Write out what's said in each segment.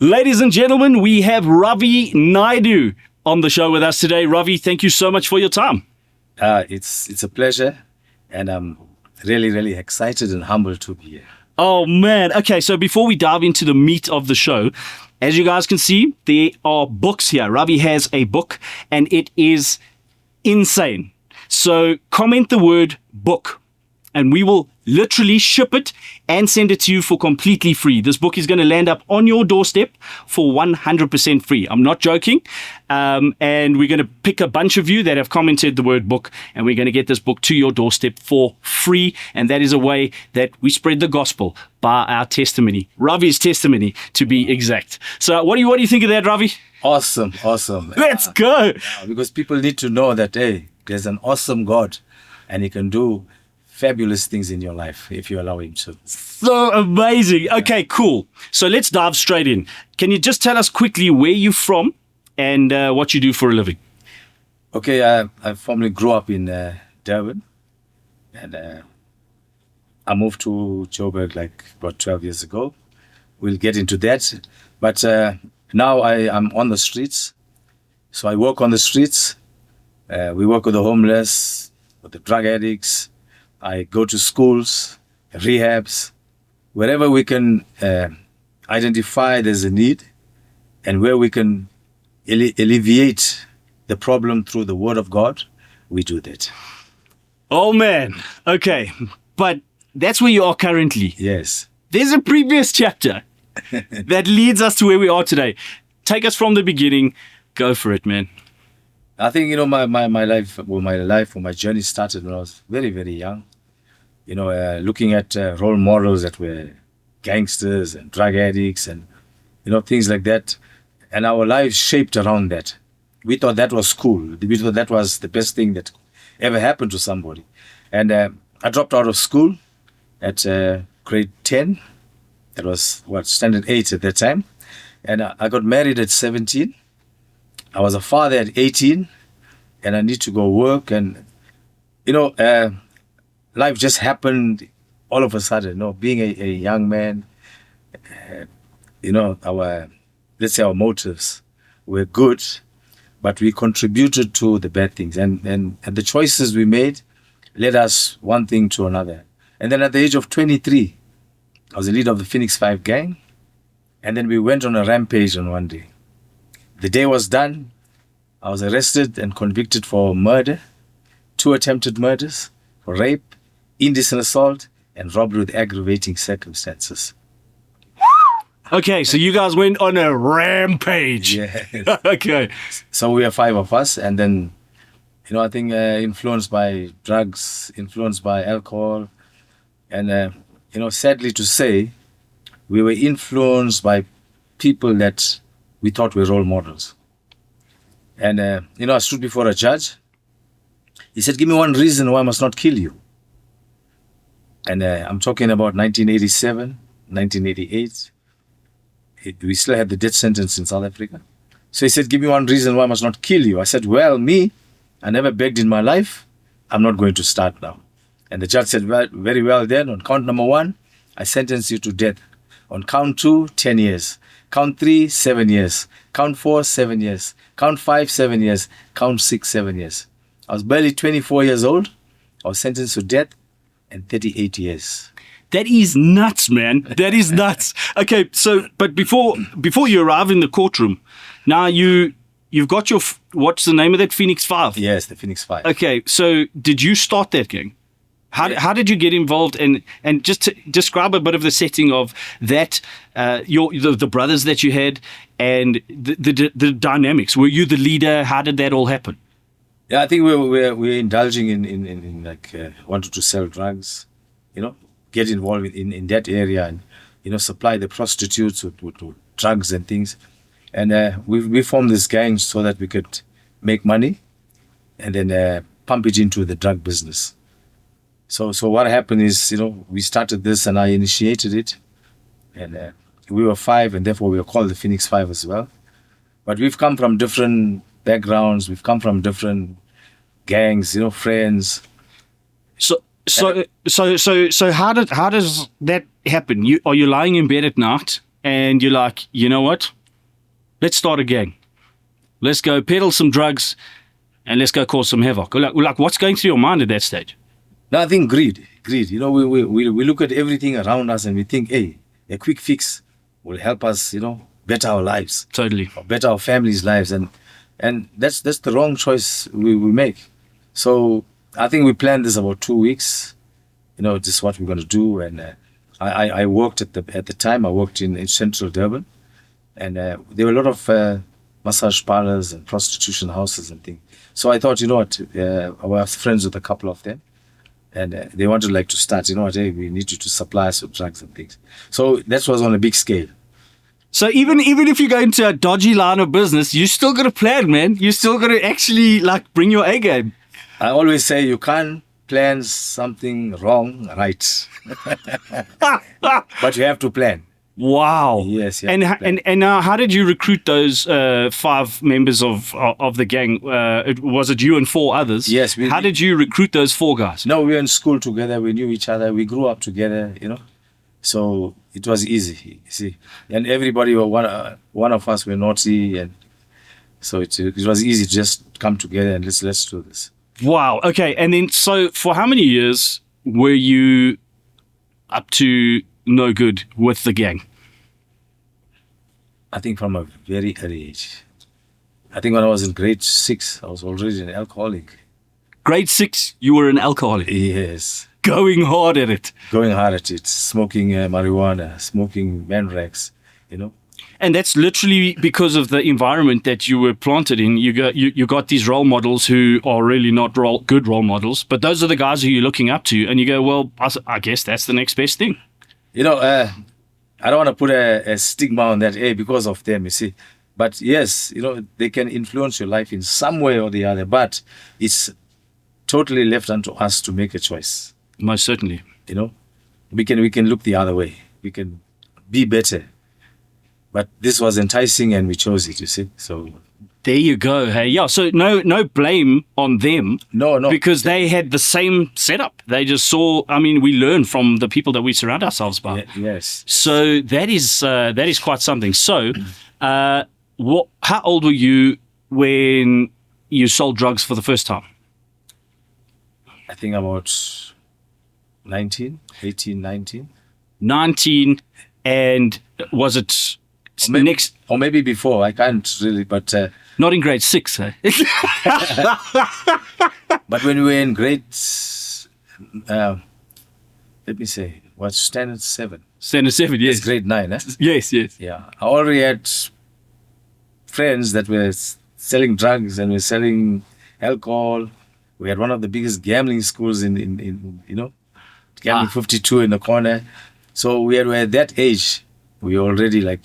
Ladies and gentlemen, we have Ravi Naidu on the show with us today. Ravi, thank you so much for your time. It's a pleasure, and I'm really excited and humbled to be here. Oh, man. Okay, so before we dive into the meat of the show, as you guys can see, there are books here. Ravi has a book, and it is insane. So comment the word book, and we will literally ship it and send it to you for completely free. This book is going to land up on your doorstep for 100% free. I'm not joking. And we're going to pick a bunch of you that have commented the word book, and we're going to get this book to your doorstep for free. And that is a way that we spread the gospel by our testimony, Ravi's testimony to be exact. So what do you think of that, Ravi? Awesome. Let's go. Because people need to know that, hey, there's an awesome God, and He can do fabulous things in your life if you allow Him to. So amazing. Okay, cool. So let's dive straight in. Can you just tell us quickly where you're from and what you do for a living? Okay, I formerly grew up in Durban, and I moved to Joburg like about 12 years ago. We'll get into that. But now I'm on the streets. So I work on the streets. We work with the homeless, with the drug addicts. I go to schools, rehabs, wherever we can identify there's a need, and where we can alleviate the problem through the Word of God, we do that. Oh, man. Okay. But that's where you are currently. Yes. There's a previous chapter that leads us to where we are today. Take us from the beginning. Go for it, man. I think, my journey started when I was very young. Looking at role models that were gangsters and drug addicts and, things like that. And our lives shaped around that. We thought that was cool. We thought that was the best thing that ever happened to somebody. And I dropped out of school at grade 10. That was, standard 8 at that time. And I got married at 17. I was a father at 18, and I need to go work. And, life just happened all of a sudden. Being a young man, our motives were good, but we contributed to the bad things. And the choices we made led us one thing to another. And then at the age of 23, I was the leader of the Phoenix 5 gang. And then we went on a rampage on one day. The day was done. I was arrested and convicted for murder, 2 attempted murders, for rape, indecent assault, and robbery with aggravating circumstances. Okay, so you guys went on a rampage. Yes. Okay. So we were 5 of us, and then, I think influenced by drugs, influenced by alcohol, and, sadly to say, we were influenced by people that we thought were role models. And, I stood before a judge. He said, give me one reason why I must not kill you. And I'm talking about 1987, 1988. We still had the death sentence in South Africa. So he said, give me one reason why I must not kill you. I said, well, I never begged in my life. I'm not going to start now. And the judge said, well, very well then, on count number 1, I sentence you to death. On count 2, 10 years. Count 3, 7 years. Count 4, 7 years. Count 5, 7 years. Count 6, 7 years. I was barely 24 years old. I was sentenced to death and 38 years. That is nuts, man. That is nuts. Okay, so, but before you arrive in the courtroom, now you've got your, what's the name of that, Phoenix 5? Yes, the Phoenix 5. Okay, so did you start that gang? How did you get involved? And just to describe a bit of the setting of that, the brothers that you had and the dynamics. Were you the leader? How did that all happen? Yeah, I think we're indulging in like wanting to sell drugs, get involved in that area and, supply the prostitutes with drugs and things. And we formed this gang so that we could make money and then pump it into the drug business. So what happened is, we started this and I initiated it. And we were 5 and therefore we were called the Phoenix 5 as well. But we've come from different backgrounds. We've come from different gangs, friends. So how does that happen? Are you lying in bed at night and you're like, you know what? Let's start a gang. Let's go peddle some drugs and let's go cause some havoc. Like what's going through your mind at that stage? No, I think greed. You know, we look at everything around us and we think, hey, a quick fix will help us, you know, better our lives. Totally. Or better our families' lives. And that's the wrong choice we make. So I think we planned this about 2 weeks. You know, this is what we're going to do. And I worked at the time, I worked in central Durban. And there were a lot of massage parlors and prostitution houses and things. So I thought, you know what, I was friends with a couple of them. And they wanted like to start, you know what, hey, we need you to supply us with drugs and things. So that was on a big scale. So even if you go into a dodgy line of business, you still got a plan, man. You still got to actually like bring your A game. I always say you can't plan something wrong right. But you have to plan. Wow. Yes. And how did you recruit those 5 members of the gang? Was it you and 4 others? Yes. How did you recruit those 4 guys? No, we were in school together. We knew each other. We grew up together, you know. So it was easy, you see. And everybody, one of us were naughty. And so it was easy to just come together and let's do this. Wow. Okay. And then, so for how many years were you up to no good with the gang? I think from a very early age. I think when I was in grade 6, I was already an alcoholic. Grade 6, you were an alcoholic. Yes. Going hard at it. Going hard at it. Smoking marijuana, smoking mandrax, you know. And that's literally because of the environment that you were planted in. You got these role models who are really not good role models, but those are the guys who you're looking up to. And you go, well, I guess that's the next best thing. You know, I don't want to put a stigma on that, because of them, you see. But yes, you know, they can influence your life in some way or the other, but it's totally left unto us to make a choice. Most certainly. You know, we can look the other way. We can be better. But this was enticing and we chose it, you see. So there you go. Hey, yeah. So no blame on them. No. Because they had the same setup. They just saw. I mean, we learn from the people that we surround ourselves by. Yes. So that is quite something. So, how old were you when you sold drugs for the first time? I think about 18, 19. 19, and was it next? Or maybe before, I can't really, but... not in grade 6, eh? But when we were in grade, let me say, what, standard 7? Standard 7, yes. It's grade 9, eh? Yes. Yeah. I already had friends that were selling drugs and were selling alcohol. We had one of the biggest gambling schools in you know, gambling 52 in the corner. So we were at that age, we already like...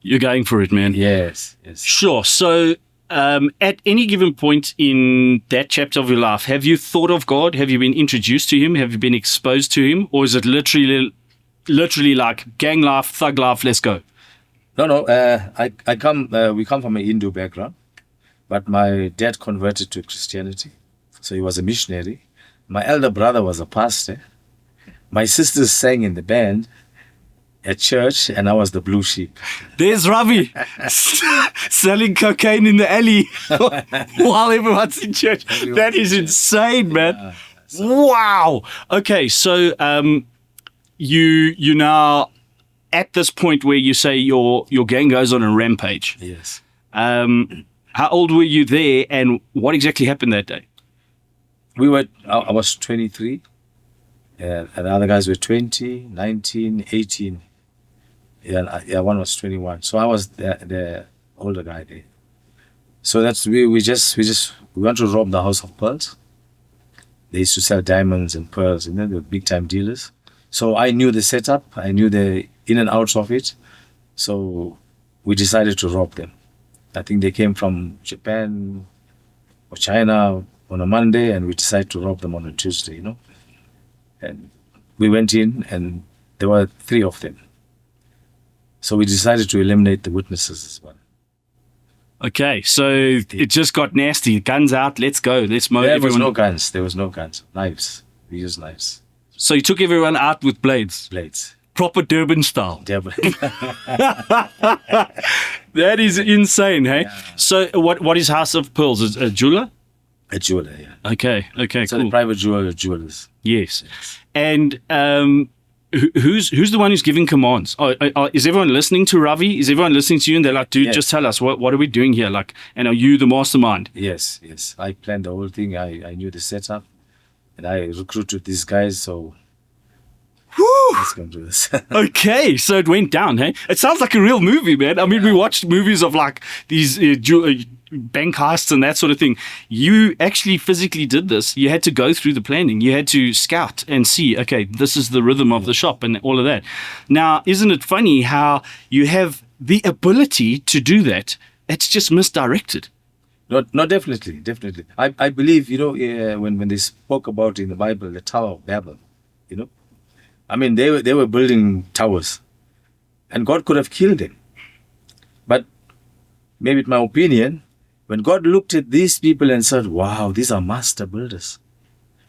You're going for it, man. Yes. Sure. So at any given point in that chapter of your life, have you thought of God? Have you been introduced to him? Have you been exposed to him? Or is it literally like gang life, thug life, let's go? No. We come from a Hindu background, but my dad converted to Christianity. So he was a missionary. My elder brother was a pastor. My sisters sang in the band at church, and I was the blue sheep. There's Ravi selling cocaine in the alley while everyone's in church. That is insane, man. Wow. Okay, so you now at this point where you say your gang goes on a rampage. Yes. How old were you there, and what exactly happened that day? I was 23, and the other guys were 20, 19, 18. Yeah, one was 21. So I was the older guy there. So that's we want to rob the house of pearls. They used to sell diamonds and pearls, and then they were big time dealers. So I knew the setup, I knew the in and outs of it. So we decided to rob them. I think they came from Japan or China on a Monday, and we decided to rob them on a Tuesday, you know. And we went in, and there were 3 of them. So we decided to eliminate the witnesses as well. Okay, so it just got nasty. Guns out, let's go. Let's mow everyone. There was no guns. Knives. We used knives. So you took everyone out with blades? Blades. proper Durban style. Devil. That is insane, hey? Yeah. So what is House of Pearls? Is a jeweler? A jeweler, yeah. Okay, So cool. the private jewelers. Yes. And who's the one who's giving commands? Is everyone listening to Ravi? Is everyone listening to you? And they're like, dude, Yes. just tell us, what are we doing here? Like, and are you the mastermind? Yes. I planned the whole thing. I knew the setup, and I recruited these guys. So let's go do this. Okay, so it went down, hey? It sounds like a real movie, man. I mean, we watched movies of like these bank heists and that sort of thing. You actually physically did this. You had to go through the planning. You had to scout and see, okay, this is the rhythm of the shop and all of that. Now, isn't it funny how you have the ability to do that? It's just misdirected. No, definitely. I believe, when they spoke about in the Bible, the Tower of Babel, I mean, they were building towers, and God could have killed them. But maybe, in my opinion, when God looked at these people and said, wow, these are master builders.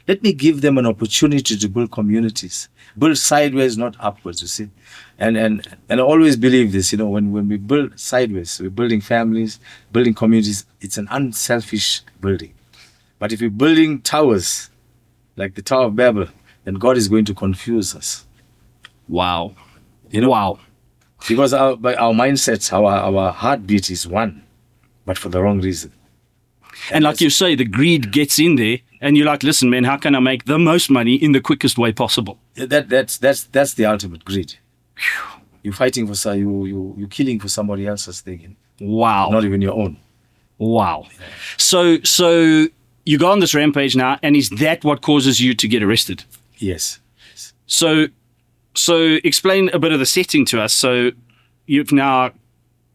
Let me give them an opportunity to build communities, build sideways, not upwards, you see. And I always believe this, when we build sideways, we're building families, building communities, it's an unselfish building. But if we're building towers, like the Tower of Babel, then God is going to confuse us. Wow. Wow. Because our mindsets, our heartbeat is one, but for the wrong reason. And like you say, the greed gets in there, and you're like, listen, man, how can I make the most money in the quickest way possible? That's the ultimate greed. You're fighting for you're killing for somebody else's thing, Wow. not even your own. Wow. So you go on this rampage now, and is that what causes you to get arrested? Yes. So explain a bit of the setting to us. So you've now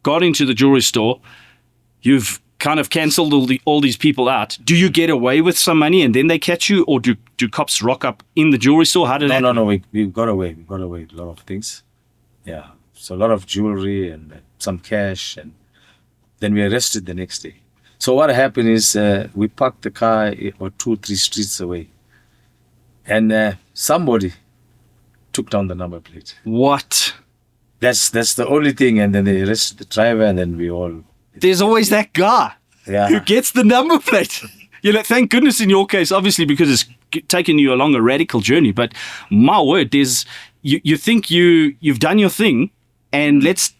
got into the jewelry store. You've kind of cancelled all these people out. Do you get away with some money and then they catch you, or do cops rock up in the jewelry store? How did that? No. We got away. We got away a lot of things. Yeah. So a lot of jewelry and some cash, and then we arrested the next day. So what happened is we parked the car about 2-3 streets away, and somebody took down the number plate. What? That's the only thing. And then they arrested the driver, and then we all. There's always that guy who gets the number plate. Thank goodness in your case, obviously, because it's taken you along a radical journey. But my word, you think you've done your thing, and let's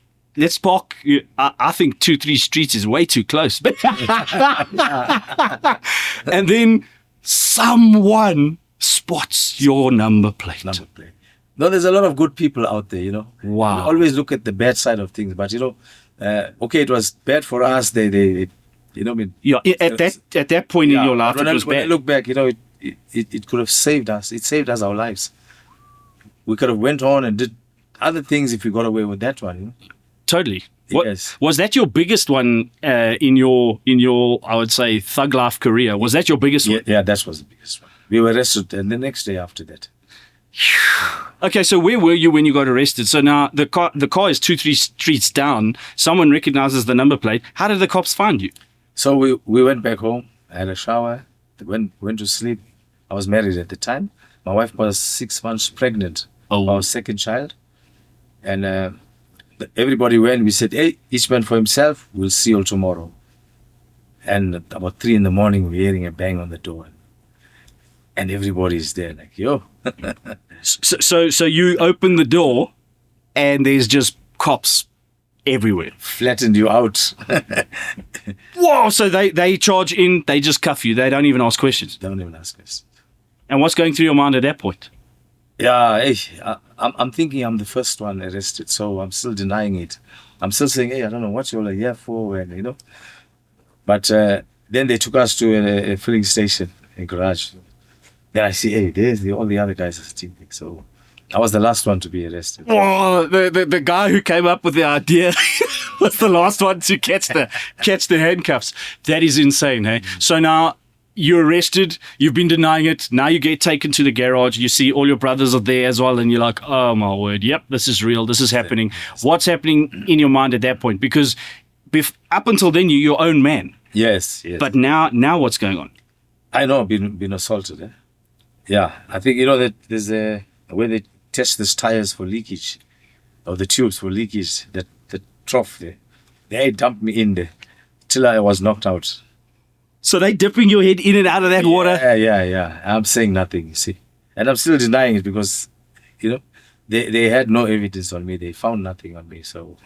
park. I think 2-3 streets is way too close. And then someone spots your number plate. No, there's a lot of good people out there, Wow. We always look at the bad side of things, but okay, it was bad for us. They Yeah, at that point in your life, it was when I bad. look back, it could have saved us. It saved us our lives. We could have went on and did other things if we got away with that one. Totally. Yes. Was that your biggest one in your I would say thug life career? Was that your biggest one? Yeah, that was the biggest one. We were arrested, and the next day after that. Okay, so where were you when you got arrested? So now the car is 2-3 streets down. Someone recognizes the number plate. How did the cops find you? So we went back home. I had a shower. Went to sleep. I was married at the time. My wife was 6 months pregnant. Oh. Our second child. And everybody went. We said, hey, each man for himself. We'll see you all tomorrow. And about 3 a.m, we're hearing a bang on the door. And everybody is there like, yo. So you open the door, and there's just cops everywhere. Flattened you out. Whoa! So they charge in, they just cuff you. They don't even ask questions. Don't even ask us. And what's going through your mind at that point? Yeah, hey, I'm thinking I'm the first one arrested, so I'm still denying it. I'm still saying, hey, I don't know what you're here for, and But then they took us to a filling station, a garage. Then I see, hey, there's all the other guys are stealing. So I was the last one to be arrested. Oh, the guy who came up with the idea was the last one to catch the handcuffs. That is insane, hey? So now you're arrested, you've been denying it, now you get taken to the garage, you see all your brothers are there as well, and you're like, oh my word, yep, this is real, this is happening. What's happening in your mind at that point? Because up until then, you're your own man. Yes. But now what's going on? I know, been assaulted. Yeah, I think, that there's a way they test these tires for leakage, or the tubes for leakage, the trough there. They dumped me in there till I was knocked out. So they dipping your head in and out of that water? Yeah. I'm saying nothing, you see. And I'm still denying it because, they had no evidence on me. They found nothing on me. So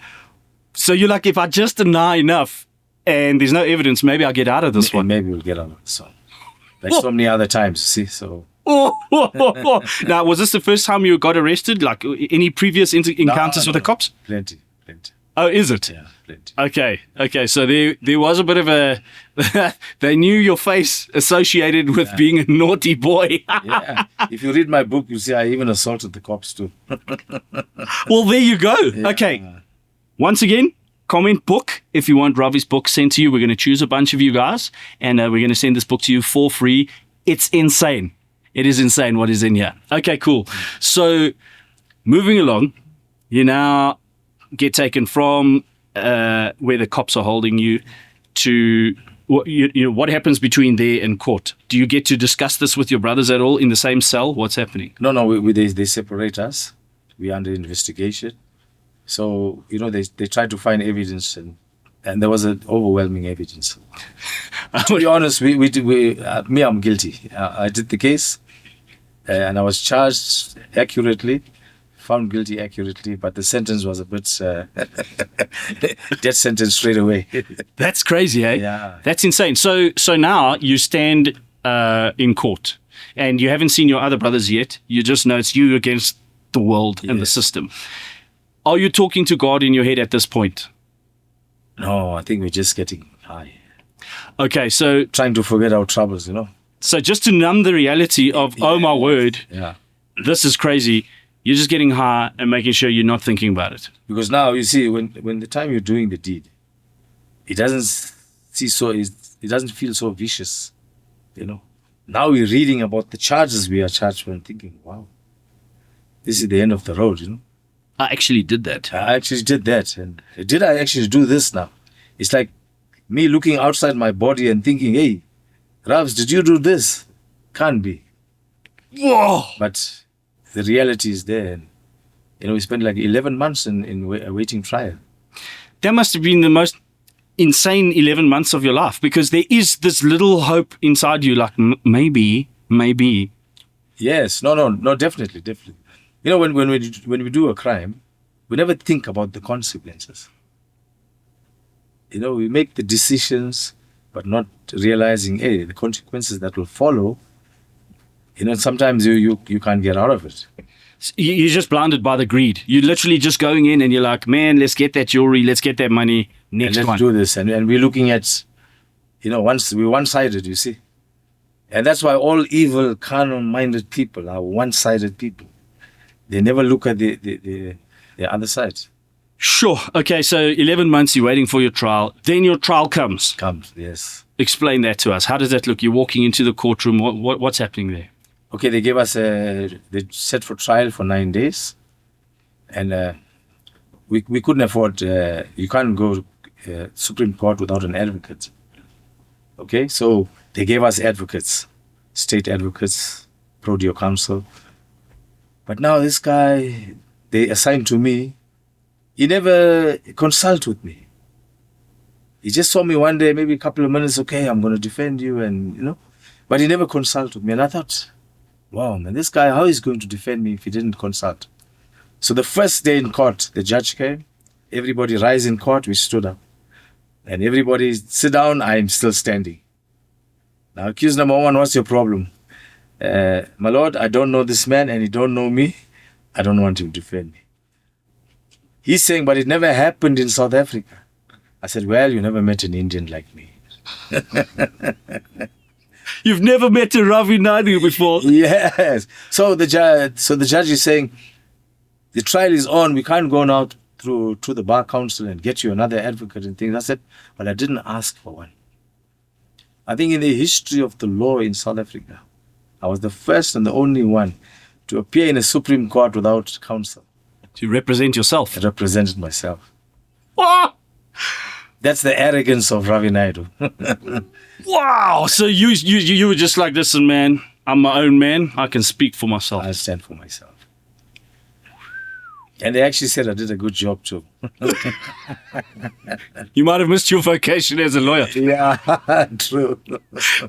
you're like, if I just deny enough and there's no evidence, maybe I'll get out of this one. Maybe we'll get out of this one. Like so many other times, you see. So. Now, was this the first time you got arrested? Like any previous encounters with the cops? Plenty. Oh, is it? Yeah, plenty. Okay. So there was a bit of a. They knew your face associated with being a naughty boy. Yeah. If you read my book, you see I even assaulted the cops too. Well, there you go. Yeah. Okay. Once again, comment book. If you want Ravi's book sent to you, we're going to choose a bunch of you guys, and we're going to send this book to you for free. It's insane. It is insane what is in here. Okay, cool. So, moving along, you now get taken from where the cops are holding you to what happens between there and court. Do you get to discuss this with your brothers at all in the same cell? What's happening? No, they separate us. We're under investigation. So, they try to find evidence, and there was an overwhelming evidence. To be honest, me, I'm guilty. I did the case, and I was charged accurately, found guilty accurately, but the sentence was a bit death sentence straight away. That's crazy, eh? Yeah. That's insane. So now you stand in court, and you haven't seen your other brothers yet. You just know it's you against the world and the system. Are you talking to God in your head at this point? No, I think we're just getting high. Okay, so trying to forget our troubles, So just to numb the reality of, oh my word, this is crazy. You're just getting high and making sure you're not thinking about it. Because now you see, when the time you're doing the deed, it doesn't feel so vicious, Now we're reading about the charges we are charged with and thinking, wow, this is the end of the road, I actually did that. I actually did that. And did I actually do this now? It's like me looking outside my body and thinking, hey, Ravs, did you do this? Can't be. Whoa! But the reality is there. And, we spent like 11 months in awaiting trial. That must have been the most insane 11 months of your life, because there is this little hope inside you, like maybe. Yes. No, definitely. When we do a crime, we never think about the consequences. We make the decisions, but not realizing, the consequences that will follow. Sometimes you can't get out of it. You're just blinded by the greed. You're literally just going in and you're like, man, let's get that jewelry, let's get that money, let's do this. And we're looking at, we're one-sided, you see. And that's why all evil, carnal-minded people are one-sided people. They never look at the other side. Sure. Okay, so 11 months you're waiting for your trial. Then your trial comes. Yes. Explain that to us. How does that look? You're walking into the courtroom. What's happening there? Okay, they gave us they set for trial for 9 days. And we couldn't afford, you can't go to Supreme Court without an advocate. Okay, so they gave us advocates, state advocates, Prodeo Council. But now this guy, they assigned to me, he never consulted with me. He just saw me one day, maybe a couple of minutes, okay, I'm going to defend you, and, But he never consulted with me. And I thought, wow, man, this guy, how is he going to defend me if he didn't consult? So the first day in court, the judge came. Everybody rise in court, we stood up. And everybody sit down, I'm still standing. Now, accused number one, what's your problem? My lord, I don't know this man and he don't know me. I don't want him to defend me. He's saying, but it never happened in South Africa. I said, well, you never met an Indian like me. You've never met a Ravi Naidu before. Yes. So the judge is saying, the trial is on. We can't go now through the bar council and get you another advocate and things. I said, but I didn't ask for one. I think in the history of the law in South Africa, I was the first and the only one to appear in a Supreme Court without counsel. To represent yourself. I represented myself. Ah! That's the arrogance of Ravi Naidu. Wow! So you were just like, listen, man, I'm my own man. I can speak for myself. I stand for myself. And they actually said I did a good job too. You might have missed your vocation as a lawyer. Yeah, true.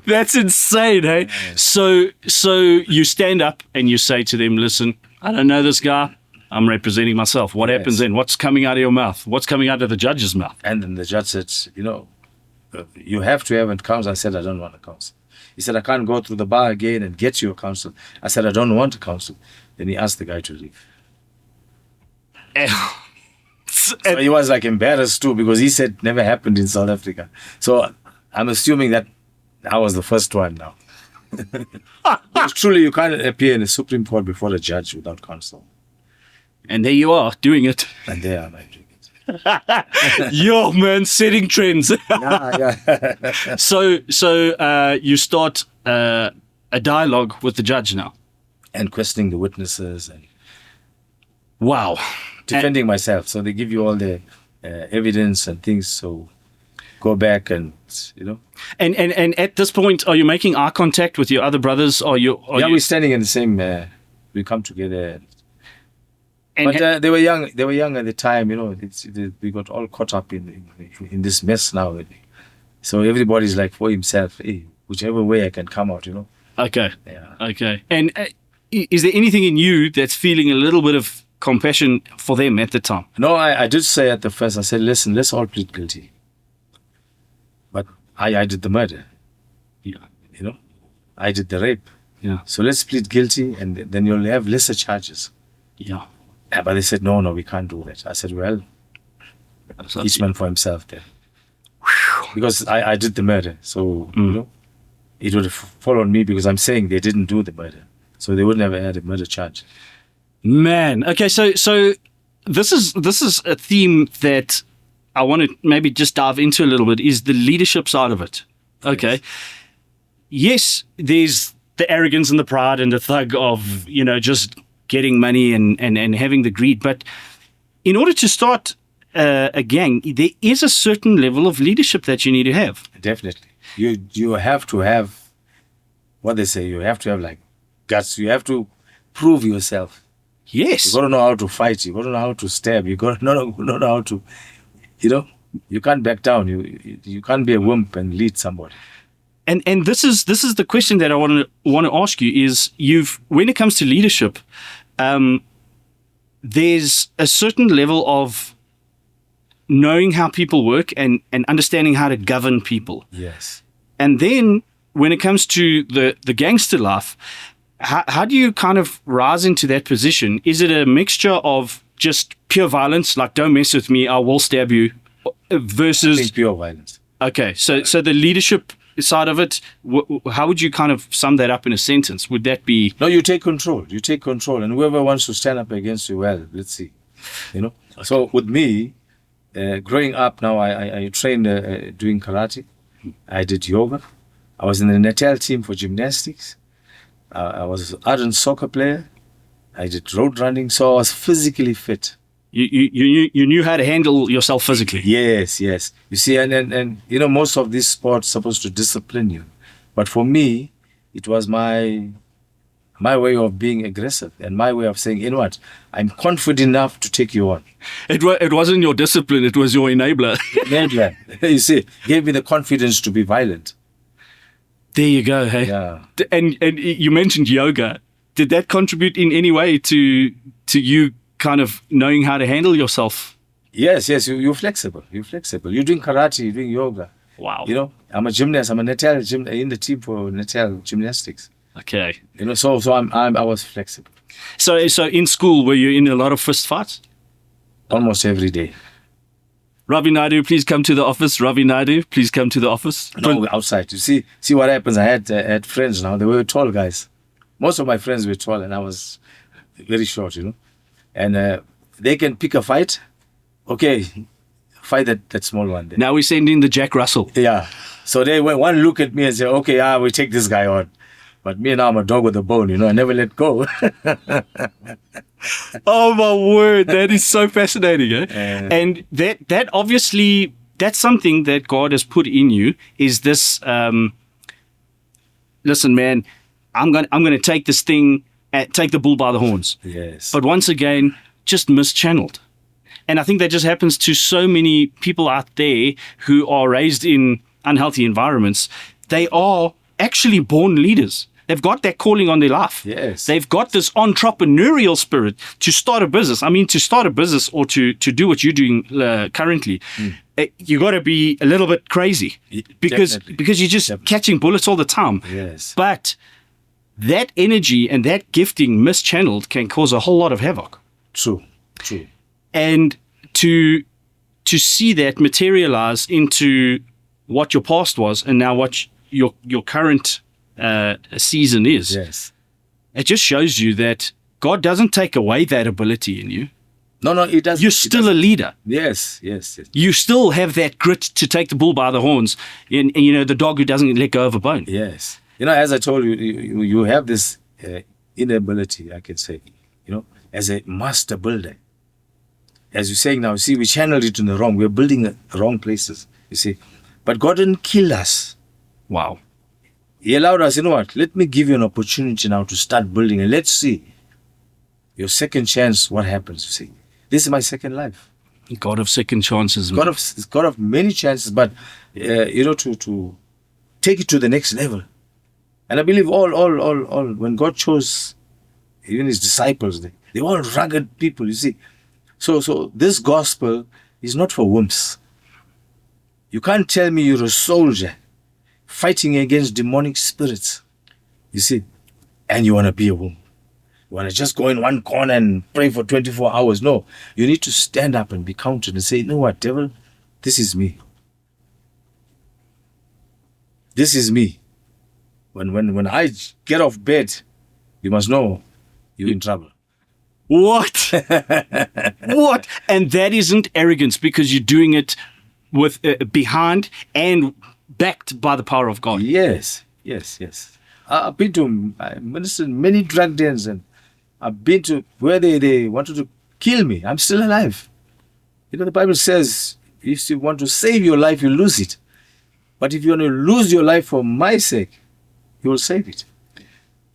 That's insane, hey? So you stand up and you say to them, listen, I don't know this guy. I'm representing myself. What happens then? What's coming out of your mouth? What's coming out of the judge's mouth? And then the judge said, you have to have a counsel. I said, I don't want a counsel. He said, I can't go through the bar again and get you a counsel. I said, I don't want a counsel. Then he asked the guy to leave. So he was like embarrassed too, because he said never happened in South Africa. So I'm assuming that I was the first one now. Because truly, you can't appear in the Supreme Court before a judge without counsel. And there you are, doing it. And there am I doing it. Yo, man, setting trends. Yeah. So you start a dialogue with the judge now. And questioning the witnesses and Wow. defending myself. So they give you all the evidence and things. So go back and, And at this point, are you making eye contact with your other brothers? we're standing in the same, we come together. But they were young. They were young at the time, we got all caught up in this mess now. So everybody's like for himself, hey, whichever way I can come out, Okay. Yeah. Okay. And is there anything in you that's feeling a little bit of compassion for them at the time? No, I did say at the first, I said, listen, let's all plead guilty. But I did the murder. Yeah. I did the rape. Yeah. So let's plead guilty and then you'll have lesser charges. Yeah. Yeah, but they said, no, we can't do that. I said, well, each man for himself then. Because I did the murder. So, it would have fallen me because I'm saying they didn't do the murder. So they wouldn't have had a murder charge. Man. Okay, so this is a theme that I want to maybe just dive into a little bit, is the leadership side of it. Okay. Yes, there's the arrogance and the pride and the thug of, just getting money and having the greed. But in order to start a gang, there is a certain level of leadership that you need to have. Definitely. You have to have what they say. You have to have like guts. You have to prove yourself. Yes. You got to know how to fight. You got to know how to stab. You got to know how to, you can't back down. You can't be a wimp and lead somebody. And this is the question that I want to ask you is, when it comes to leadership, there's a certain level of knowing how people work and understanding how to govern people. Yes. And then when it comes to the gangster life, how do you kind of rise into that position? Is it a mixture of just pure violence, like don't mess with me, I will stab you, versus I think pure violence? Okay, so the leadership side of it, how would you kind of sum that up in a sentence? Would that be... No, you take control. You take control. And whoever wants to stand up against you, well, let's see. Okay. So with me, growing up now, I trained doing karate. I did yoga. I was in the Natal team for gymnastics. I was an ardent soccer player. I did road running. So I was physically fit. You knew how to handle yourself physically. Yes. You see, and most of these sports are supposed to discipline you. But for me, it was my way of being aggressive and my way of saying, I'm confident enough to take you on. It wasn't your discipline, it was your enabler. Enabler. You see, gave me the confidence to be violent. There you go, hey? Yeah. And you mentioned yoga. Did that contribute in any way to you kind of knowing how to handle yourself? Yes, you're flexible. You're doing karate, you're doing yoga. Wow. I'm a gymnast. I'm a Natal in the team for Natal gymnastics. Okay. So I was flexible. So in school, were you in a lot of fist fights? Almost every day. Ravi Naidu, please come to the office. Ravi Naidu, please come to the office. No, outside. You see what happens. I had friends now. They were tall guys. Most of my friends were tall, and I was very short. And they can pick a fight. Okay, fight that small one there. Now we send in the Jack Russell. Yeah. So they went one look at me and said, okay, we take this guy on. But me now, I'm a dog with a bone, I never let go. Oh my word, that is so fascinating, eh? And that obviously, that's something that God has put in you, is this, listen man, I'm going to take this thing, take the bull by the horns. Yes. But once again, just mischanneled. And I think that just happens to so many people out there who are raised in unhealthy environments. They are actually born leaders. They've got that calling on their life. Yes. They've got this entrepreneurial spirit to start a business. I mean, to start a business or to do what you're doing currently, you got to be a little bit crazy because you're just catching bullets all the time. Yes. But that energy and that gifting mischanneled can cause a whole lot of havoc. True. And to see that materialize into what your past was and now what your current season is, Yes. it just shows you that God doesn't take away that ability in you. No, it doesn't. You're still a leader. Yes. You still have that grit to take the bull by the horns, and the dog who doesn't let go of a bone. Yes. As I told you, you have this inability, I can say, as a master builder. As you're saying now, see, we channeled it in the wrong. We're building the wrong places, you see. But God didn't kill us. Wow. He allowed us, let me give you an opportunity now to start building. And let's see your second chance, what happens, you see. This is my second life. God of second chances. God of many chances, but, to take it to the next level. And I believe all, when God chose even his disciples, they were all rugged people, you see. So this gospel is not for wimps. You can't tell me you're a soldier fighting against demonic spirits, you see, and you want to be a wimp. You want to just go in one corner and pray for 24 hours. No, you need to stand up and be counted and say, you know what, devil, this is me. This is me. When I get off bed, you must know you're in trouble. What? What? And that isn't arrogance because you're doing it with behind and backed by the power of God. Yes. I ministered in many drug dens, and I've been to where they wanted to kill me. I'm still alive. The Bible says if you want to save your life, you lose it. But if you want to lose your life for my sake, you will save it.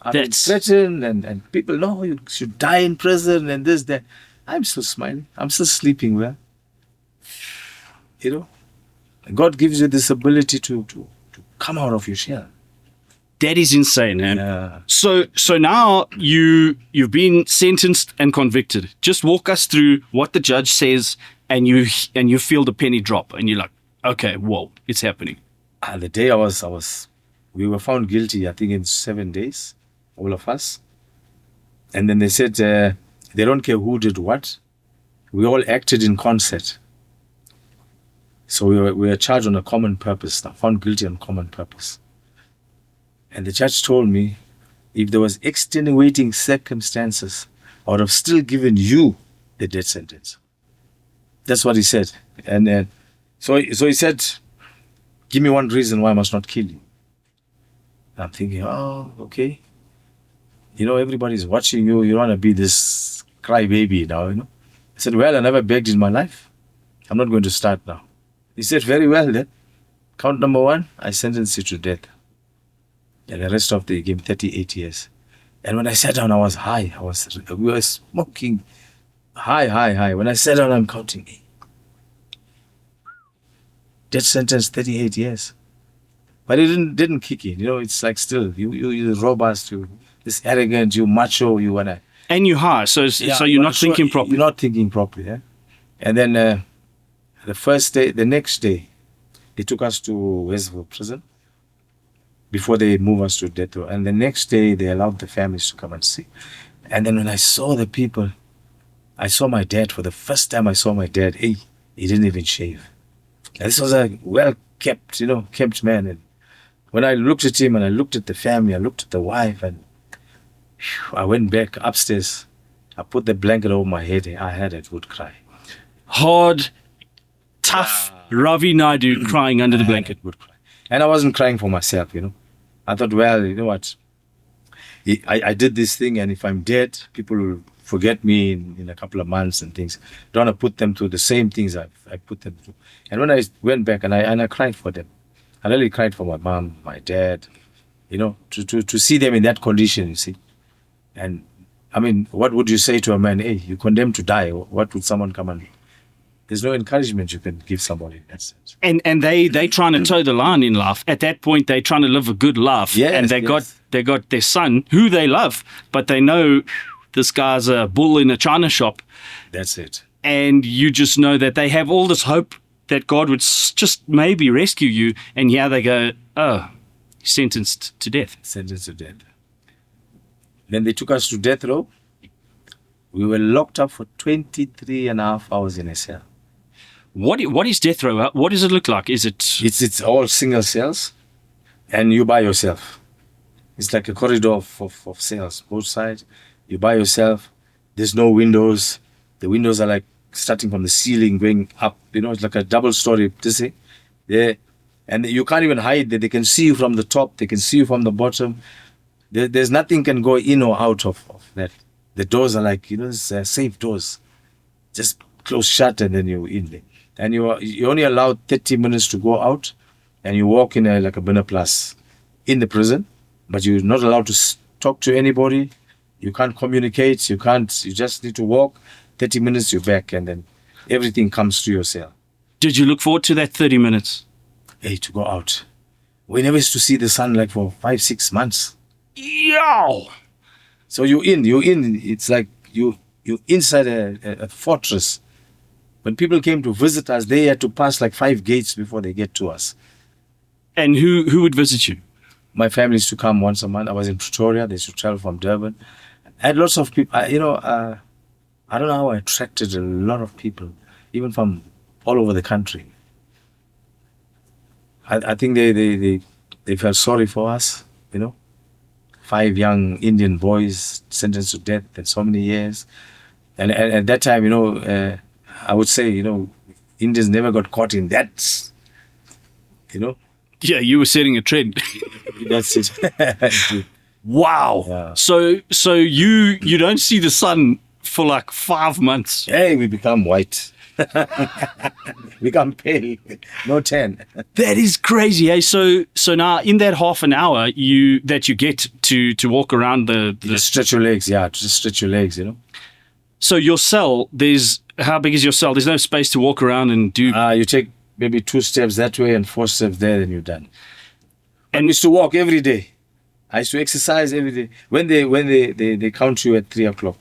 I've been threatened, and people, no, you should die in prison and this, that. I'm still smiling. I'm still sleeping well. God gives you this ability to come out of your shell. That is insane, man. Yeah. So now you've been sentenced and convicted. Just walk us through what the judge says, and you feel the penny drop, and you're like, okay, whoa, it's happening. The day we were found guilty, I think in 7 days, all of us. And then they said they don't care who did what. We all acted in concert. So we were charged on a common purpose, found guilty on common purpose. And the judge told me, if there was extenuating circumstances, I would have still given you the death sentence. That's what he said. And so he said, give me one reason why I must not kill you. And I'm thinking, oh, okay. Everybody's watching you. You don't want to be this crybaby now, I said, well, I never begged in my life. I'm not going to start now. He said, very well then. Count number 1, I sentence you to death. And the rest of the game, 38 years. And when I sat down, I was high. We were smoking high. When I sat down, I'm counting. Death sentence, 38 years. But it didn't kick in. It's like still, you're robust, you this arrogant, you macho, you wanna. And you're high, so you're not thinking properly. You're not thinking properly, yeah. And then the next day, they took us to Westville prison before they moved us to death row. And the next day, they allowed the families to come and see. And then when I saw the people, I saw my dad. For the first time I saw my dad, he didn't even shave. And this was a well-kept, kept man. And when I looked at him and I looked at the family, I looked at the wife, and I went back upstairs. I put the blanket over my head. I would cry. Hard, tough Ravi Naidu crying under the blanket. Would cry. And I wasn't crying for myself, I thought, well, you know what? I did this thing, and if I'm dead, people will forget me in a couple of months and things. Don't want to put them through the same things I put them through. And when I went back and I cried for them, I really cried for my mom, my dad, to see them in that condition, you see. And I mean, what would you say to a man? Hey, you condemned to die. What would someone come and... There's no encouragement you can give somebody in that sense. And they trying to toe the line in life. At that point, they trying to live a good life. Yes, and they got their son, who they love, but they know this guy's a bull in a china shop. That's it. And you just know that they have all this hope that God would just maybe rescue you. And here they go, oh, sentenced to death. Sentenced to death. Then they took us to death row. We were locked up for 23 and a half hours in a cell. What is death row? What does it look like? Is it... It's all single cells, and you by yourself. It's like a corridor of cells, both sides. You by yourself. There's no windows. The windows are like starting from the ceiling, going up. It's like a double-story. Yeah. And you can't even hide that. They can see you from the top. They can see you from the bottom. There's nothing can go in or out of that. The doors are like, safe doors. Just close shut and then you're in there. And you're only allowed 30 minutes to go out, and you walk in like a Binner Plus in the prison, but you're not allowed to talk to anybody. You can't communicate. You just need to walk 30 minutes, you're back, and then everything comes to your cell. Did you look forward to that 30 minutes? Hey, to go out. We never used to see the sun like for 5-6 months. Yow! So you're in. It's like you're inside a fortress. When people came to visit us, they had to pass like 5 gates before they get to us. And who would visit you? My family used to come once a month. I was in Pretoria. They used to travel from Durban. I had lots of people. I don't know how I attracted a lot of people, even from all over the country. I think they felt sorry for us, 5 young Indian boys sentenced to death in so many years. And at that time, I would say, Indians never got caught in that, Yeah, you were setting a trend. That's it. Wow. Yeah. So you don't see the sun for like 5 months. Hey, we become white. Become pale. No tan. That is crazy. Hey, so now in that half an hour that you get to walk around the Just stretch your legs. Yeah, just stretch your legs, So your cell, how big is your cell? There's no space to walk around and do. You take maybe 2 steps that way and 4 steps there, then you're done. And I used to walk every day. I used to exercise every day. When they count you at 3 o'clock,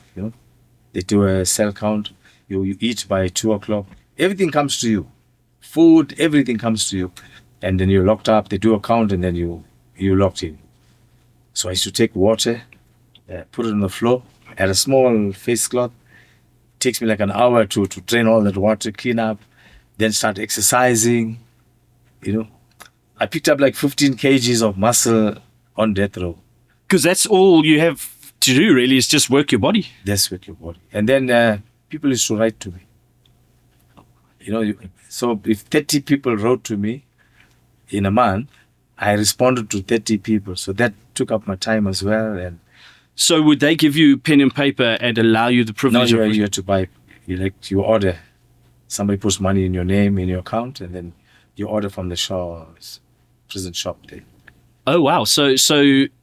they do a cell count. You eat by 2 o'clock. Everything comes to you. Food, everything comes to you. And then you're locked up. They do a count and then you're locked in. So I used to take water, put it on the floor, add a small face cloth. It takes me like an hour to drain all that water, clean up, then start exercising. I picked up like 15 kgs of muscle on death row. Because that's all you have to do, really, is just work your body. That's work your body. And then people used to write to me. So if 30 people wrote to me in a month, I responded to 30 people. So that took up my time as well. And so would they give you pen and paper and allow you the privilege? No, you have to buy. You order. Somebody puts money in your name, in your account, and then you order from the prison shop there. Oh, wow. So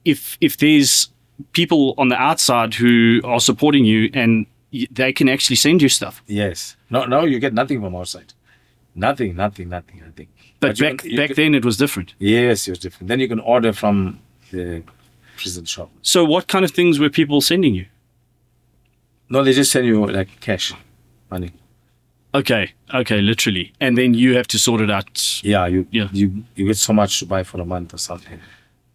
if there's people on the outside who are supporting you and they can actually send you stuff. Yes. No, you get nothing from outside. Nothing. But back then it was different. Yes, it was different. Then you can order from the prison shop. So what kind of things were people sending you? No, they just send you like cash, money. Okay, literally. And then you have to sort it out. Yeah, you get so much to buy for a month or something.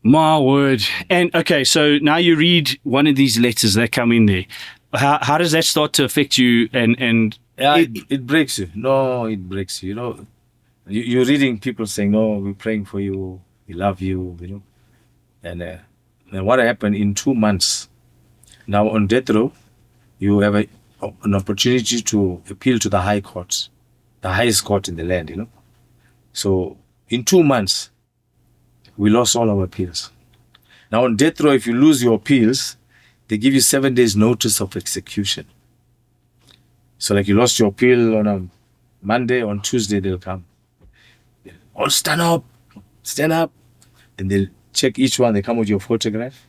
My word. And okay, so now you read one of these letters that come in there. How does that start to affect you? And yeah, it breaks you. No, it breaks you. You're reading people saying, "No, we're praying for you. We love you." And then what happened in 2 months? Now on death row, you have an opportunity to appeal to the high courts, the highest court in the land. So in 2 months, we lost all our appeals. Now on death row, if you lose your appeals, they give you 7 days notice of execution. So like you lost your appeal on a Monday, on Tuesday they'll come. All stand up. And they'll check each one. They come with your photograph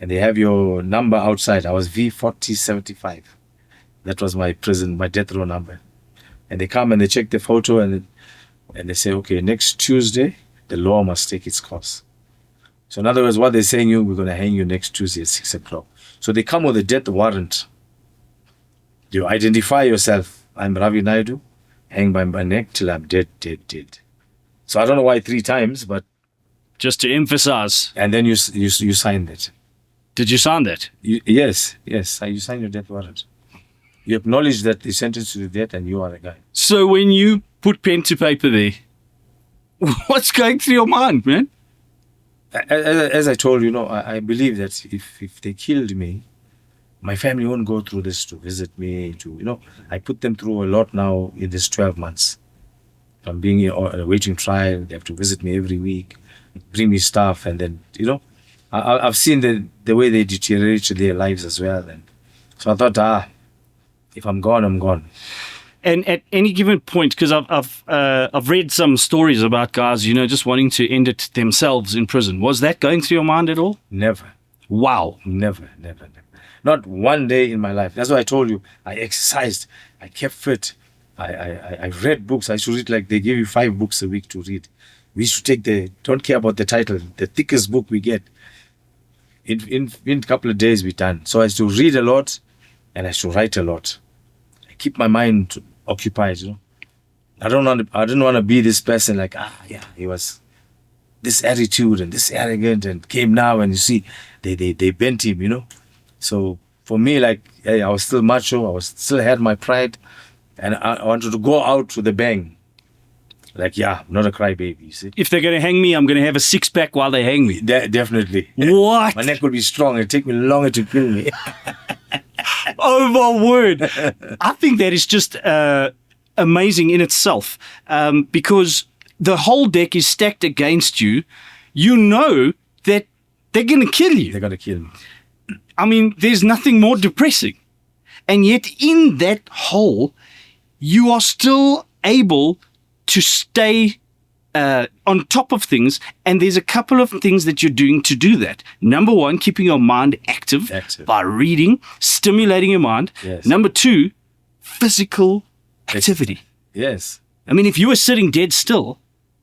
and they have your number outside. I was V4075. That was my prison, my death row number. And they come and they check the photo, and they say, okay, next Tuesday, the law must take its course. So in other words, what they're saying, we're going to hang you next Tuesday at 6 o'clock. So they come with a death warrant. You identify yourself. I'm Ravi Naidu. Hang by my neck till I'm dead. So I don't know why 3 times, but... Just to emphasize. And then you sign that. Did you sign that? Yes. You sign your death warrant. You acknowledge that they sentenced you to death and you are the guy. So when you put pen to paper there, what's going through your mind, man? As I told you, I believe that if they killed me, my family won't go through this to visit me. I put them through a lot now in this 12 months. From being awaiting trial, they have to visit me every week, bring me stuff, and then, I've seen the way they deteriorate their lives as well. And so I thought, if I'm gone, I'm gone. And at any given point, because I've read some stories about guys, just wanting to end it themselves in prison. Was that going through your mind at all? Never. Wow. Never. Not one day in my life. That's why I told you, I exercised, I kept fit, I read books. I used to read, like, they give you 5 books a week to read. We used to take don't care about the title, the thickest book we get. In a couple of days, we're done. So I used to read a lot, and I used to write a lot. I keep my mind occupied, I didn't want to be this person like, he was this attitude and this arrogant and came now, and you see, they bent him, So for me, like, I was still macho, still had my pride, and I wanted to go out with a bang. Like, I'm not a crybaby, you see. If they're going to hang me, I'm going to have a 6-pack while they hang me. Definitely. What? My neck will be strong. It'll take me longer to kill me. Oh, my word. I think that is just amazing in itself, because the whole deck is stacked against you. You know that they're going to kill you. They're going to kill me. I mean, there's nothing more depressing. And yet in that hole, you are still able to stay on top of things. And there's a couple of things that you're doing to do that. Number 1, keeping your mind active. By reading, stimulating your mind. Yes. Number 2, physical activity. Yes. I mean, if you were sitting dead still,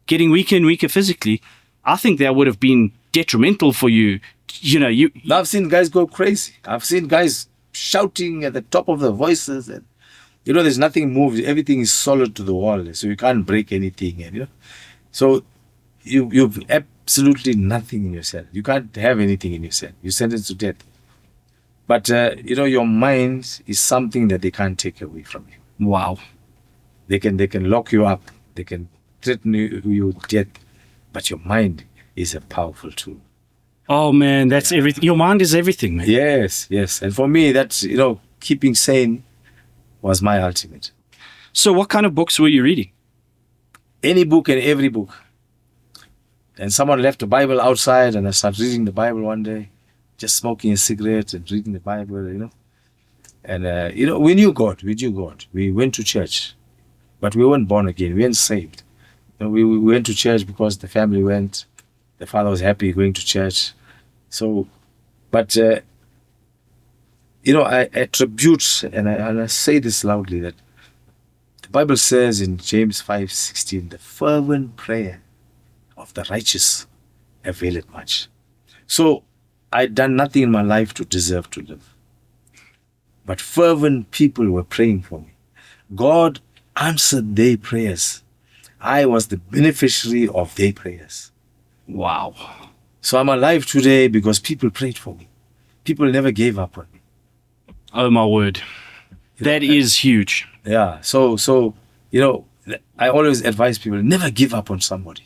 getting weaker and weaker physically, I think that would have been detrimental for you. I've seen guys go crazy. I've seen guys shouting at the top of their voices, and there's nothing moved. Everything is solid to the wall, so you can't break anything. And so you've absolutely nothing in your cell. You can't have anything in your cell. You're sentenced to death. But your mind is something that they can't take away from you. Wow. They can lock you up. They can threaten you with death. But your mind is a powerful tool. Oh, man, that's everything. Your mind is everything, man. Yes. And for me, that's, keeping sane was my ultimate. So what kind of books were you reading? Any book and every book. And someone left the Bible outside, and I started reading the Bible one day, just smoking a cigarette and reading the Bible, And, we knew God. We went to church, but we weren't born again. We weren't saved. We went to church because the family went. The father was happy going to church. So, but, I attribute, and I say this loudly, that the Bible says in James 5:16, the fervent prayer of the righteous availeth much. So, I'd done nothing in my life to deserve to live. But fervent people were praying for me. God answered their prayers. I was the beneficiary of their prayers. Wow. So I'm alive today because people prayed for me. People never gave up on me. Oh, my word. That is huge. Yeah. So, I always advise people, never give up on somebody.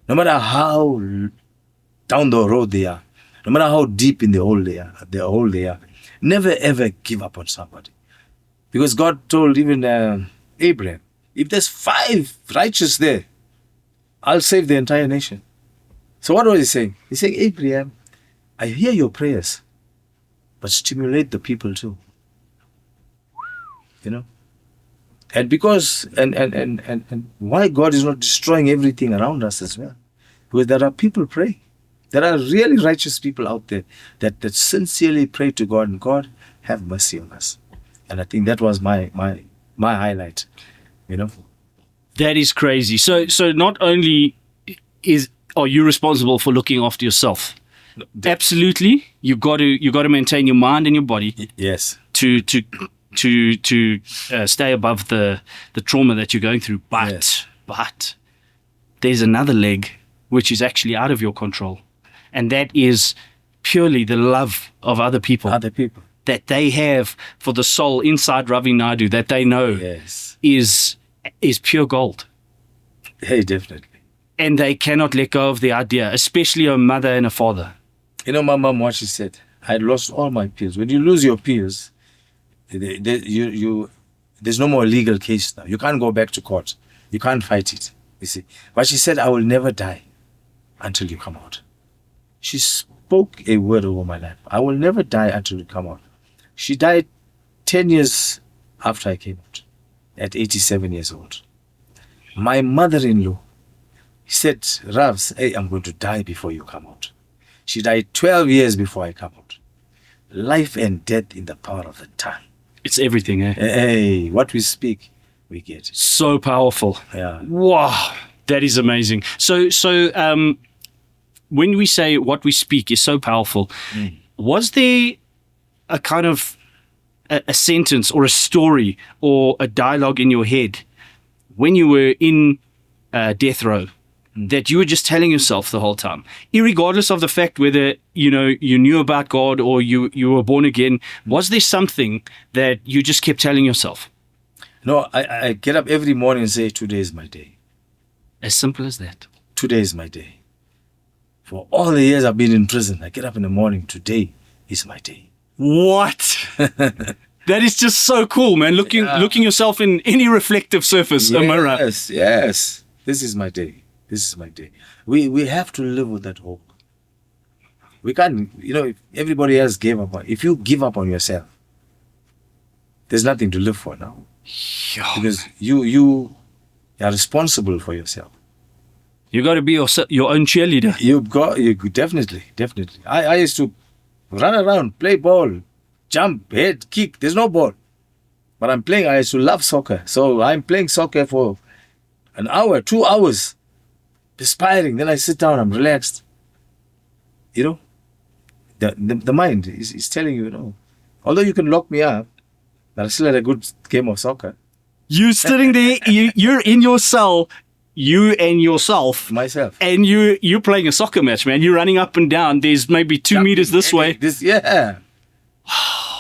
No matter how down the road they are, no matter how deep in the hole they are, never ever give up on somebody. Because God told even Abraham, if there's 5 righteous there, I'll save the entire nation. So what was he saying? He's saying, Abraham, I hear your prayers, but stimulate the people too. And because, and why God is not destroying everything around us as well? Because there are people praying. There are really righteous people out there that sincerely pray to God, and God, have mercy on us. And I think that was my highlight, you know. That is crazy. So not only are you responsible for looking after yourself, absolutely, you got to maintain your mind and your body. Yes. To stay above the trauma that you're going through. But there's another leg which is actually out of your control, and that is purely the love of other people. Other people. That they have for the soul inside Ravi Naidu, that they know Yes. is pure gold. Hey, definitely. And they cannot let go of the idea, especially a mother and a father. You know, my mom, what she said, I lost all my peers. When you lose your peers, there's no more legal case now. You can't go back to court. You can't fight it, you see. But she said, I will never die until you come out. She spoke a word over my life. I will never die until you come out. She died 10 years after I came out, at 87 years old. My mother-in-law said, Ravs, hey, I'm going to die before you come out. She died 12 years before I come out. Life and death in the power of the tongue. It's everything, eh? Hey, what we speak, we get. So powerful. Yeah. Wow, that is amazing. So when we say what we speak is so powerful, was there a kind of a sentence or a story or a dialogue in your head when you were in death row that you were just telling yourself the whole time, irregardless of the fact whether you knew about God or you were born again? Was there something that you just kept telling yourself? No, I get up every morning and say, today is my day. As simple as that. Today is my day. For all the years I've been in prison, I get up in the morning, today is my day. What? That is just so cool, man. Looking yourself in any reflective surface, am I right? Yes. This is my day. This is my day. We have to live with that hope. We can't, if everybody else gave up if you give up on yourself, there's nothing to live for now. Yeah. Because you are responsible for yourself. You got to be your own cheerleader. You definitely. I used to run around, play ball, jump, head, kick. There's no ball. But I used to love soccer. So I'm playing soccer for an hour, 2 hours, perspiring. Then I sit down, I'm relaxed. The mind is telling you, although you can lock me up, but I still had a good game of soccer. You sitting there, you're in your cell, you and yourself. Myself. And you're playing a soccer match, man. You're running up and down. There's maybe 2 meters this way.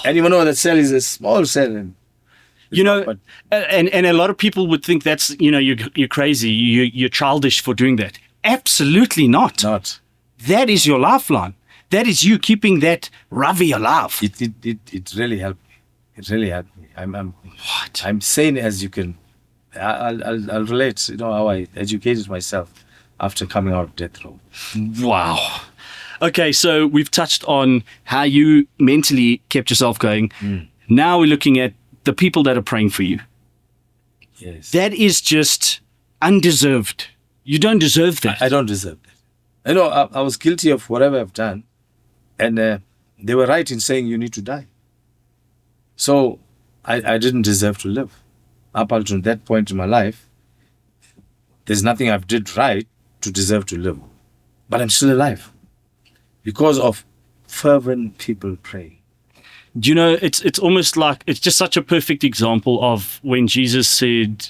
And even though that cell is a small cell. And a lot of people would think that's, you're crazy. You're childish for doing that. Absolutely not. That is your lifeline. That is you keeping that Ravi alive. It really helped me. It really helped me. I'm sane as you can. I'll relate, how I educated myself after coming out of death row. Wow. Okay, so we've touched on how you mentally kept yourself going. Now we're looking at the people that are praying for you. Yes. That is just undeserved. You don't deserve that. I don't deserve that. I was guilty of whatever I've done, and they were right in saying you need to die. So I didn't deserve to live. Up until that point in my life, there's nothing I've did right to deserve to live. But I'm still alive because of fervent people praying. Do you know, it's almost like, it's just such a perfect example of when Jesus said,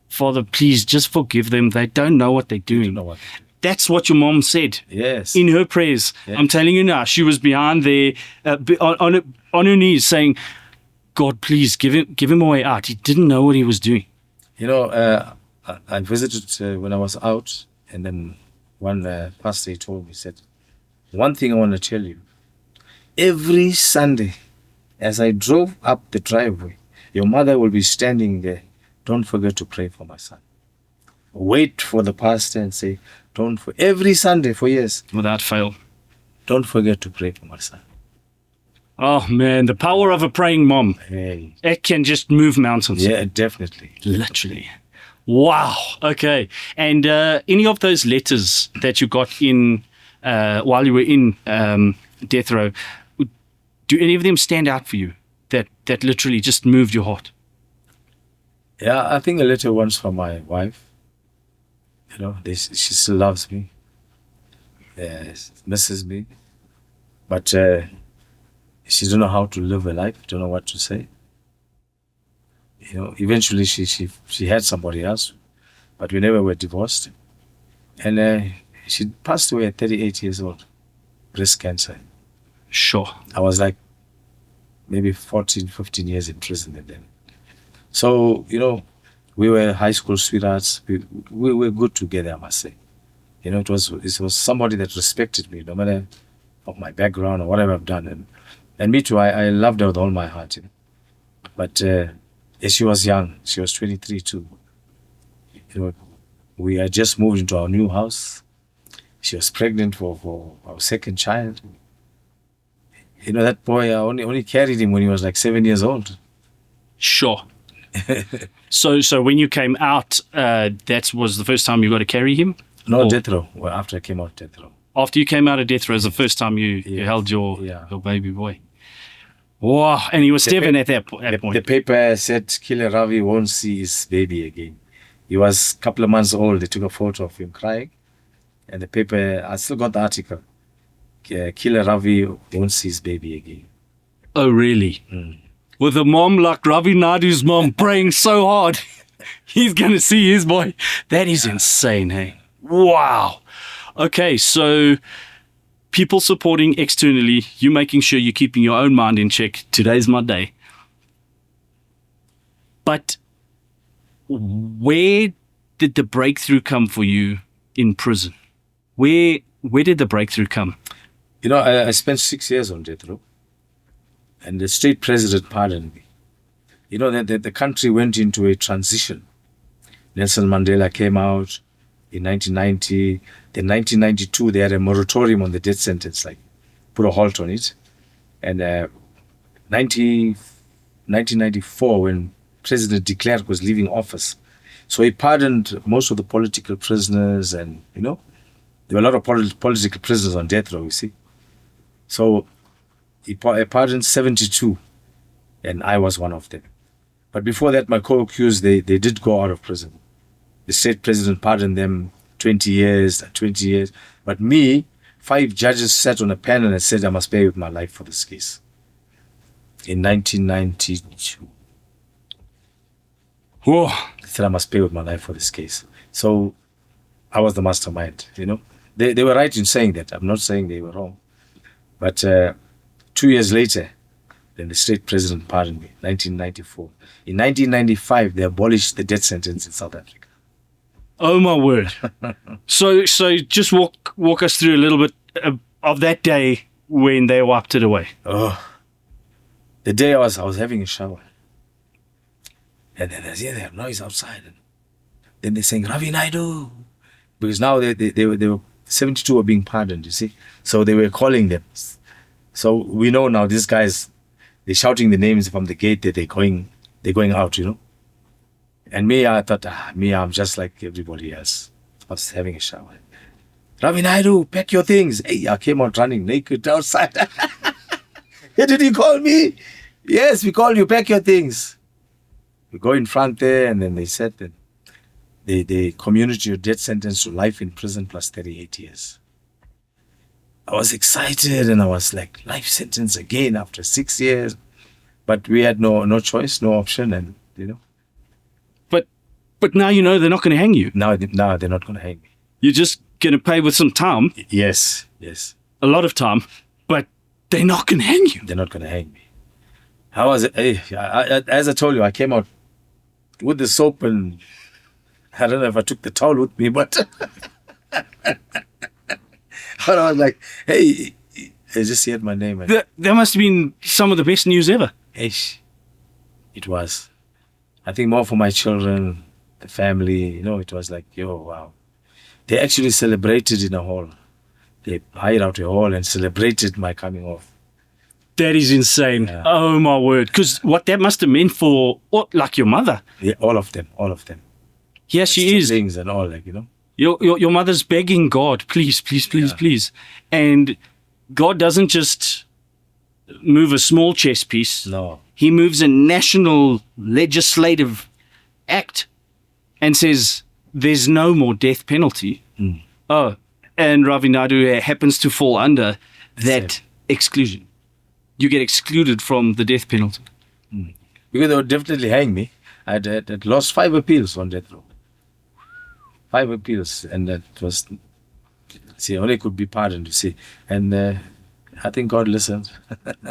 Father, please just forgive them. They don't know what they're doing. That's what your mom said. Yes. In her prayers. Yes. I'm telling you now, she was behind there on her knees saying, God, please give him a way out. He didn't know what he was doing. I visited when I was out, and then one pastor told me, said, one thing I want to tell you. Every Sunday, as I drove up the driveway, your mother will be standing there. Don't forget to pray for my son. Wait for the pastor and say, every Sunday for years. Without fail. Don't forget to pray for my son. Oh, man, the power of a praying mom. Hey. It can just move mountains. Yeah, definitely. Literally. Wow. Okay. And any of those letters that you got in while you were in death row. Do any of them stand out for you that literally just moved your heart? Yeah, I think a little one's from my wife. You know, she still loves me, misses me, but she don't know how to live her life. Don't know what to say. You know, eventually she had somebody else, but we never were divorced, and she passed away at 38 years old, breast cancer. Sure. I was like maybe 14, 15 years in prison and then. So, you know, we were high school sweethearts. We were good together, I must say. You know, it was somebody that respected me, no matter of my background or whatever I've done. And me too, I loved her with all my heart. You know? But she was young. She was 23 too. You know, we had just moved into our new house. She was pregnant for our second child. You know, that boy, I only carried him when he was like 7 years old. Sure. So when you came out, that was the first time you got to carry him? No, Or death row. Well, after I came out death row. after you came out of death row, was the first time you held your baby boy. Wow, and he was 7 at that point. The paper said Killer Ravi won't see his baby again. He was a couple of months old. They took a photo of him crying. And the paper, I still got the article. Killer Ravi won't see his baby again. Oh, really? With a mom like Ravi Naidu's mom praying so hard, he's going to see his boy. That is insane, hey? Wow. Okay, so people supporting externally, you making sure you're keeping your own mind in check. Today's my day. But where did the breakthrough come for you in prison? Where did the breakthrough come? You know, I spent 6 years on death row. And the state president pardoned me. You know, the country went into a transition. Nelson Mandela came out in 1990. Then 1992, they had a moratorium on the death sentence, like put a halt on it. And 1994, when President de Klerk was leaving office, so he pardoned most of the political prisoners, and, you know, there were a lot of political prisoners on death row, you see. So he pardoned 72, and I was one of them. But before that, my co-accused, they did go out of prison. The state president pardoned them 20 years. But me, 5 judges sat on a panel and said I must pay with my life for this case. In 1992. Whoa. They said I must pay with my life for this case. So I was the mastermind, you know. They were right in saying that. I'm not saying they were wrong. But 2 years later, then the state president pardoned me, 1994. In 1995, they abolished the death sentence in South Africa. Oh my word. So just walk us through a little bit of that day when they wiped it away. Oh, the day I was having a shower. And then they have noise outside. And then they're saying, Ravi Naidu. Because now they were 72 were being pardoned, you see. So they were calling them. So we know now these guys, they're shouting the names from the gate that they're going out, you know. And me, I thought, I'm just like everybody else. I was having a shower. Ravi Naidu, pack your things. Hey, I came out running naked outside. Hey, did you call me? Yes, we called you, pack your things. We go in front there, and then they said that they commuted your death sentence to life in prison plus 38 years. I was excited, and I was like, life sentence again after 6 years. But we had no choice, no option, and, you know. But now you know they're not going to hang you. Now they're not going to hang me. You're just going to pay with some time. Yes. A lot of time. But they're not going to hang you. They're not going to hang me. How was it? Hey, as I told you, I came out with the soap, and I don't know if I took the towel with me, but I was like, hey, I just heard my name. That must have been some of the best news ever. Ish. It was. I think more for my children, the family, you know, it was like, yo, wow. They actually celebrated in a hall. They hired out a hall and celebrated my coming off. That is insane. Yeah. Oh, my word. Because what that must have meant for, like your mother. Yeah, all of them. Yeah, she is. Things and all, like, you know. Your mother's begging God, please, please, please, Yeah. please. And God doesn't just move a small chess piece. No. He moves a national legislative act and says there's no more death penalty. Mm. Oh, and Ravi Naidu happens to fall under that Same. exclusion. You get excluded from the death penalty. Because they would definitely hang me. I'd lost 5 appeals on death row. 5 appeals, and that was, see, only could be pardoned, you see. And I think God listened.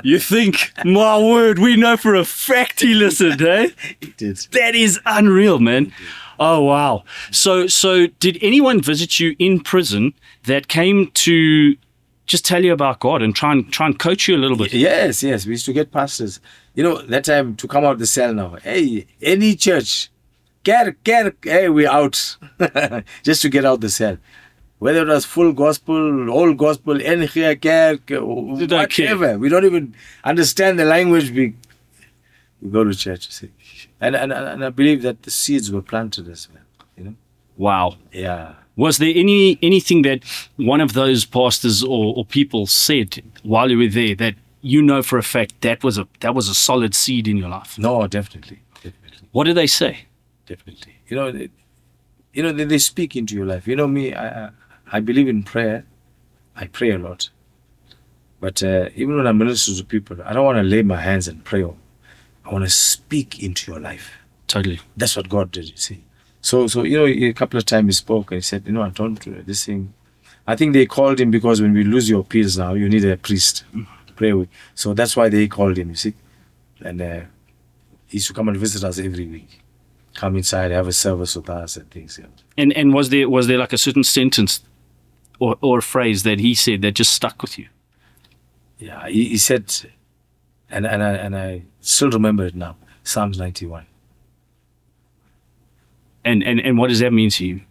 You think, my word, we know for a fact he listened, eh? He did. That is unreal, man. Oh, wow. So did anyone visit you in prison that came to just tell you about God and try and coach you a little bit? Yes. We used to get pastors. You know, that time to come out of the cell now. Hey, any church, hey, we're out. Just to get out the cell. Whether it was full gospel, old gospel, any don't care. whatever. We don't even understand the language. We go to church, you see. And I believe that the seeds were planted as well. You know? Wow. Yeah. Was there anything that one of those pastors or people said while you were there that you know for a fact that was a solid seed in your life? No, definitely. What did they say? Definitely. They speak into your life. You know me, I believe in prayer. I pray a lot. But even when I minister to people, I don't want to lay my hands and pray. I want to speak into your life. Totally. That's what God did, you see. So a couple of times he spoke and he said, I don't do this thing. I think they called him because when we lose your appeals now, you need a priest to pray with. So that's why they called him, you see. And he used to come and visit us every week. Come inside, have a service with us and things. Yeah. And was there like a certain sentence or a phrase that he said that just stuck with you? Yeah, he said, and I still remember it now, Psalms 91. And what does that mean to you?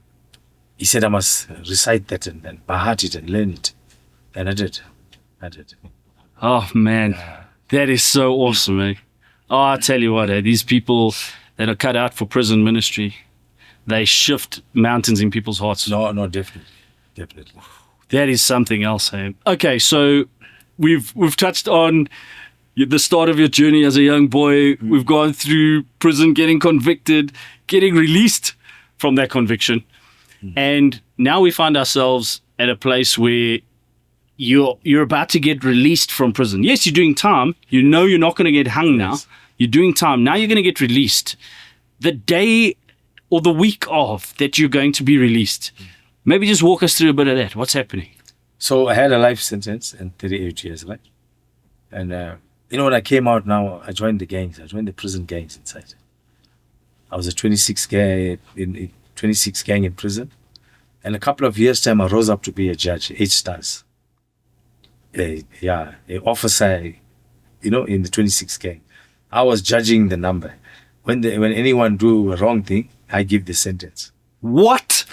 He said I must recite that and by heart it and learn it. And I did. Oh, man. That is so awesome, eh? Oh, I tell you what, these people that are cut out for prison ministry, they shift mountains in people's hearts. No, definitely. That is something else, eh? Okay, so we've touched on the start of your journey as a young boy. We've gone through prison, getting convicted, getting released from that conviction. And now we find ourselves at a place where you're about to get released from prison. Yes, you're doing time. You know you're not going to get hung now. You're doing time. Now you're going to get released. The day or the week of that you're going to be released. Maybe just walk us through a bit of that. What's happening? So I had a life sentence and 38 years, right? And when I came out now, I joined the gangs. I joined the prison gangs inside. I was a 26 gang in prison. And a couple of years' time, I rose up to be a judge, 8 stars. An officer, in the 26 gang. I was judging the number. When anyone do a wrong thing, I give the sentence. What?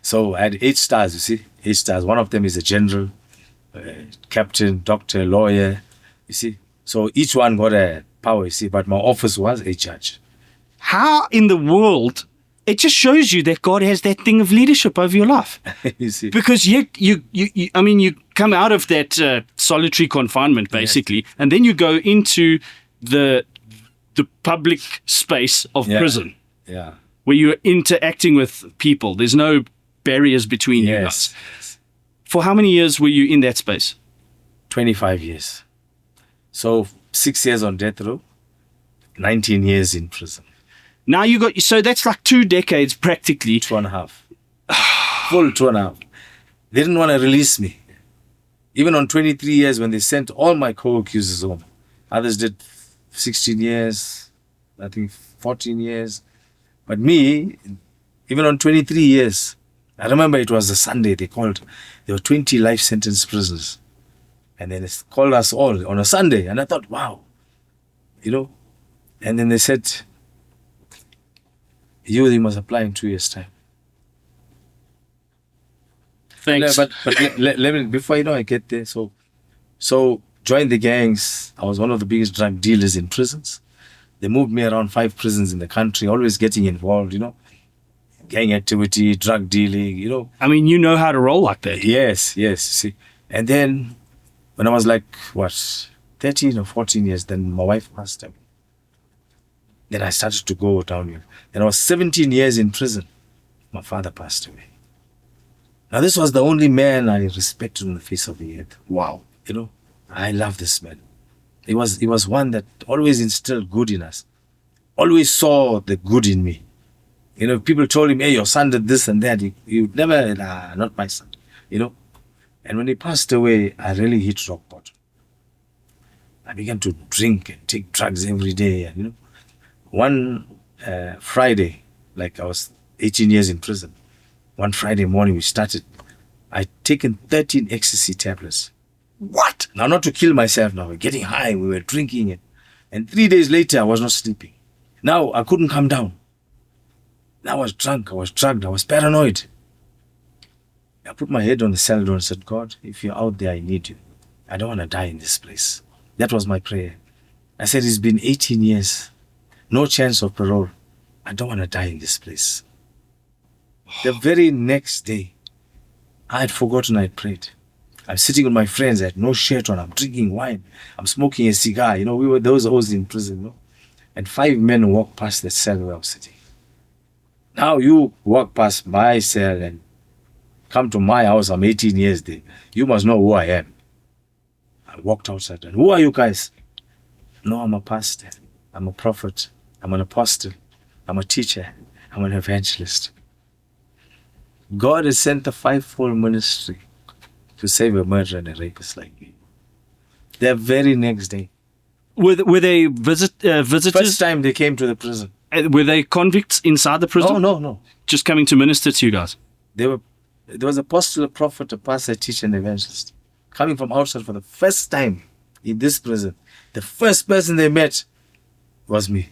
So I had 8 stars, you see, 8 stars. One of them is a general, captain, doctor, lawyer, you see. So each one got a power, you see, but my office was a judge. How in the world? It just shows you that God has that thing of leadership over your life. You see. Because you come out of that solitary confinement, basically, and then you go into the public space of prison. Yeah. Where you're interacting with people. There's no barriers between you guys. Yes. For how many years were you in that space? 25 years. So 6 years on death row, 19 years in prison. Now so that's like 2 decades practically. 2.5. Full 2.5. They didn't want to release me. Even on 23 years when they sent all my co-accusers home. Others did 16 years, I think 14 years. But me, even on 23 years, I remember it was a Sunday, there were 20 life sentence prisoners. And then they called us all on a Sunday. And I thought, wow, And then they said, you must apply in 2 years' time. Thanks. But let me, before I get there, so joined the gangs. I was one of the biggest drug dealers in prisons. They moved me around 5 prisons in the country, always getting involved, gang activity, drug dealing, I mean, you know how to roll like that. Yes. See. And then when I was like, 13 or 14 years, then my wife passed away. Then I started to go downhill. Then I was 17 years in prison. My father passed away. Now this was the only man I respected on the face of the earth. Wow. I love this man. He was one that always instilled good in us. Always saw the good in me. People told him, hey, your son did this and that. He would never, nah, not my son. And when he passed away, I really hit rock bottom. I began to drink and take drugs every day. And, one Friday, like I was 18 years in prison, one Friday morning we started. I'd taken 13 ecstasy tablets. What? Now, not to kill myself now. We're getting high. We were drinking it. And 3 days later, I was not sleeping. Now, I couldn't come down. Now I was drunk. I was drugged. I was paranoid. I put my head on the cell door and said, God, if you're out there, I need you. I don't want to die in this place. That was my prayer. I said, it's been 18 years. No chance of parole. I don't want to die in this place. The very next day, I had forgotten I had prayed. I'm sitting with my friends. I had no shirt on. I'm drinking wine. I'm smoking a cigar. We were those always in prison. And 5 men walked past the cell where I was sitting. Now you walk past my cell and come to my house. I'm 18 years there. You must know who I am. I walked outside. And who are you guys? No, I'm a pastor. I'm a prophet. I'm an apostle. I'm a teacher. I'm an evangelist. God has sent the fivefold ministry to save a murderer and a rapist like me. The very next day. Were they visitors? First time they came to the prison. Were they convicts inside the prison? No. Just coming to minister to you guys? There was an apostle, a prophet, a pastor, a teacher, and an evangelist. Coming from outside for the first time in this prison. The first person they met was me.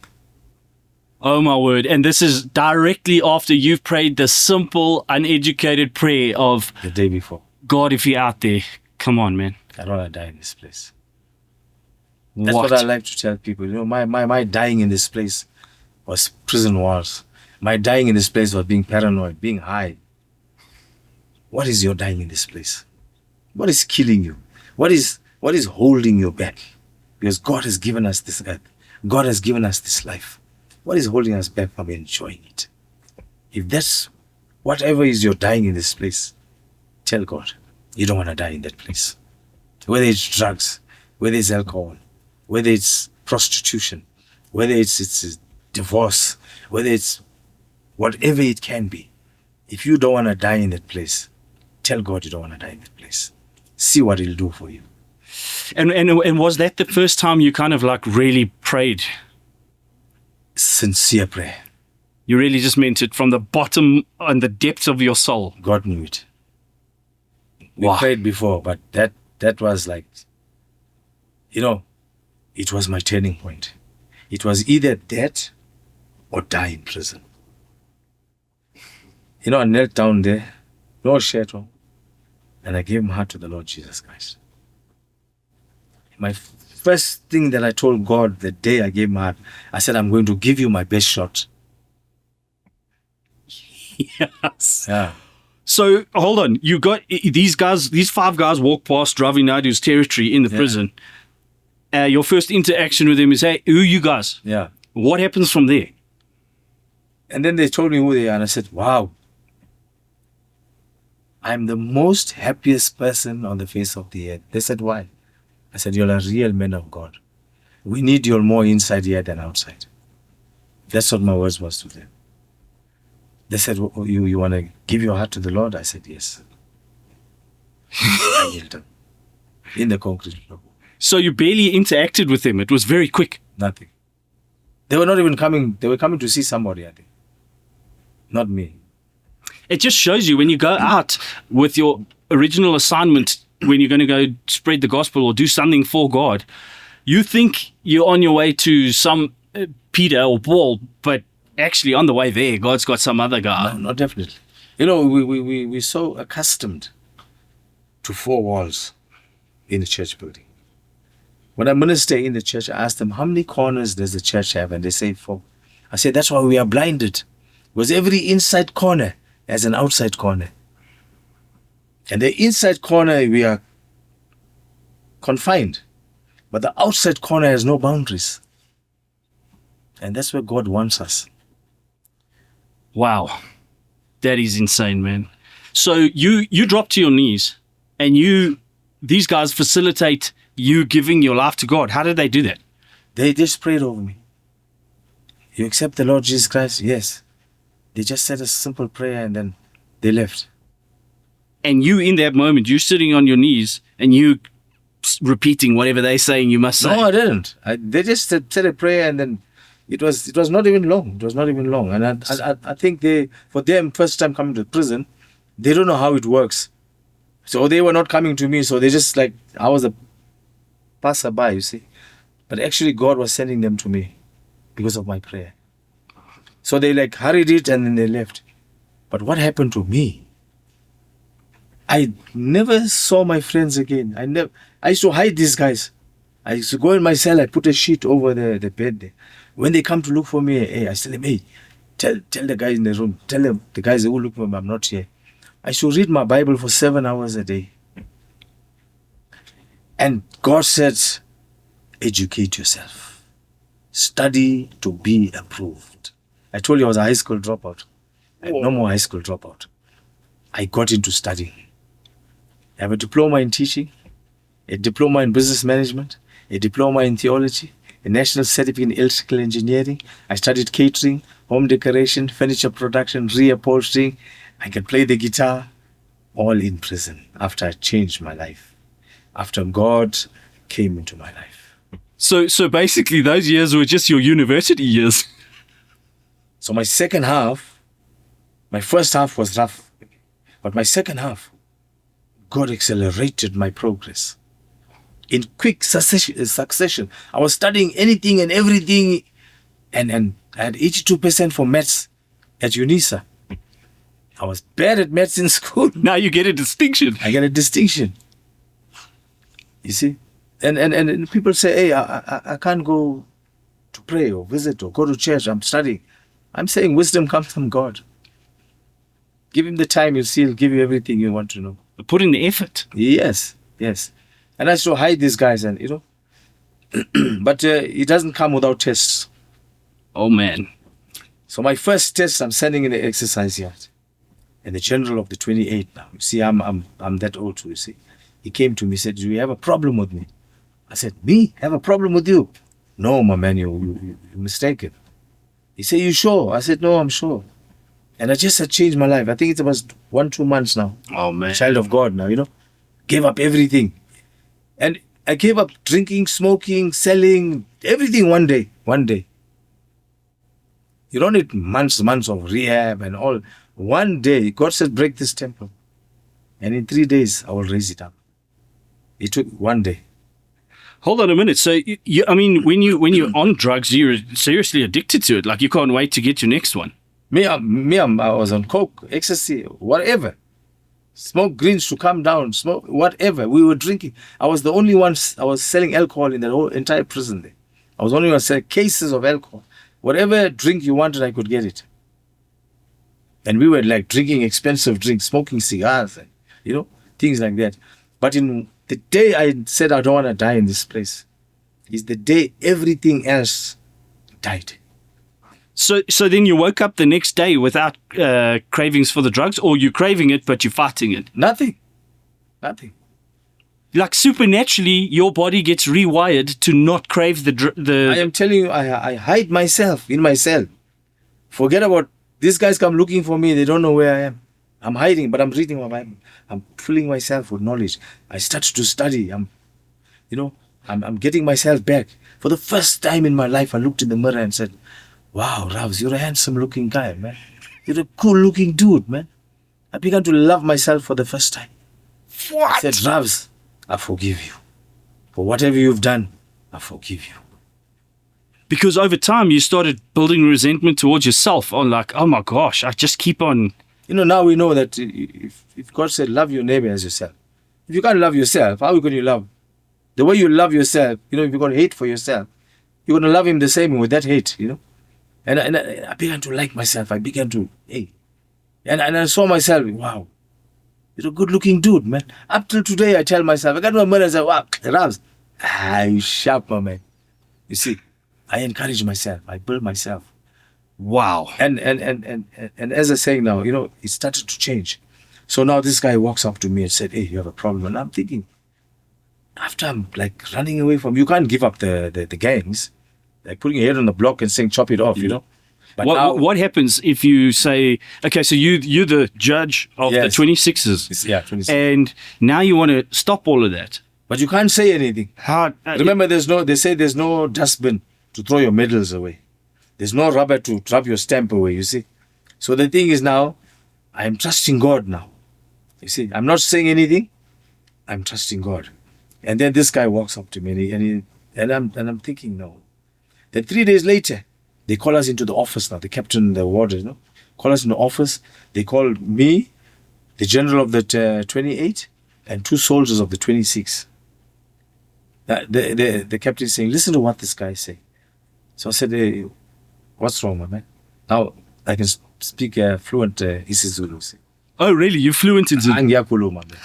Oh my word. And this is directly after you've prayed the simple, uneducated prayer of, The day before. God, if you're out there, come on, man. I don't want to die in this place. That's what I like to tell people. My dying in this place was prison walls. My dying in this place was being paranoid, being high. What is your dying in this place? What is killing you? What is holding you back? Because God has given us this earth. God has given us this life. What is holding us back from enjoying it? If that's whatever is your dying in this place, tell God, you don't want to die in that place. Whether it's drugs, whether it's alcohol, whether it's prostitution, whether it's divorce, whether it's whatever it can be. If you don't want to die in that place, tell God you don't want to die in that place. See what He'll do for you. And was that the first time you kind of like really prayed? Sincere prayer. You really just meant it from the bottom and the depths of your soul. God knew it. We Wow. prayed before, but that was like, it was my turning point. It was either that or die in prison. I knelt down there, no shirt on, and I gave my heart to the Lord Jesus Christ. My first thing that I told God the day I gave my heart, I said, I'm going to give you my best shot. Yes. Yeah. So hold on, you got these 5 guys walk past Ravi Naidu's territory in the prison. Your first interaction with him is, hey, who are you guys? Yeah. What happens from there? And then they told me who they are, and I said, wow, I'm the most happiest person on the face of the earth. They said, why? I said, you're a real man of God. We need you more inside here than outside. That's what my words was to them. They said, you want to give your heart to the Lord? I said, yes. I knelt down in the concrete floor. So you barely interacted with him. It was very quick. Nothing. They were not even coming. They were coming to see somebody, I think. Not me. It just shows you when you go out with your original assignment, when you're going to go spread the gospel or do something for God, you think you're on your way to some Peter or Paul, but actually on the way there, God's got some other guy. No, definitely. We're so accustomed to 4 walls in a church building. When I minister in the church, I ask them, how many corners does the church have? And they say 4. I say, that's why we are blinded. Because every inside corner has an outside corner. And the inside corner, we are confined. But the outside corner has no boundaries. And that's where God wants us. Wow. That is insane, man. So you drop to your knees and these guys facilitate you giving your life to God. How did they do that? They just prayed over me. You accept the Lord Jesus Christ? Yes. They just said a simple prayer and then they left. And you, in that moment, you're sitting on your knees and you repeating whatever they're saying you must say. No, I didn't. They just said a prayer and then it was not even long. It was not even long. And I think for them, first time coming to prison, they don't know how it works. So they were not coming to me. So they just like, I was a passerby, you see. But actually God was sending them to me because of my prayer. So they like hurried it and then they left. But what happened to me? I never saw my friends again. I used to hide these guys. I used to go in my cell, I put a sheet over the bed there. When they come to look for me, hey, I tell them, hey, tell the guys in the room, tell them, the guys who look for me, I'm not here. I should read my Bible for 7 hours a day. And God said, educate yourself. Study to be approved. I told you I was a high school dropout. No more high school dropout. I got into studying. I have a diploma in teaching, a diploma in business management, a diploma in theology, a national certificate in electrical engineering. I studied catering, home decoration, furniture production, reupholstering. I can play the guitar, all in prison after I changed my life, after God came into my life. So basically those years were just your university years. So my first half was rough, but my second half, God accelerated my progress in quick succession. I was studying anything and everything, and I had 82% for maths at UNISA. I was bad at maths in school. Now you get a distinction. I get a distinction. You see? And people say, hey, I can't go to pray or visit or go to church. I'm studying. I'm saying wisdom comes from God. Give him the time, you'll see he'll give you everything you want to know. Put in the effort. Yes. And I used to hide these guys and, but it doesn't come without tests. Oh, man. So my first test, I'm standing in the exercise yard. And the general of the 28 now, you see, I'm that old too, you see. He came to me, said, do you have a problem with me? I said, me? Have a problem with you? No, my man, you're mistaken. He said, you sure? I said, no, I'm sure. And I just had changed my life. I think it was 1-2 months now. Oh, man. Child of God now, Gave up everything. And I gave up drinking, smoking, selling, everything one day. You don't need months of rehab and all. One day, God said, break this temple. And in 3 days, I will raise it up. It took 1 day. Hold on a minute. So, when you're on drugs, you're seriously addicted to it. Like, you can't wait to get your next one. I was on coke, ecstasy, whatever. Smoke greens to calm down, smoke whatever. We were drinking. I was the only one. I was selling alcohol in the whole entire prison there. I was the only one selling cases of alcohol. Whatever drink you wanted, I could get it. And we were like drinking expensive drinks, smoking cigars, and, things like that. But in the day I said I don't want to die in this place, is the day everything else died. So then you woke up the next day without cravings for the drugs, or you're craving it, but you're fighting it? Nothing. Like supernaturally, your body gets rewired to not crave the. I am telling you, I hide myself in my cell. Forget about, these guys come looking for me, they don't know where I am. I'm hiding, but I'm reading my Bible. I'm filling myself with knowledge. I started to study. I'm getting myself back. For the first time in my life, I looked in the mirror and said, wow, Ravs, you're a handsome-looking guy, man. You're a cool-looking dude, man. I began to love myself for the first time. What? I said, Ravs, I forgive you. For whatever you've done, I forgive you. Because over time, you started building resentment towards yourself on like, oh my gosh, I just keep on. Now we know that if God said, love your neighbor as yourself. If you can't love yourself, how are you going to love? The way you love yourself, if you've got hate for yourself, you're going to love him the same with that hate, And I began to like myself. I began to, hey. And I saw myself, wow, you're a good-looking dude, man. Up till today, I tell myself, I got my money, I say, wow, Ravs, you sharp, my man. You see, I encourage myself. I build myself. Wow. And as I say now, it started to change. So now this guy walks up to me and said, hey, you have a problem. And I'm thinking, after I'm like running away from, you can't give up the gangs. Like putting your head on the block and saying, chop it off, But what happens if you say, okay, so you're the judge of the 26s. Yeah, 26. And now you want to stop all of that. But you can't say anything. Remember, they say there's no dustbin to throw your medals away. There's no rubber to rub your stamp away, you see. So the thing is now, I'm trusting God now. You see, I'm not saying anything. I'm trusting God. And then this guy walks up to me and I'm thinking, no. Then 3 days later, they call us into the office now. The captain, the warden, call us in the office. They called me, the general of the 28, and 2 soldiers of the 26. The captain is saying, listen to what this guy is saying. So I said, hey, what's wrong, my man? Now I can speak fluent isiZulu. Oh, really? You're fluent in Zulu? Angiyakhuluma, man.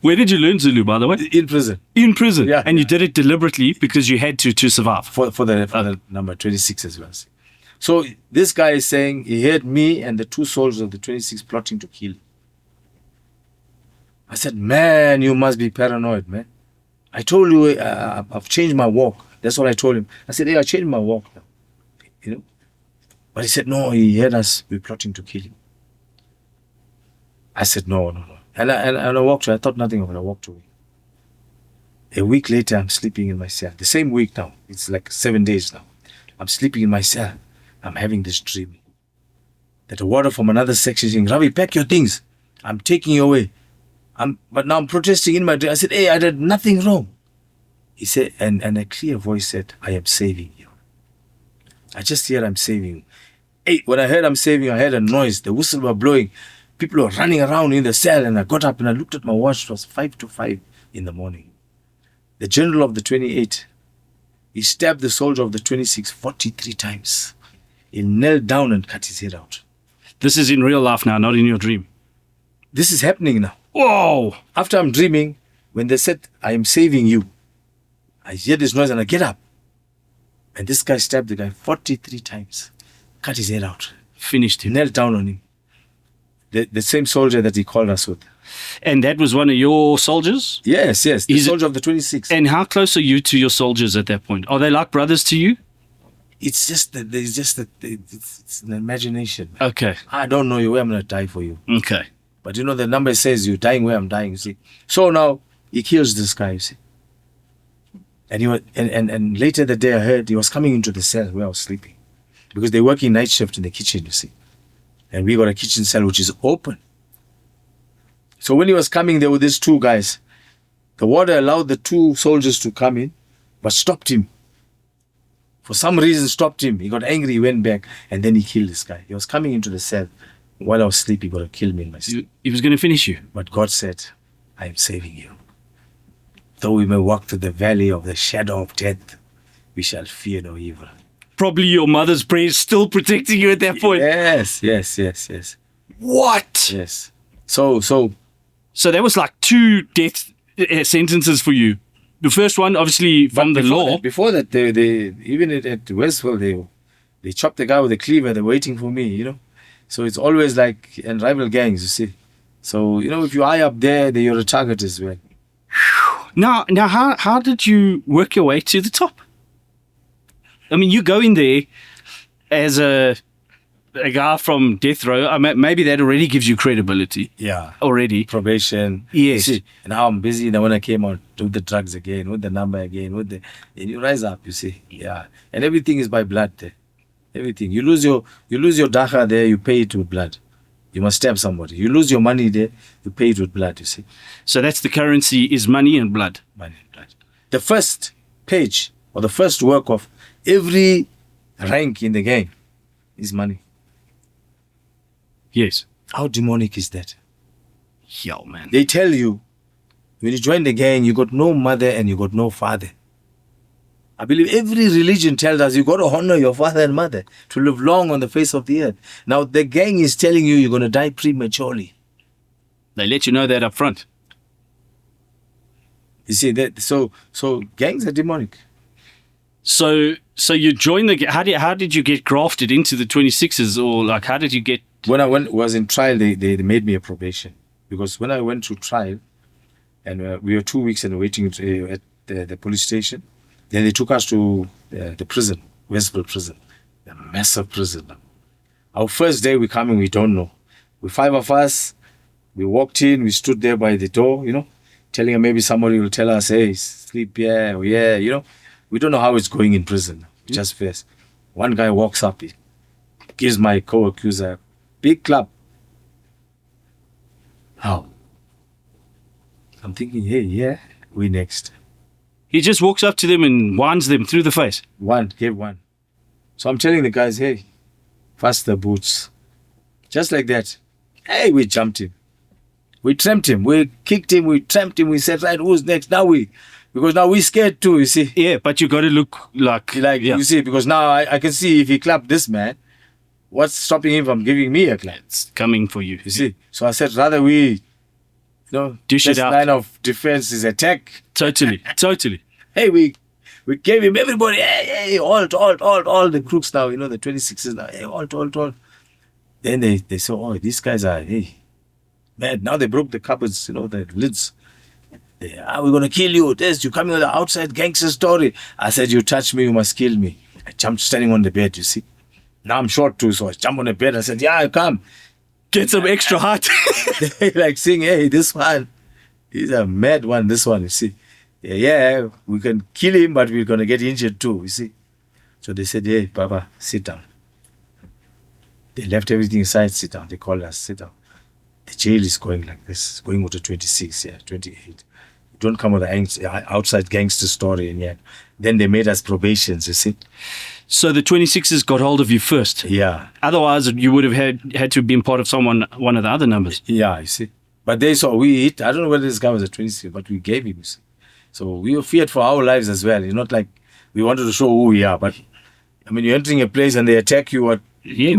Where did you learn Zulu, by the way? In prison. In prison? Yeah. And you did it deliberately because you had to survive? For the number 26 as well. So this guy is saying he heard me and the 2 soldiers of the 26 plotting to kill him. I said, man, you must be paranoid, man. I told you I've changed my walk. That's what I told him. I said, hey, I changed my walk now. But he said, no, he heard us be plotting to kill him. I said, no. And I walked away. I thought nothing of it. I walked away. A week later, I'm sleeping in my cell. The same week now. It's like 7 days now. I'm sleeping in my cell. I'm having this dream. That a warder from another section is saying, Ravi, pack your things. I'm taking you away. But now I'm protesting in my dream. I said, hey, I did nothing wrong. He said, and a clear voice said, I am saving you. I just hear I'm saving you. Hey, when I heard I'm saving you, I heard a noise. The whistle were blowing. People were running around in the cell, and I got up and I looked at my watch. It was 5:05 in the morning. The general of the 28, he stabbed the soldier of the 26 43 times. He knelt down and cut his head out. This is in real life now, not in your dream. This is happening now. Whoa! After I'm dreaming, when they said, I am saving you, I hear this noise and I get up. And this guy stabbed the guy 43 times. Cut his head out. Finished him. Knelt down on him. The same soldier that he called us with. And that was one of your soldiers? Yes. The soldier of the 26. And how close are you to your soldiers at that point? Are they like brothers to you? It's it's an imagination. Okay. I don't know where I'm going to die for you. Okay. But the number says you're dying where I'm dying, you see. So now he kills this guy, you see. And and later that day I heard he was coming into the cell where I was sleeping. Because they're working night shift in the kitchen, you see. And we got a kitchen cell which is open. So when he was coming there with these 2 guys, the warder allowed the 2 soldiers to come in, but stopped him. For some reason stopped him. He got angry, he went back, and then he killed this guy. He was coming into the cell. While I was sleeping, he got to kill me in my sleep. He was going to finish you. But God said, I am saving you. Though we may walk through the valley of the shadow of death, we shall fear no evil. Probably your mother's prayer is still protecting you at that point. Yes. What? Yes. So that was like 2 death sentences for you. The first one, obviously, from the law. Before that, they even at Westville, they chopped the guy with a cleaver. They're waiting for me, So it's always like in rival gangs, you see. So, if you eye up there, then you're a target as well. Now, how did you work your way to the top? I mean, you go in there as a guy from death row. I mean, maybe that already gives you credibility. Yeah. Already. Probation. Yes. You see, and now I'm busy. Then when I came out with the drugs again, with the number again, and you rise up, you see. Yeah. And everything is by blood there. Everything. You lose your dacha there, you pay it with blood. You must stab somebody. You lose your money there, you pay it with blood, you see. So that's the currency, is money and blood. Money and blood. The first page or the first work of every rank in the gang is money. Yes. How demonic is that? Yo, man. They tell you, when you join the gang, you got no mother and you got no father. I believe every religion tells us you got to honor your father and mother to live long on the face of the earth. Now the gang is telling you you're going to die prematurely. They let you know that up front. You see that? So gangs are demonic. So you joined the. How did you get grafted into the 26s, or like how did you get? When I was in trial, they made me a probation, because when I went to trial, and we were 2 weeks in waiting at the police station, then they took us to the prison, Westville prison, a massive prison. Our first day we come in, we don't know. We 5 of us, we walked in, we stood there by the door, telling them maybe somebody will tell us, hey, sleep here or yeah, We don't know how it's going in prison. We just face. One guy walks up, he gives my co-accuser a big clap. How? I'm thinking, hey, yeah, we next. He just walks up to them and winds them through the face. Gave one. So I'm telling the guys, hey, fasten the boots. Just like that. Hey, we jumped him. We tramped him. We kicked him. We tramped him. We said, right, who's next? Because now we scared too, you see. Yeah, but you got to look like yeah. You see, because now I can see if he clapped this man, what's stopping him from giving me a clap? It's coming for you. You see. So I said, rather we, dish it out. Line of defense is attack. Totally. Hey, we gave him everybody. Hey, alt, all the crooks now. The 26s now. Hey, alt. Then they saw, oh, these guys are, hey, man. Now they broke the cupboards, the lids. We're going to kill you. You coming with the outside gangster story. I said, you touch me, you must kill me. I jumped standing on the bed, you see. Now I'm short too, so I jumped on the bed. I said, yeah, come. Get some extra height. They like saying, hey, this one, he's a mad one, this one, you see. Yeah, we can kill him, but we're going to get injured too, you see. So they said, hey, Papa, sit down. They left everything aside, sit down. They called us, sit down. The jail is going like this, going with the 26, 28. Don't come with the outside gangster story and yet. Then they made us probations, you see. So the 26s got hold of you first? Yeah. Otherwise, you would have had to have been part of one of the other numbers? Yeah, you see. But they saw we hit. I don't know whether this guy was a 26, but we gave him, you see. So we were feared for our lives as well. It's not like we wanted to show who we are. But, you're entering a place and they attack you. What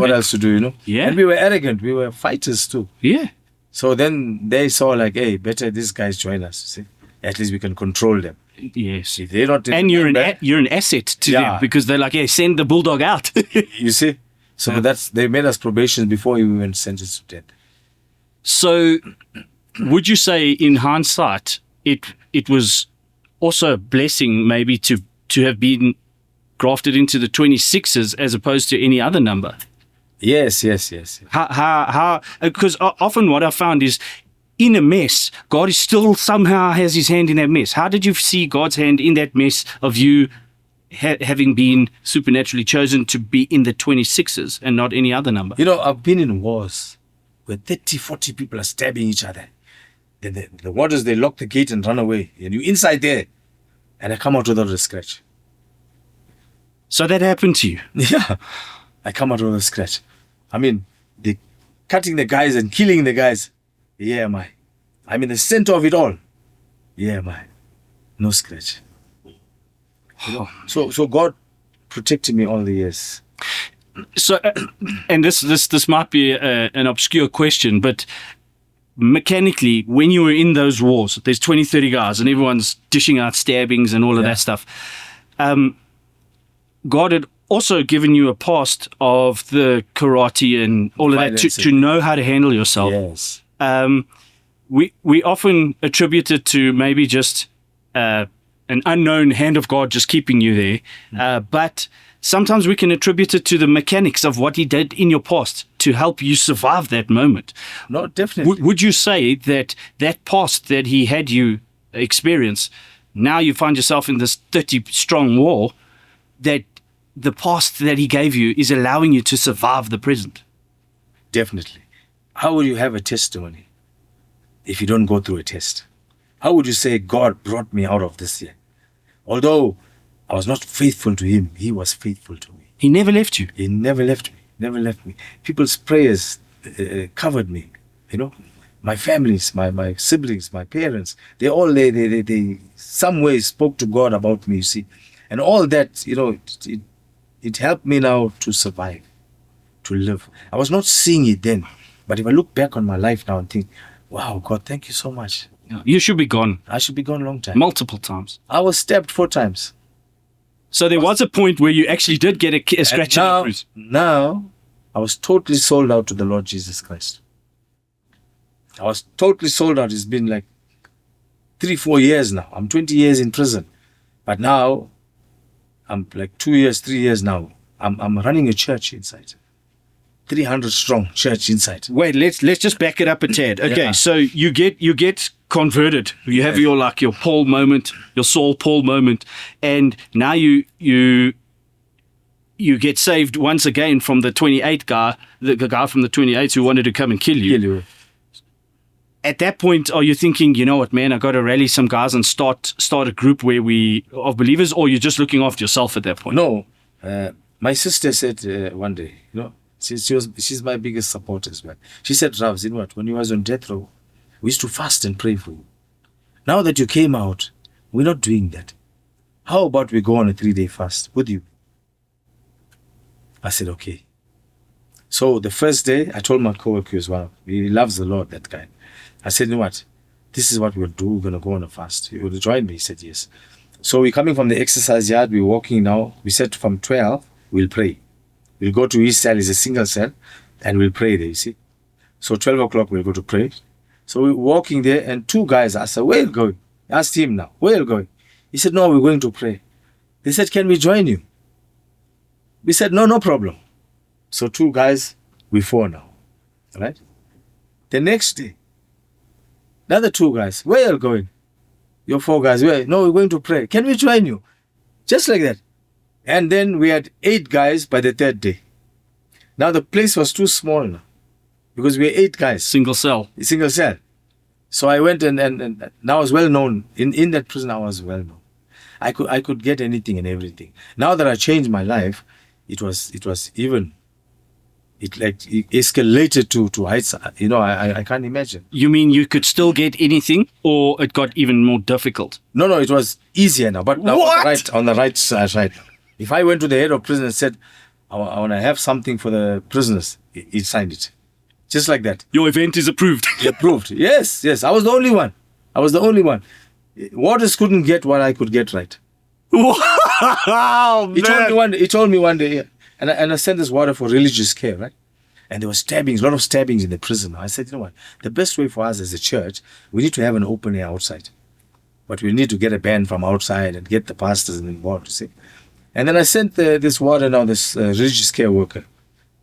else to do, Yeah. And we were arrogant. We were fighters too. Yeah. So then they saw like, hey, better these guys join us, you see. At least we can control them. Yes. If they're not, and you're an asset to them, because they're like, hey, send the bulldog out. You see? So they made us probation before we went sentenced to death. So would you say in hindsight, it was also a blessing maybe to have been grafted into the 26s as opposed to any other number? Yes. How? Because often what I found is, in a mess, God is still somehow has his hand in that mess. How did you see God's hand in that mess of you having been supernaturally chosen to be in the 26s and not any other number? I've been in wars where 30, 40 people are stabbing each other. Then the warders, they lock the gate and run away. And you're inside there. And I come out without a scratch. So that happened to you? Yeah. I come out without a scratch. They cutting the guys and killing the guys. Yeah, am I? I'm in the center of it all. Yeah, am I? No scratch. So God protected me all the years. So, and this might be an obscure question, but mechanically, when you were in those wars, there's 20, 30 guys and everyone's dishing out stabbings and all of that stuff. God had also given you a past of the karate and all of that to know how to handle yourself. Yes. We often attribute it to maybe just an unknown hand of God just keeping you there. But sometimes we can attribute it to the mechanics of what he did in your past to help you survive that moment. No, definitely. Would you say that past that he had you experience, now you find yourself in this 30-strong war, that the past that he gave you is allowing you to survive the present? Definitely. How will you have a testimony if you don't go through a test? How would you say, God brought me out of this year? Although I was not faithful to him, he was faithful to me. He never left you. He never left me. People's prayers covered me. My families, my siblings, my parents, they all, they some way spoke to God about me, you see. And all that, it helped me now to survive, to live. I was not seeing it then. But if I look back on my life now and think, wow, God, thank you so much. Yeah. You should be gone. I should be gone a long time. Multiple times. I was stabbed 4 times. So there was a point where you actually did get a scratch and a bruise. Now, I was totally sold out to the Lord Jesus Christ. I was totally sold out. It's been like 3-4 years now. I'm 20 years in prison. But now, I'm like 2 years, 3 years now. I'm running a church inside. 300 strong church inside. Wait, let's just back it up a tad. Okay, Yeah. so you get converted. You have your Paul moment, your Saul Paul moment, and now you get saved once again from the 28 guy, the guy from the 28 who wanted to come and kill you. At that point, are you thinking, you know what, man, I got to rally some guys and start a group of believers, or you're just looking after yourself at that point? No, my sister said one day, she's my biggest supporter as well. She said, Ravs, you know what, when you was on death row, we used to fast and pray for you. Now that you came out, we're not doing that. How about we go on a 3-day fast with you? I said, okay. So the first day, I told my co-worker as well, he loves the Lord, that guy. I said, you know what, this is what we'll do. We're going to go on a fast. You will join me? He said, yes. So we're coming from the exercise yard. We're walking now. We said from 12, we'll pray. We'll go to his cell. It's a single cell. And we'll pray there, you see. So 12 o'clock, we'll go to pray. So we're walking there, and 2 guys asked, where are you going? I asked him now, where are you going? He said, no, we're going to pray. They said, can we join you? We said, no problem. So 2 guys, we 4 now. All right? The next day, another 2 guys, where are you going? You're 4 guys, where? No, we're going to pray. Can we join you? Just like that. And then we had 8 guys by the 3rd day. Now the place was too small now, because we were 8 guys. Single cell. Single cell. So I went and now I was well known. In that prison, I was well known. I could get anything and everything. Now that I changed my life, it escalated to heights, I can't imagine. You mean you could still get anything, or it got even more difficult? No, it was easier now. But now What? on the right side. If I went to the head of prison and said, I want to have something for the prisoners, he signed it. Just like that. Your event is approved. He approved. Yes. I was the only one. Warders couldn't get what I could get right. Wow, man. He told me one day, and I sent this water for religious care, right? And there were stabbings, a lot of stabbings in the prison. I said, you know what? The best way for us as a church, we need to have an open air outside. But we need to get a band from outside and get the pastors involved, you see. And then I sent this water now, this religious care worker.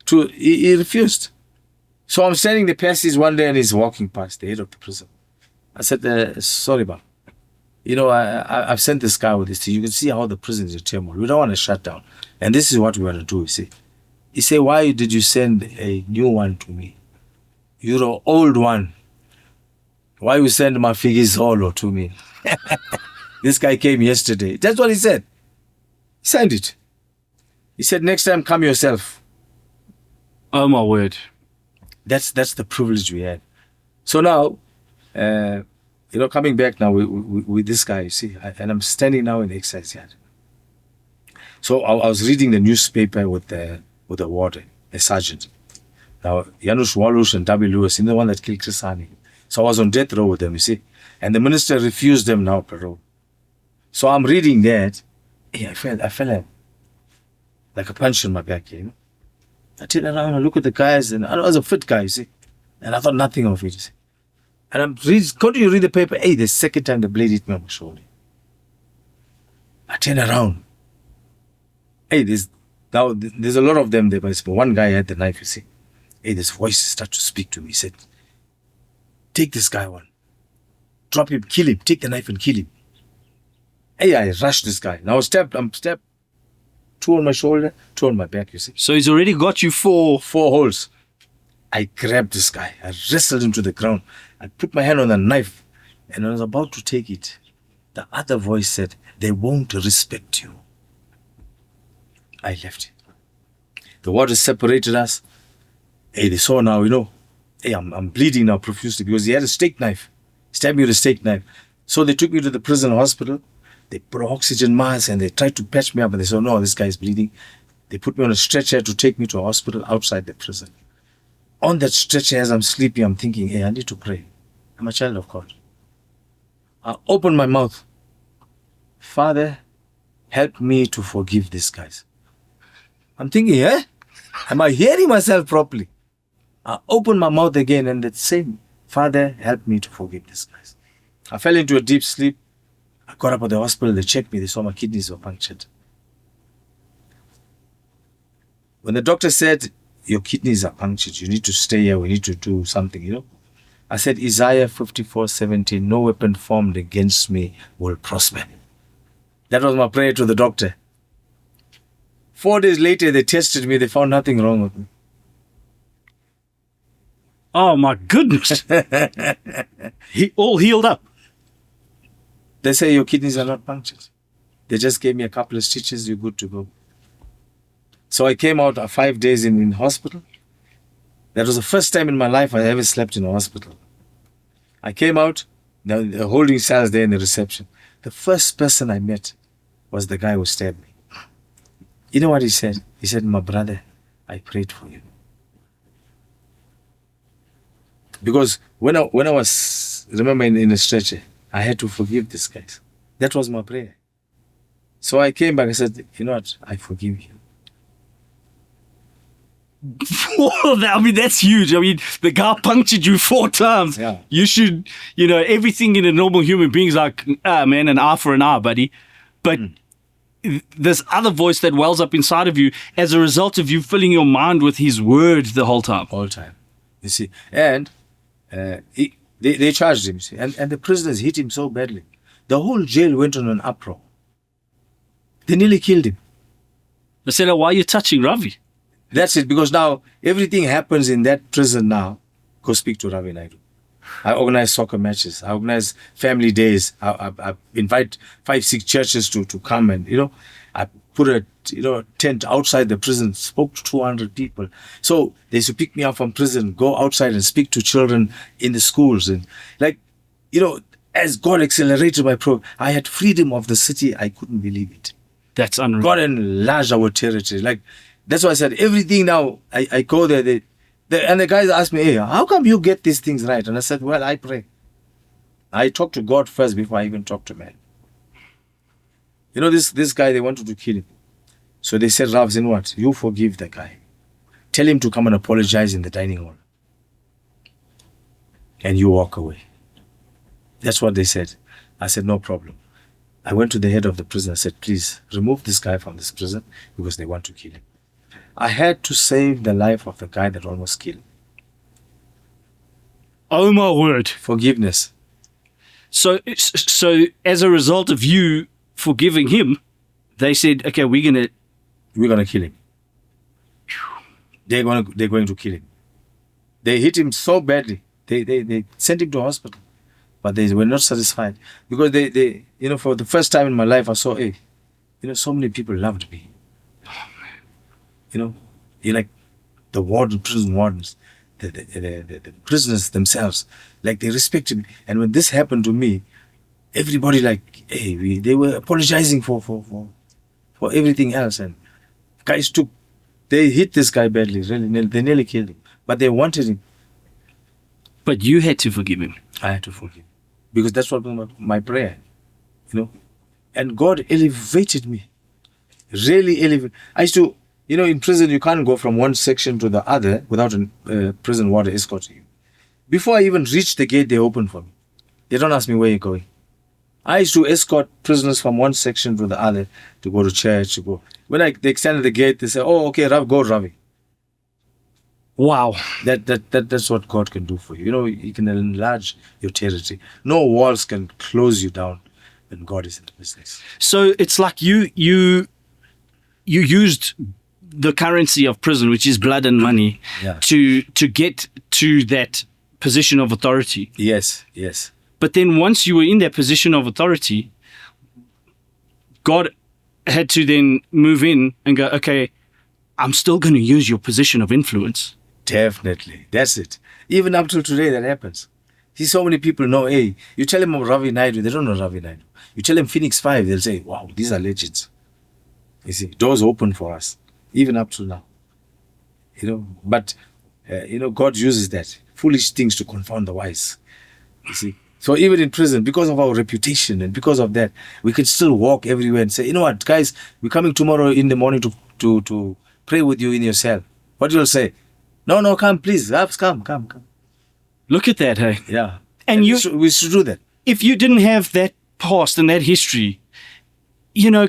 He refused. So I'm standing in the passage one day and he's walking past the head of the prison. I said, sorry, Bob. I've sent this guy with this thing. You can see how the prison is in turmoil. We don't want to shut down. And this is what we want to do, you see. He said, why did you send a new one to me? You're an old one. Why you send my figures solo to me? This guy came yesterday. That's what he said. He signed it. He said, next time come yourself. Oh my word. That's the privilege we had. So now, coming back now with this guy, you see, and I'm standing now in the exercise yard. So I was reading the newspaper with the warden, a sergeant. Now, Janusz Walusz and W. Lewis, the one that killed Chris Hani. So I was on death row with them, you see. And the minister refused them now parole. So I'm reading that. Hey, I felt like a punch in my back, I turned around and look at the guys, and I was a fit guy, you see. And I thought nothing of it, you see. And I'm continue to read the paper. Hey, the second time the blade hit me on my shoulder. I turn around. Hey, there's a lot of them there, but one guy had the knife, you see. Hey, this voice started to speak to me. He said, take this guy one. Drop him, kill him, take the knife and kill him. Hey, I rushed this guy. Now I'm stabbed. 2 on my shoulder, 2 on my back, you see. So he's already got you 4 holes. I grabbed this guy. I wrestled him to the ground. I put my hand on the knife, and I was about to take it. The other voice said, they won't respect you. I left. The warders separated us. Hey, they saw now, hey, I'm bleeding now profusely because he had a steak knife. Stabbed me with a steak knife. So they took me to the prison hospital. They put an oxygen mask and they tried to patch me up, and they said, no, this guy is bleeding. They put me on a stretcher to take me to a hospital outside the prison. On that stretcher, as I'm sleeping, I'm thinking, hey, I need to pray. I'm a child of God. I open my mouth. Father, help me to forgive these guys. I'm thinking, am I hearing myself properly? I open my mouth again and that same, Father, help me to forgive these guys. I fell into a deep sleep. I got up at the hospital. They checked me. They saw my kidneys were punctured. When the doctor said, your kidneys are punctured, you need to stay here, we need to do something, I said, Isaiah 54:17, no weapon formed against me will prosper. That was my prayer to the doctor. 4 days later, they tested me. They found nothing wrong with me. Oh my goodness. He all healed up. They say your kidneys are not punctured. They just gave me a couple of stitches. You're good to go. So I came out 5 days in hospital. That was the first time in my life I ever slept in a hospital. I came out, they're holding cells there in the reception. The first person I met was the guy who stabbed me. You know what he said? He said, my brother, I prayed for you. Because when I was, remember in the stretcher, I had to forgive these guys. That was my prayer. So I came back and said, you know what? I forgive you. I mean, that's huge. I mean, the guy punctured you 4 times. Yeah. You should, everything in a normal human being is like, man, an eye for an eye, buddy. But this other voice that wells up inside of you as a result of you filling your mind with his word the whole time. All time. You see. And they charged him. See? And the prisoners hit him so badly. The whole jail went on an uproar. They nearly killed him. They said, why are you touching Ravi? That's it, because now everything happens in that prison now. Go speak to Ravi Naidu. I organize soccer matches. I organize family days. I invite 5-6 churches to come and, I put a tent outside the prison, spoke to 200 people. So they used to pick me up from prison, go outside and speak to children in the schools. And as God accelerated my program, I had freedom of the city. I couldn't believe it. That's unreal. God enlarged our territory. That's why I said everything now, I go there, and the guys ask me, hey, how come you get these things right? And I said, well, I pray. I talk to God first before I even talk to man. This guy, they wanted to kill him. So they said, Rav, you know what? You forgive the guy. Tell him to come and apologize in the dining hall. And you walk away. That's what they said. I said, no problem. I went to the head of the prison. I said, please remove this guy from this prison because they want to kill him. I had to save the life of the guy that almost killed. Oh my word. Forgiveness. So as a result of you forgiving him, they said, okay, we're gonna kill him. They're going to kill him. They hit him so badly. They sent him to hospital. But they were not satisfied. Because they for the first time in my life I saw, so many people loved me. You're like the prison wardens, the prisoners themselves, like they respected me. And when this happened to me, everybody they were apologizing for everything else. And guys they hit this guy badly, really, they nearly killed him. But they wanted him. But you had to forgive him. I had to forgive. Because that's what my prayer, And God elevated me. Really elevated. I used to, in prison, you can't go from one section to the other without a prison warden escorting you. Before I even reach the gate, they open for me. They don't ask me where you're going. I used to escort prisoners from one section to the other to go to church, When they extended the gate, they say, oh, okay, go, Ravi. Wow. That's what God can do for you. He can enlarge your territory. No walls can close you down when God is in the business. So it's like you used the currency of prison, which is blood and money, to get to that position of authority. Yes. But then once you were in that position of authority, God had to then move in and go, okay, I'm still going to use your position of influence. Definitely. That's it. Even up till today, that happens. See, so many people know, hey, you tell them of Ravi Naidu, they don't know Ravi Naidu. You tell them Phoenix 5, they'll say, wow, these are legends. You see, doors open for us, even up to now. But, God uses that, foolish things to confound the wise. You see. So even in prison, because of our reputation and because of that, we can still walk everywhere and say, you know what, guys, we're coming tomorrow in the morning to pray with you in your cell. What you'll say? No, come, please. Come. Look at that, hey? Yeah. And we should do that. If you didn't have that past and that history,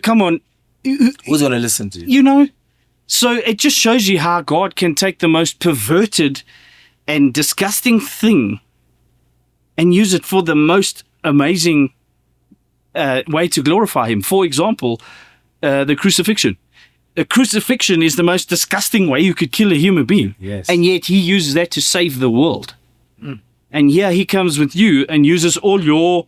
come on. Who's going to listen to you? So it just shows you how God can take the most perverted and disgusting thing and use it for the most amazing way to glorify him. For example, the crucifixion. A crucifixion is the most disgusting way you could kill a human being. Yes. And yet he uses that to save the world. And here he comes with you and uses all your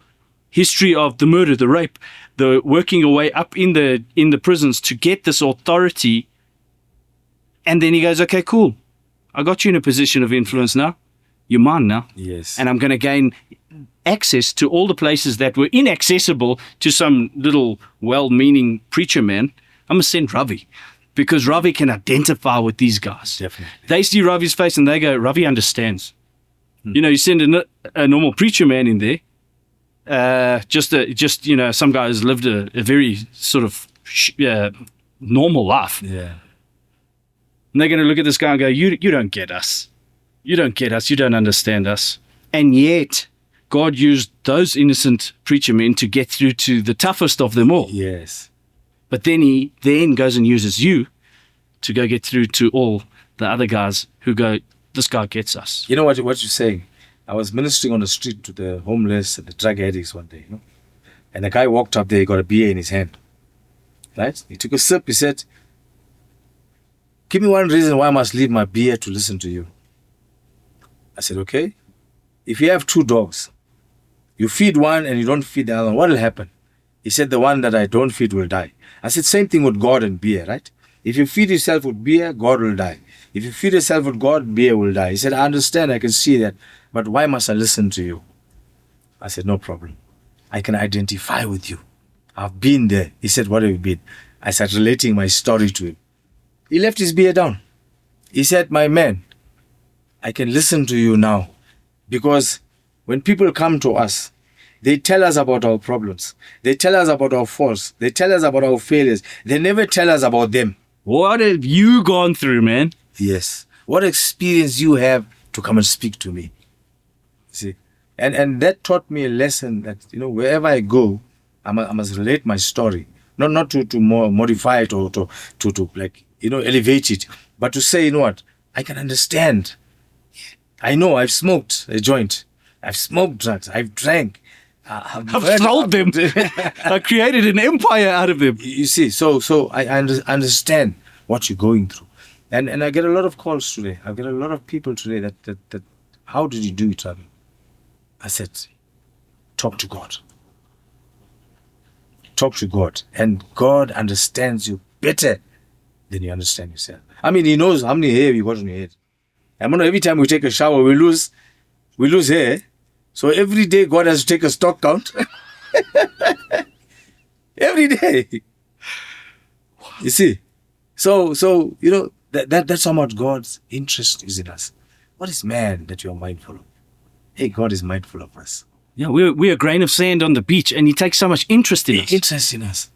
history of the murder, the rape, the working your way up in the prisons to get this authority. And then he goes, okay, cool. I got you in a position of influence now. You're mine now. Yes. And I'm going to gain access to all the places that were inaccessible to some little well-meaning preacher man. I'm going to send Ravi because Ravi can identify with these guys. Definitely. They see Ravi's face and they go, Ravi understands. You send a normal preacher man in there, some guy who's lived a very sort of normal life. Yeah. And they're going to look at this guy and go, you don't get us. You don't get us. You don't understand us. And yet, God used those innocent preacher men to get through to the toughest of them all. Yes. But then he goes and uses you to go get through to all the other guys who go, this guy gets us. You know what you're saying? I was ministering on the street to the homeless and the drug addicts one day, and the guy walked up there, he got a beer in his hand. Right? He took a sip, he said, give me one reason why I must leave my beer to listen to you. I said, okay. If you have 2 dogs, you feed one and you don't feed the other one, what will happen? He said, the one that I don't feed will die. I said, same thing with God and beer, right? If you feed yourself with beer, God will die. If you feed yourself with God, beer will die. He said, I understand, I can see that, but why must I listen to you? I said, no problem. I can identify with you. I've been there. He said, what have you been? I started relating my story to him. He left his beer down. He said, my man, I can listen to you now, because when people come to us, they tell us about our problems. They tell us about our faults. They tell us about our failures. They never tell us about them. What have you gone through, man? Yes. What experience you have to come and speak to me. See? And that taught me a lesson that, wherever I go, I must relate my story. Not to more modify it or to elevate it, but to say, what? I can understand. I know I've smoked a joint. I've smoked drugs. I've drank. I've sold them. I created an empire out of them. You see, so I understand what you're going through. And I get a lot of calls today. I get a lot of people today that how did you do it, Ravi? I said, talk to God. Talk to God. And God understands you better than you understand yourself. I mean, He knows how many hair you got on your head. Every time we take a shower, we lose hair. So every day God has to take a stock count. Every day. You see? So that's how much God's interest is in us. What is man that you are mindful of? Hey, God is mindful of us. Yeah, we're a grain of sand on the beach, and He takes so much interest in us. Interest in us,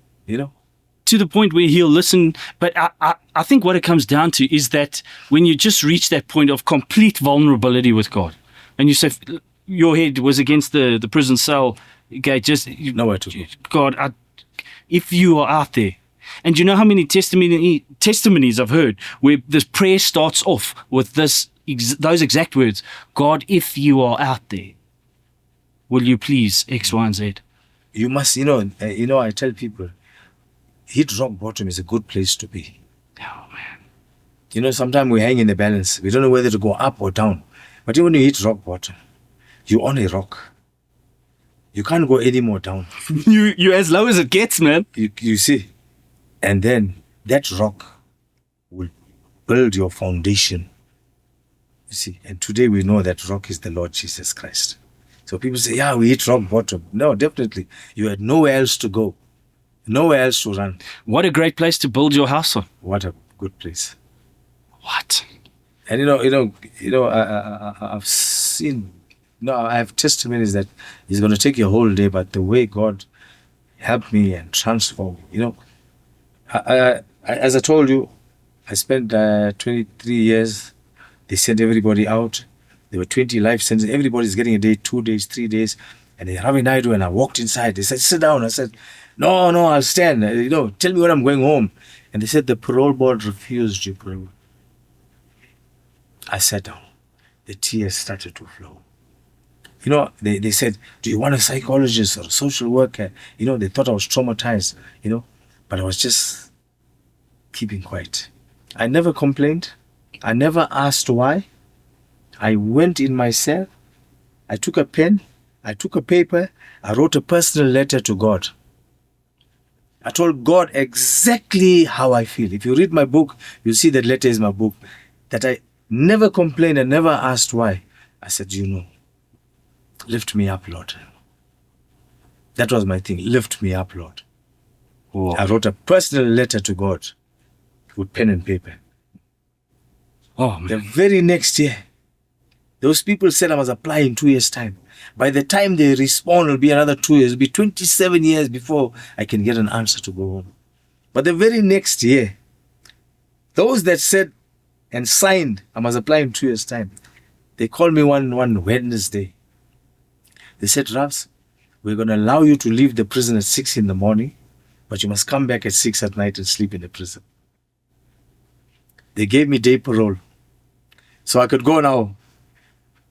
To the point where He'll listen. But I think what it comes down to is that when you just reach that point of complete vulnerability with God, and you say, your head was against the prison cell gate, nowhere to go. God, if you are out there, and you know how many testimonies I've heard where this prayer starts off with those exact words, God, if you are out there, will you please X, Y, and Z? You must, I tell people, hit rock bottom is a good place to be. Oh, man. Sometimes we hang in the balance. We don't know whether to go up or down. But when you hit rock bottom, you're on a rock. You can't go any more down. You're as low as it gets, man. You see. And then that rock will build your foundation. You see. And today we know that rock is the Lord Jesus Christ. So people say, yeah, we hit rock bottom. No, definitely. You had nowhere else to go. Nowhere else to run. What a great place to build your house on. What a good place. What? And I've seen, I have testimonies that it's going to take you a whole day, but the way God helped me and transformed me, as I told you, I spent 23 years. They sent everybody out. There were 20 life sentences. Everybody's getting a day, 2 days, 3 days. And then Ravi Naidu, and I walked inside. They said, sit down. I said, no, I'll stand. Tell me when I'm going home. And they said, the parole board refused you parole. I sat down. The tears started to flow. They said, do you want a psychologist or a social worker? They thought I was traumatized, but I was just keeping quiet. I never complained. I never asked why. I went in my cell. I took a pen. I took a paper. I wrote a personal letter to God. I told God exactly how I feel. If you read my book, you'll see that letter is my book. That I never complained and never asked why. I said, lift me up, Lord. That was my thing. Lift me up, Lord. Whoa. I wrote a personal letter to God with pen and paper. Oh, man. The very next year, those people said I must apply in 2 years' time. By the time they respond, it'll be another 2 years. It'll be 27 years before I can get an answer to go home. But the very next year, those that said and signed I must apply in 2 years' time, they called me one Wednesday. They said, Ravs, we're going to allow you to leave the prison at 6 in the morning, but you must come back at 6 at night and sleep in the prison. They gave me day parole. So I could go now.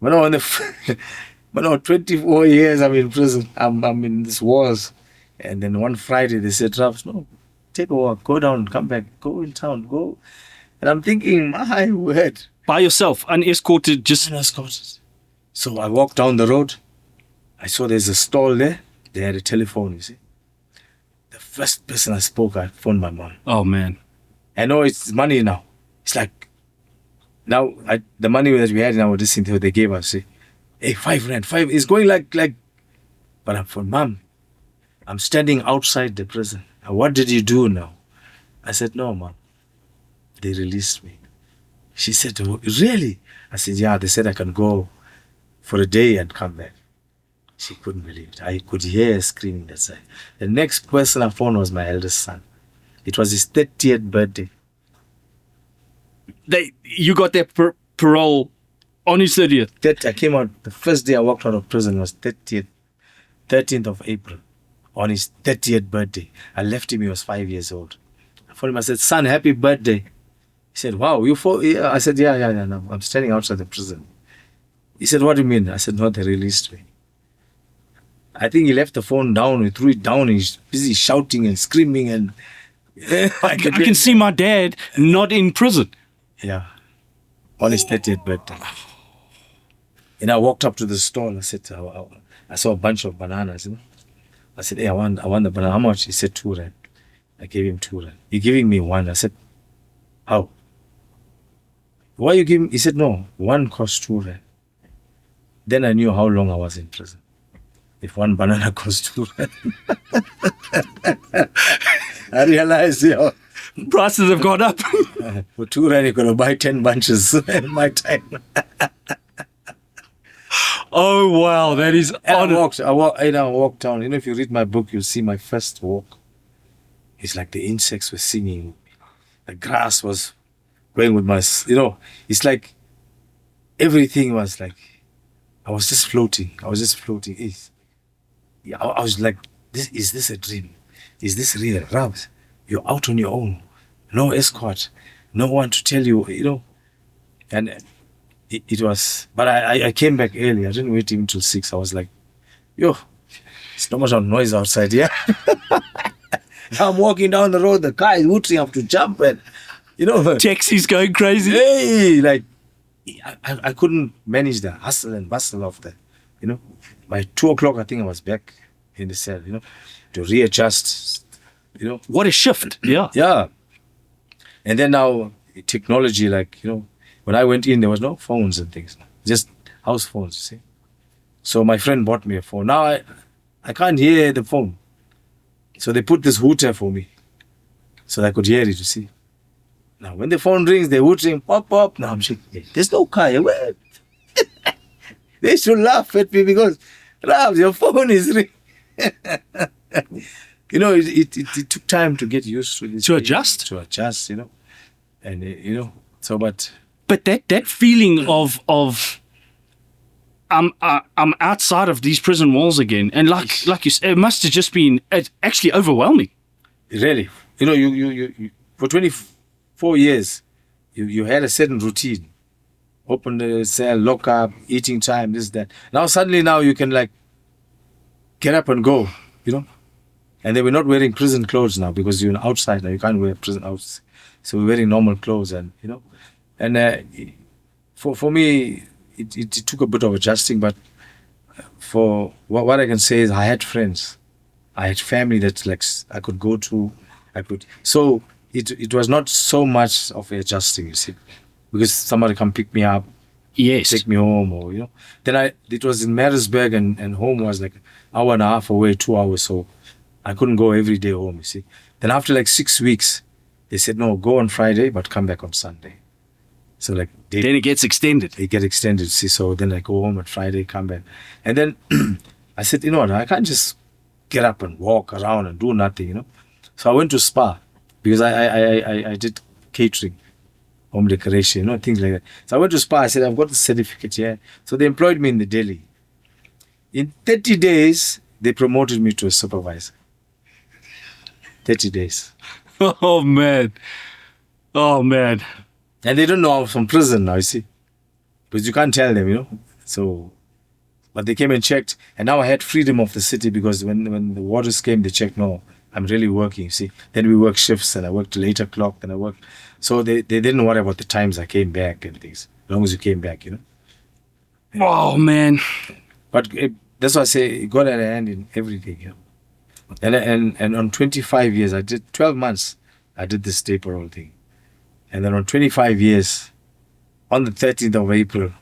When I 24 years I'm in prison. I'm in these walls. And then one Friday they said, Ravs, no, take a walk, go down, come back, go in town, go. And I'm thinking, my word. By yourself, unescorted, just... Unescorted. So I walked down the road. I saw there's a stall there. They had a telephone, you see. The first person I spoke, I phoned my mom. Oh, man. I know it's money now. It's like, now the money that we had in our this thing they gave us, say, hey, 5 rand, 5. It's going like. But I'm for Mom. I'm standing outside the prison. What did you do now? I said, no, Mom. They released me. She said, oh, really? I said, yeah. They said I can go for a day and come back. She couldn't believe it. I could hear her screaming that side. The next person I phoned was my eldest son. It was his 30th birthday. You got that parole on his 30th? I came out, the first day I walked out of prison was 13th of April, on his 30th birthday. I left him, he was 5 years old. I phoned him, I said, son, happy birthday. He said, wow, you for? Yeah. I said, yeah, no, I'm standing outside the prison. He said, what do you mean? I said, no, they released me. I think he left the phone down, he threw it down, he's busy shouting and screaming and... I can see my dad not in prison. Yeah, on his 30th birthday. And I walked up to the stall. I said, I saw a bunch of bananas. I said, hey, I want the banana. How much? He said 2 rand. I gave him 2 rand. You're giving me 1. I said, how? Why you giving? He said, no, 1 costs 2 rand. Then I knew how long I was in prison. If 1 banana costs 2 rand. I realized, prices have gone up. For 2 rand, you're going to buy 10 bunches in my time. Oh, wow. That is I walked down. If you read my book, you'll see my first walk. It's like the insects were singing. The grass was going with my, it's like everything was like, I was just floating. I was like, is this a dream? Is this real? Ravs, you're out on your own. No escort. No one to tell you, And it was, but I came back early. I didn't wait even till 6. I was like, it's not much of noise outside, yeah? I'm walking down the road, the car is hooting up to jump and, Taxi's going crazy. Hey, I couldn't manage the hustle and bustle of the, by 2 o'clock, I think I was back in the cell, to readjust, What a shift. Yeah. Yeah. And then now technology, when I went in, there was no phones and things, just house phones, you see. So my friend bought me a phone. Now I can't hear the phone. So they put this hooter for me. So I could hear it, you see. Now when the phone rings, the hooting, pop, pop. Now I'm shaking. Hey, there's no car here. Where? They should laugh at me because, Rav, your phone is ringing. You know, it took time to get used to this. To adjust? To adjust, you know. And, you know, so but that feeling of I'm outside of these prison walls again, and like you said, it must have just been actually overwhelming. Really, you know, you for 24 years, you had a certain routine. Open the cell, lock up, eating time, this, that. Now suddenly you can like get up and go, you know. And they were not wearing prison clothes now because you're outside now. You can't wear prison outfits. So we're wearing normal clothes, and you know. And for me, it took a bit of adjusting, but for what I can say is I had friends. I had family that like I could go to. So it was not so much of adjusting, you see, because somebody come pick me up, Yes. take me home, or you know. Then it was in Maritzburg, and home was like an hour and a half away, 2 hours, so I couldn't go every day home, you see. Then after like 6 weeks, they said no, go on Friday but come back on Sunday. So like Then it gets extended. they get extended, see. So then I go home on Friday, come back, and then I said, you know what, I can't just get up and walk around and do nothing, you know. So I went to spa because I did catering, home decoration, you know, things like that. So I went to spa. I said, I've got the certificate here. So they employed me in the deli. In 30 days, they promoted me to a supervisor. 30 days. Oh man. And they don't know I was from prison now, you see. Because you can't tell them, you know. So, but they came and checked. And now I had freedom of the city because when the warders came, they checked, no, I'm really working, you see. Then we work shifts and I worked till 8 o'clock. Then I worked. So they didn't worry about the times I came back and things. As long as you came back, you know. Oh man. But that's why I say God had a hand in everything, you know. And on 25 years, I did 12 months, I did this day parole thing. And then on 25 years, on the 13th of April,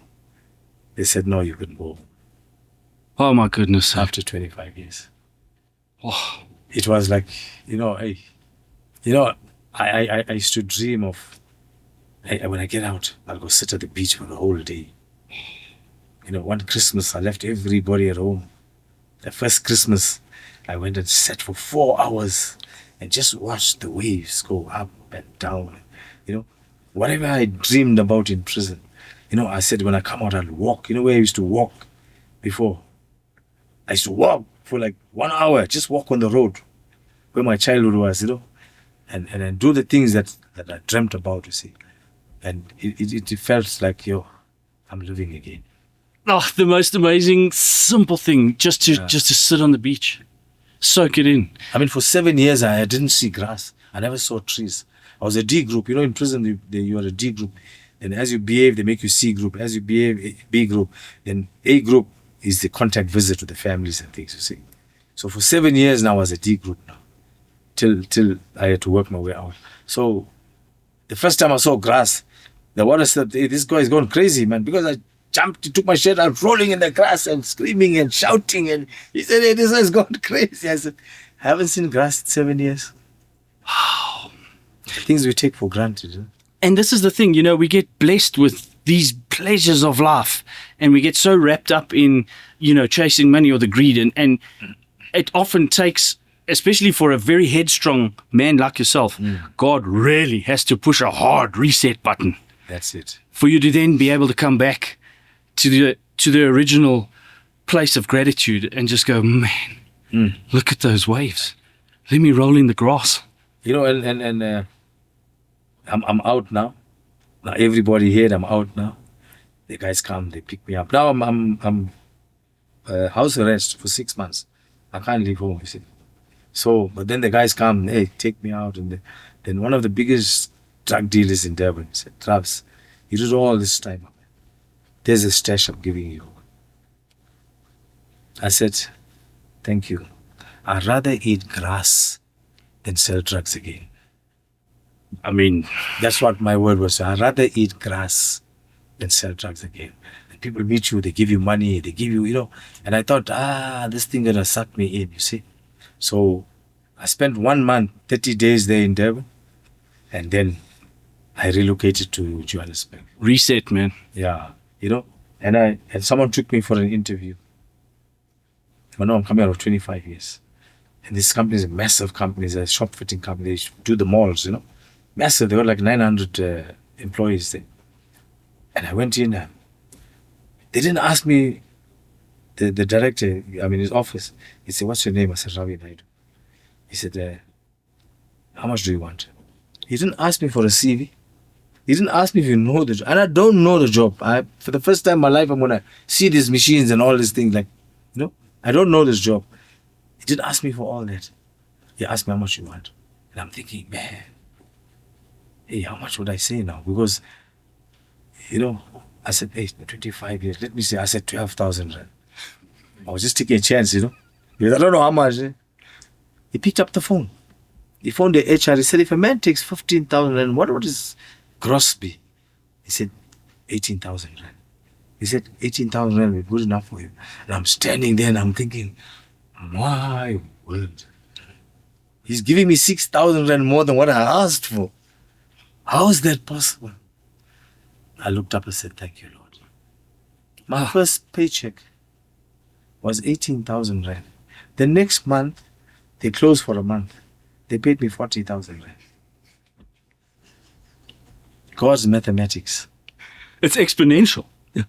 they said, no, you can go Oh my goodness. after 25 years. Oh, It was like, you know, hey, you know, I used to dream of, hey, when I get out, I'll go sit at the beach for the whole day. You know, one Christmas, I left everybody at home. The first Christmas, I went and sat for 4 hours and just watched the waves go up and down. You know, whatever I dreamed about in prison, you know, I said when I come out, I'll walk. You know where I used to walk before? I used to walk for like 1 hour, just walk on the road where my childhood was, you know, and do the things that I dreamt about, you see. And it felt like, yo, I'm living again. oh, the most amazing, simple thing, just to sit on the beach, soak it in. I mean, for 7 years, I didn't see grass. I never saw trees. I was a D group. You know, in prison, you are a D group. And as you behave, they make you C group. As you behave, B group. Then A group is the contact visit to the families and things, you see. So for 7 years now, I was a D group now. Till I had to work my way out. So the first time I saw grass, the water said, hey, this guy is going crazy, man. Because I jumped, he took my shirt out, rolling in the grass and screaming and shouting. And he said, hey, this guy's gone crazy. I said, I haven't seen grass in 7 years. Things we take for granted. Huh? And this is the thing, you know, we get blessed with these pleasures of life and we get so wrapped up in, you know, chasing money or the greed. And it often takes, especially for a very headstrong man like yourself, God really has to push a hard reset button. That's it. For you to then be able to come back to the original place of gratitude and just go, man, look at those waves. Let me roll in the grass. You know, and I'm out now. Now everybody here, I'm out now. The guys come, they pick me up. Now I'm house arrest for 6 months. I can't leave home, you see. So, but then the guys come, hey, take me out. And then one of the biggest drug dealers in Durban said, Travis, you did all this time. There's a stash I'm giving you. I said, thank you. I'd rather eat grass than sell drugs again. I mean, that's what my word was. I'd rather eat grass than sell drugs again. And people meet you, they give you money, they give you, and I thought, this thing gonna suck me in, you see. So I spent 1 month, 30 days there in Durban, and then I relocated to Johannesburg. Reset, man. Yeah, and someone took me for an interview. But now I'm coming out of 25 years. And this company is a massive company, it's a shop fitting company. They do the malls, massive. They got like 900 employees there. And I went in. They didn't ask me, the director, his office. He said, "What's your name?" I said, "Ravi Naidu." He said, "How much do you want?" He didn't ask me for a CV. He didn't ask me if you know the job. And I don't know the job. For the first time in my life, I'm going to see these machines and all these things. I don't know this job. He didn't ask me for all that. He asked me how much you want. And I'm thinking, man, hey, how much would I say now? Because, I said, hey, 25 years. Let me say, I said 12,000 rand. I was just taking a chance, because I don't know how much. He picked up the phone. He phoned the HR. He said, if a man takes 15,000 rand, what would his gross be? He said, 18,000 rand. He said, 18,000 rand would be good enough for you. And I'm standing there and I'm thinking, my word. He's giving me 6,000 rand more than what I asked for. How is that possible? I looked up and said, thank you, Lord. My first paycheck was 18,000 rand. The next month, they closed for a month. They paid me 40,000 rand. God's mathematics. It's exponential. Yeah.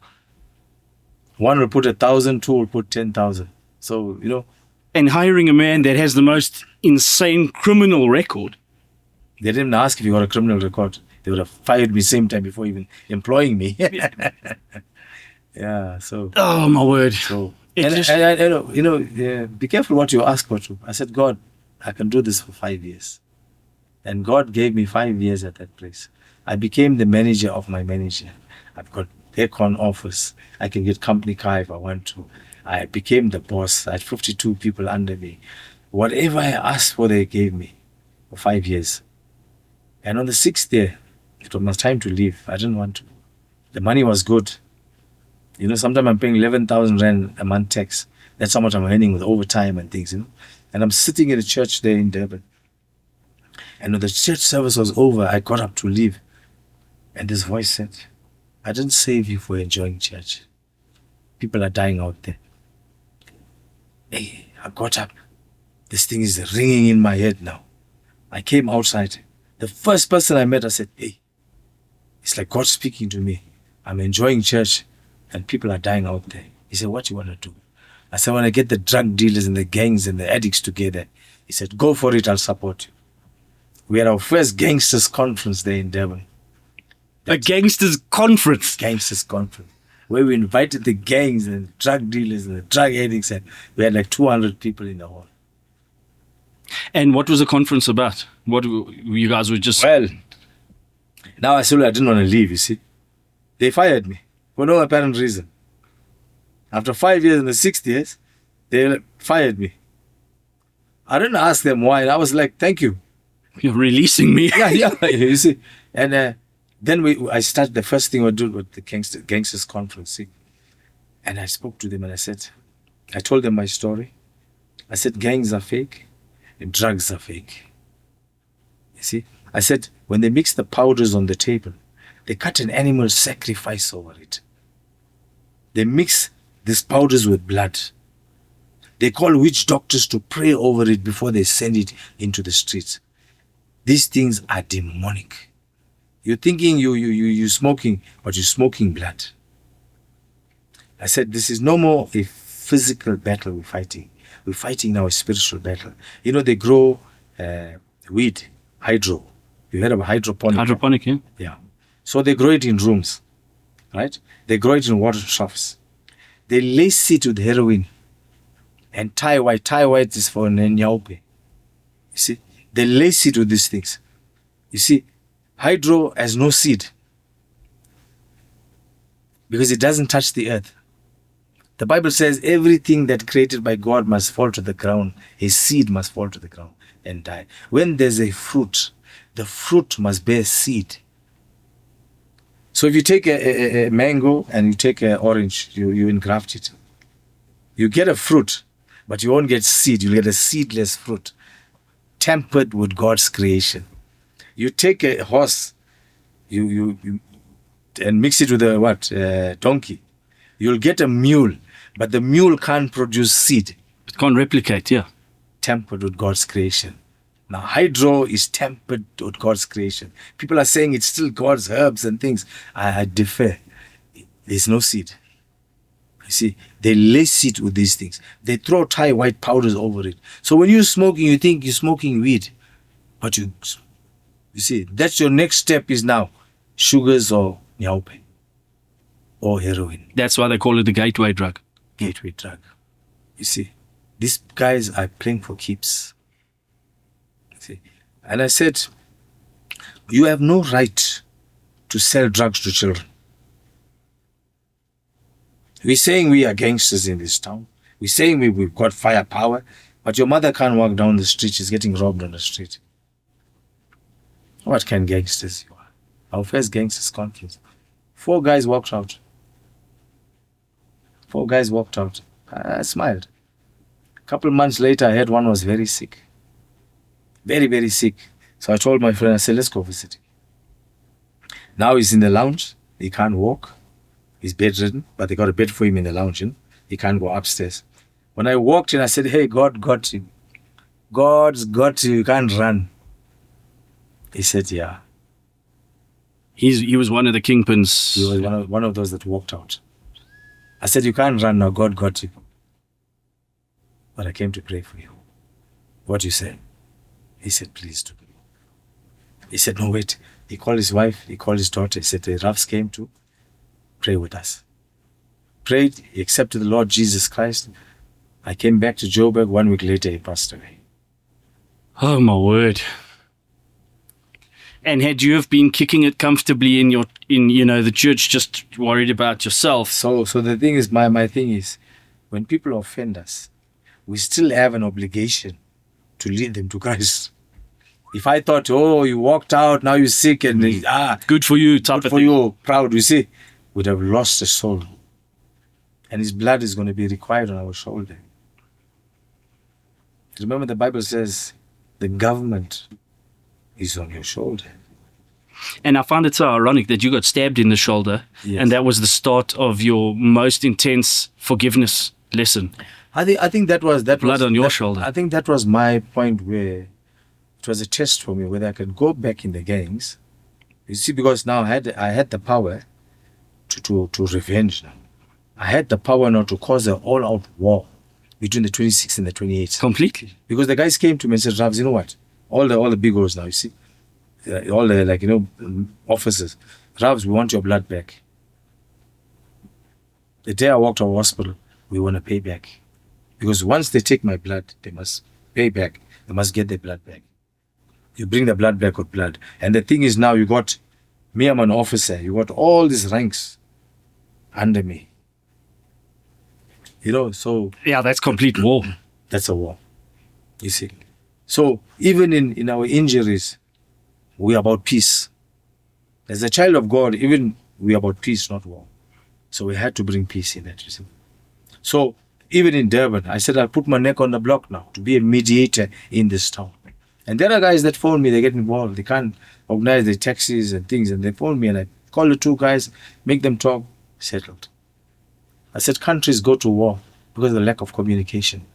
One will put 1,000, two will put 10,000. So, And hiring a man that has the most insane criminal record. They didn't ask if you got a criminal record. They would have fired me same time before even employing me. Yeah, so. Oh, my word. So, be careful what you ask for. I said, God, I can do this for 5 years. And God gave me 5 years at that place. I became the manager of my manager. I've got aircon office. I can get company car if I want to. I became the boss. I had 52 people under me. Whatever I asked for, they gave me for 5 years. And on the 6th year, it was my time to leave. I didn't want to. The money was good. Sometimes I'm paying 11,000 rand a month tax. That's how much I'm earning with overtime and things, And I'm sitting in a church there in Durban. And when the church service was over, I got up to leave. And this voice said, I didn't save you for enjoying church. People are dying out there. Hey, I got up. This thing is ringing in my head now. I came outside. The first person I met, I said, hey, it's like God speaking to me. I'm enjoying church and people are dying out there. He said, what do you want to do? I said, I want to get the drug dealers and the gangs and the addicts together. He said, go for it, I'll support you. We had our first gangsters conference there in Durban. A gangsters conference? Gangsters conference. Where we invited the gangs and drug dealers and the drug addicts, and we had like 200 people in the hall. And what was the conference about? What you guys were just... Well, now I didn't want to leave, you see. They fired me for no apparent reason. After 5 years, in the 6th years, they fired me. I didn't ask them why. I was like, thank you. You're releasing me. yeah, you see. And then I started, the first thing I did with the gangsters conference, see. And I spoke to them and I told them my story. I said, gangs are fake and drugs are fake. You see? I said, when they mix the powders on the table, they cut an animal sacrifice over it. They mix these powders with blood. They call witch doctors to pray over it before they send it into the streets. These things are demonic. You're thinking you're smoking, but you're smoking blood. I said, this is no more a physical battle we're fighting. We're fighting now a spiritual battle. They grow weed, hydro. You heard about hydroponic? Hydroponic, yeah? Yeah. So they grow it in rooms, right? They grow it in water troughs. They lace it with heroin and tie white. Tie white is for Nyaupe. You see? They lace it with these things. You see, hydro has no seed because it doesn't touch the earth. The Bible says everything that created by God must fall to the ground. His seed must fall to the ground and die. When there's a fruit, the fruit must bear seed. So if you take a mango and you take an orange, you engraft it. You get a fruit, but you won't get seed. You get a seedless fruit, tempered with God's creation. You take a horse, you and mix it with a donkey. You'll get a mule, but the mule can't produce seed. It can't replicate, yeah. Tempered with God's creation. Now, hydro is tempered with God's creation. People are saying it's still God's herbs and things. I differ. There's no seed. You see, they lace it with these things. They throw Thai white powders over it. So when you're smoking, you think you're smoking weed. But you see, that's your next step is now sugars or nyaupe or heroin. That's why they call it the gateway drug. Gateway drug. You see, these guys are playing for keeps. See, and I said, you have no right to sell drugs to children. We're saying we are gangsters in this town. We're saying we've got firepower, but your mother can't walk down the street. She's getting robbed on the street. What kind of gangsters you are? Our first gangsters conference. 4 guys walked out. 4 guys walked out. I smiled. A couple of months later, I heard one was very sick. Very, very sick. So I told my friend, I said, let's go visit him. Now he's in the lounge. He can't walk. He's bedridden, but they got a bed for him in the lounge. He can't go upstairs. When I walked in, I said, hey, God got you. God's got you. You can't run. He said, yeah. He was one of the kingpins. He was one of those that walked out. I said, you can't run now. God got you. But I came to pray for you. What you say? He said, please do. He said, no, wait. He called his wife. He called his daughter. He said, the roughs came to pray with us. Prayed. He accepted the Lord Jesus Christ. I came back to Joburg. 1 week later, he passed away. Oh, my word. And had you have been kicking it comfortably in the church, just worried about yourself? So the thing is, my thing is, when people offend us, we still have an obligation to lead them to Christ. If I thought, oh, you walked out, now you're sick, and good for you, type good of for thing. you, proud, you see, we'd have lost a soul. And his blood is going to be required on our shoulder. Remember, the Bible says the government is on your shoulder. And I find it so ironic that you got stabbed in the shoulder, Yes. and that was the start of your most intense forgiveness lesson. I think that was Blood on your shoulder. I think that was my point where it was a test for me whether I could go back in the gangs. You see, because now I had the power to revenge now. I had the power now to cause an all-out war between the 26th and the 28th. Completely. Because the guys came to me and said, Ravs, you know what? All the big ones now, you see, all the officers, Ravs, we want your blood back. The day I walked out of hospital, we want to pay back. Because once they take my blood, they must pay back. They must get their blood back. You bring the blood back with blood. And the thing is now, you got me, I'm an officer. You got all these ranks under me. So Yeah, that's complete war. that's a war. You see. So even in our injuries, we're about peace. As a child of God, even we're about peace, not war. So we had to bring peace in that, you see. So even in Durban, I said I'll put my neck on the block now to be a mediator in this town. And there are guys that phone me, they get involved. They can't organize their taxis and things, and they phone me and I call the 2 guys, make them talk, settled. I said countries go to war because of the lack of communication.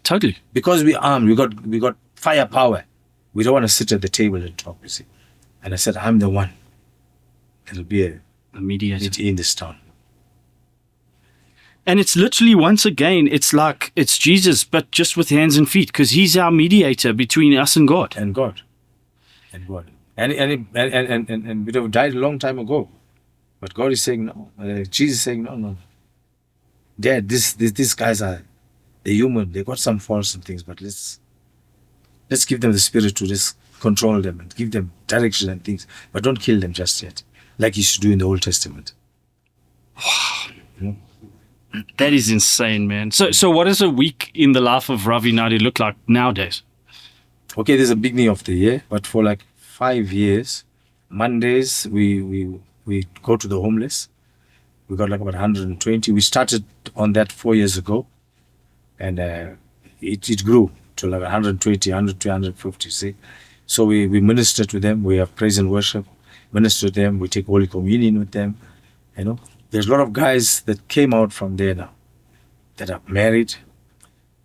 Totally. Because we're armed, we got firepower. We don't want to sit at the table and talk, you see. And I said, I'm the one. It'll be a Mediator. in this town. And it's literally, once again, it's like it's Jesus, but just with hands and feet, because he's our mediator between us and God. And God. And God. And we'd have died a long time ago. But God is saying no. Jesus is saying no. Dad, these guys they're human. They got some faults and things, but let's give them the spirit to just control them and give them direction and things. But don't kill them just yet, like you should do in the Old Testament. That is insane, man. So what does a week in the life of Ravi Naidu look like nowadays? Okay, there's a beginning of the year, but for like 5 years, Mondays we we go to the homeless. We got like about 120. We started on that 4 years ago, and it grew to like 120, 100, 150. See, so we minister to them. We have praise and worship, minister to them. We take Holy Communion with them. You know, there's a lot of guys that came out from there now that are married.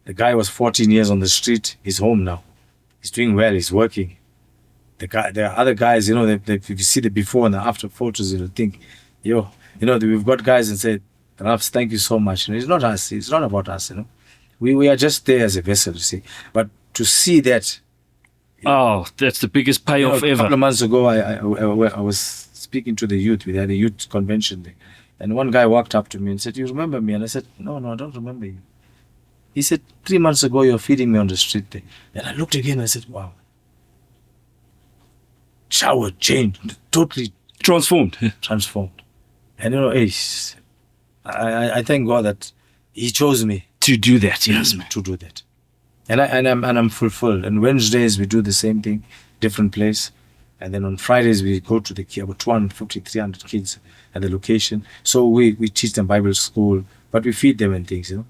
The guy was 14 years on the street. He's home now. He's doing well. He's working. There are other guys, you know, if you see the before and the after photos, you'll think, we've got guys and say, Raps, thank you so much. And it's not us. It's not about us, you know. We are just there as a vessel, you see. But to see that. Oh, that's the biggest payoff ever. A couple of months ago, I was speaking to the youth. We had a youth convention there. And one guy walked up to me and said, "You remember me?" And I said, No, I don't remember you. He said, 3 months ago, you were feeding me on the street there. And I looked again and I said, wow. Shower changed, totally transformed. And I thank God that He chose me to do that. Yes, man. To do that. And I'm fulfilled. And Wednesdays we do the same thing, different place. And then on Fridays we go to the about 250, 300 kids at the location. So we teach them Bible school, but we feed them and things, you know.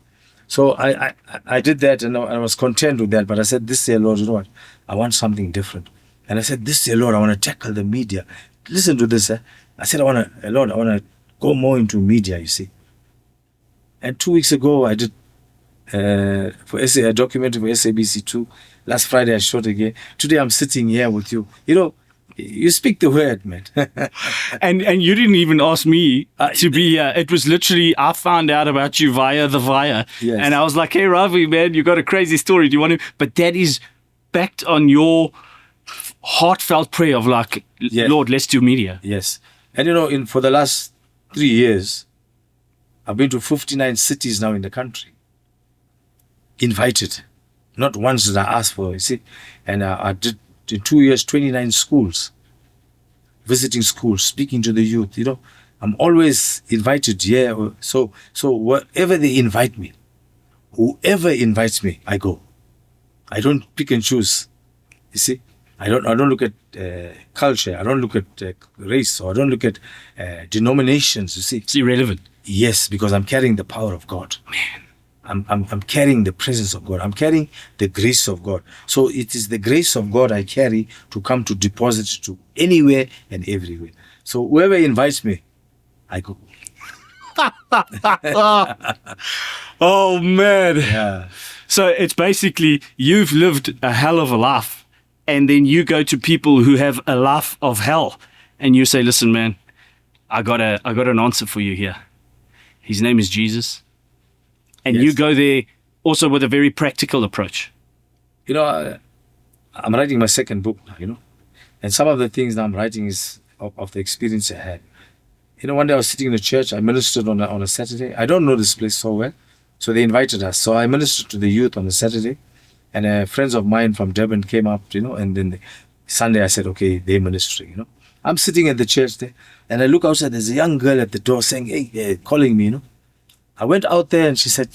So I did that, and I was content with that. But I said, this year, Lord, you know what? I want something different. And I said, this year, Lord, I want to tackle the media. Listen to this. I said, Lord, I want to go more into media, you see. And 2 weeks ago, I did a documentary for SABC2. Last Friday, I shot again. Today, I'm sitting here with you. You know, you speak the word, man. and you didn't even ask me to be here. It was literally, I found out about you via the Via. Yes. And I was like, hey, Ravi, man, you got a crazy story. Do you want to? But that is backed on your heartfelt prayer of like, yes. Lord, let's do media. Yes. And you know, for the last 3 years, I've been to 59 cities now in the country. Invited. Not once did I ask for, you see. And I did, in 2 years, 29 schools. Visiting schools, speaking to the youth, you know. I'm always invited here. So wherever they invite me, whoever invites me, I go. I don't pick and choose. You see, I don't look at culture. I don't look at race, or I don't look at denominations. You see, it's irrelevant. Yes, because I'm carrying the power of God. Man, I'm carrying the presence of God. I'm carrying the grace of God. So it is the grace of God I carry to come to deposit to anywhere and everywhere. So whoever invites me, I go. Oh man. Yeah. So it's basically you've lived a hell of a life, and then you go to people who have a life of hell, and you say, "Listen, man, I got an answer for you here. His name is Jesus." And Yes. you go there also with a very practical approach. You know, I'm writing my second book now, you know. And some of the things that I'm writing is of the experience I had. You know, one day I was sitting in the church. I ministered on a Saturday. I don't know this place so well. So they invited us. So I ministered to the youth on a Saturday. And friends of mine from Durban came up, you know. And then Sunday I said, okay, they're ministering, you know. I'm sitting at the church there. And I look outside. There's a young girl at the door saying, hey, calling me, you know. I went out there and she said,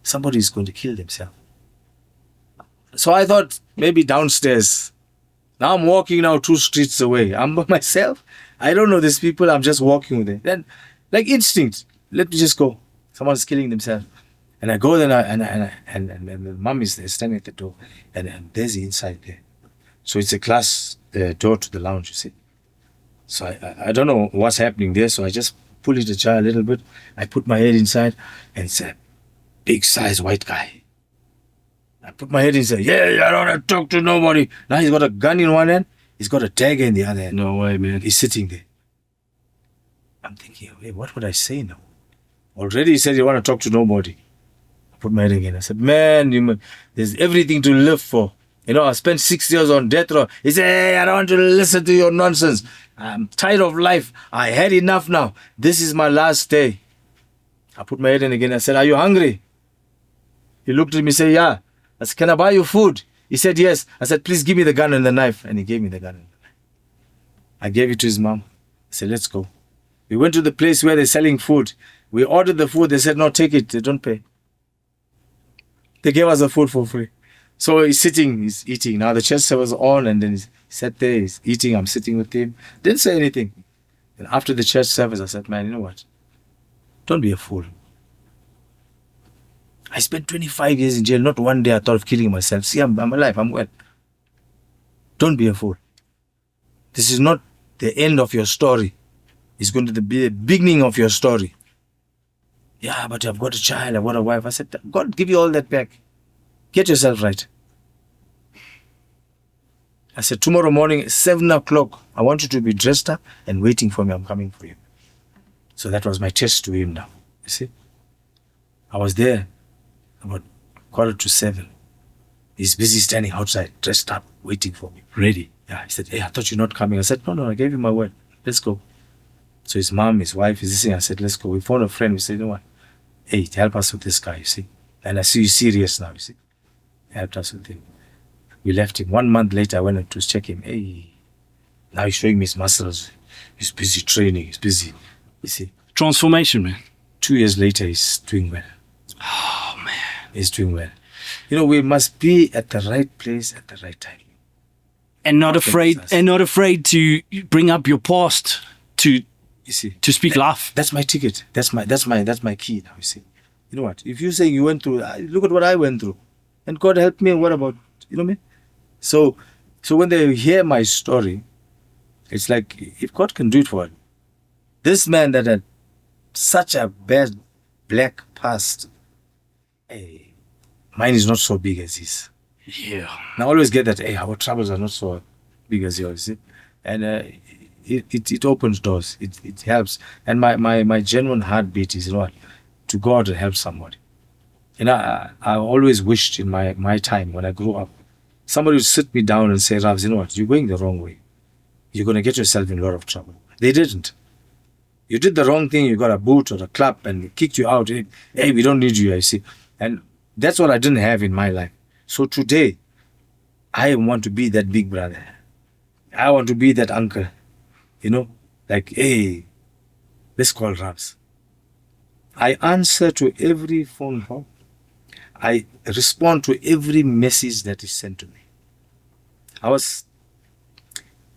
somebody is going to kill themselves. So I thought maybe downstairs. Now I'm walking now 2 streets away. I'm by myself. I don't know these people. I'm just walking with them. Then, like instinct, let me just go. Someone's killing themselves. And I go there and the mom is there standing at the door. And there's the inside there. So it's a glass door to the lounge, you see. So I don't know what's happening there. So I just pull it ajar a little bit. I put my head inside, and it's a big size white guy. I put my head inside. Yeah, I don't want to talk to nobody. Now he's got a gun in one hand. He's got a dagger in the other hand. No way, man. He's sitting there. I'm thinking, hey, what would I say now? Already he said you want to talk to nobody. I put my head again. I said, man, there's everything to live for. You know, I spent 6 years on death row. He said, hey, I don't want to listen to your nonsense. I'm tired of life. I had enough now. This is my last day. I put my head in again. I said, are you hungry? He looked at me and said, yeah. I said, can I buy you food? He said, yes. I said, please give me the gun and the knife. And he gave me the gun and the knife. I gave it to his mom. I said, let's go. We went to the place where they're selling food. We ordered the food. They said, no, take it. They don't pay. They gave us the food for free. So he's sitting, he's eating. Now the church was on, and then he sat there, he's eating. I'm sitting with him. Didn't say anything. And after the church service, I said, man, you know what? Don't be a fool. I spent 25 years in jail. Not one day I thought of killing myself. See, I'm alive. I'm well. Don't be a fool. This is not the end of your story. It's going to be the beginning of your story. Yeah, but I've got a child. I've got a wife. I said, God, give you all that back. Get yourself right. I said, tomorrow morning, 7 o'clock, I want you to be dressed up and waiting for me. I'm coming for you. So that was my test to him now. You see? I was there about 7:15. He's busy standing outside, dressed up, waiting for me, ready. Yeah, he said, hey, I thought you're not coming. I said, no, I gave you my word. Let's go. So his mom, his wife is listening. I said, let's go. We phoned a friend. We said, you know what? Hey, help us with this guy, you see. And I see you serious now, you see. Helped us with him. We left him. 1 month later, I went to check him. Hey, now he's showing me his muscles. He's busy training. He's busy. You see. Transformation, man. 2 years later, he's doing well. Oh, man. He's doing well. You know, we must be at the right place at the right time. And not afraid to bring up your past to speak life. That's my ticket. That's my key now, you see. You know what? If you say you went through, look at what I went through. And God helped me, what about, you know what I mean? So when they hear my story, it's like, if God can do it for this man that had such a bad black past, hey, mine is not so big as his. Yeah. And I always get that, hey, our troubles are not so big as yours, you see. And it opens doors. It helps. And my genuine heartbeat is, you know what, to God to help somebody. And I always wished in my time when I grew up, somebody would sit me down and say, Ravs, you know what, you're going the wrong way. You're going to get yourself in a lot of trouble. They didn't. You did the wrong thing, you got a boot or a clap and kicked you out. Hey, we don't need you, I see. And that's what I didn't have in my life. So today, I want to be that big brother. I want to be that uncle. You know, like, hey, let's call Ravs. I answer to every phone call. I respond to every message that is sent to me. I was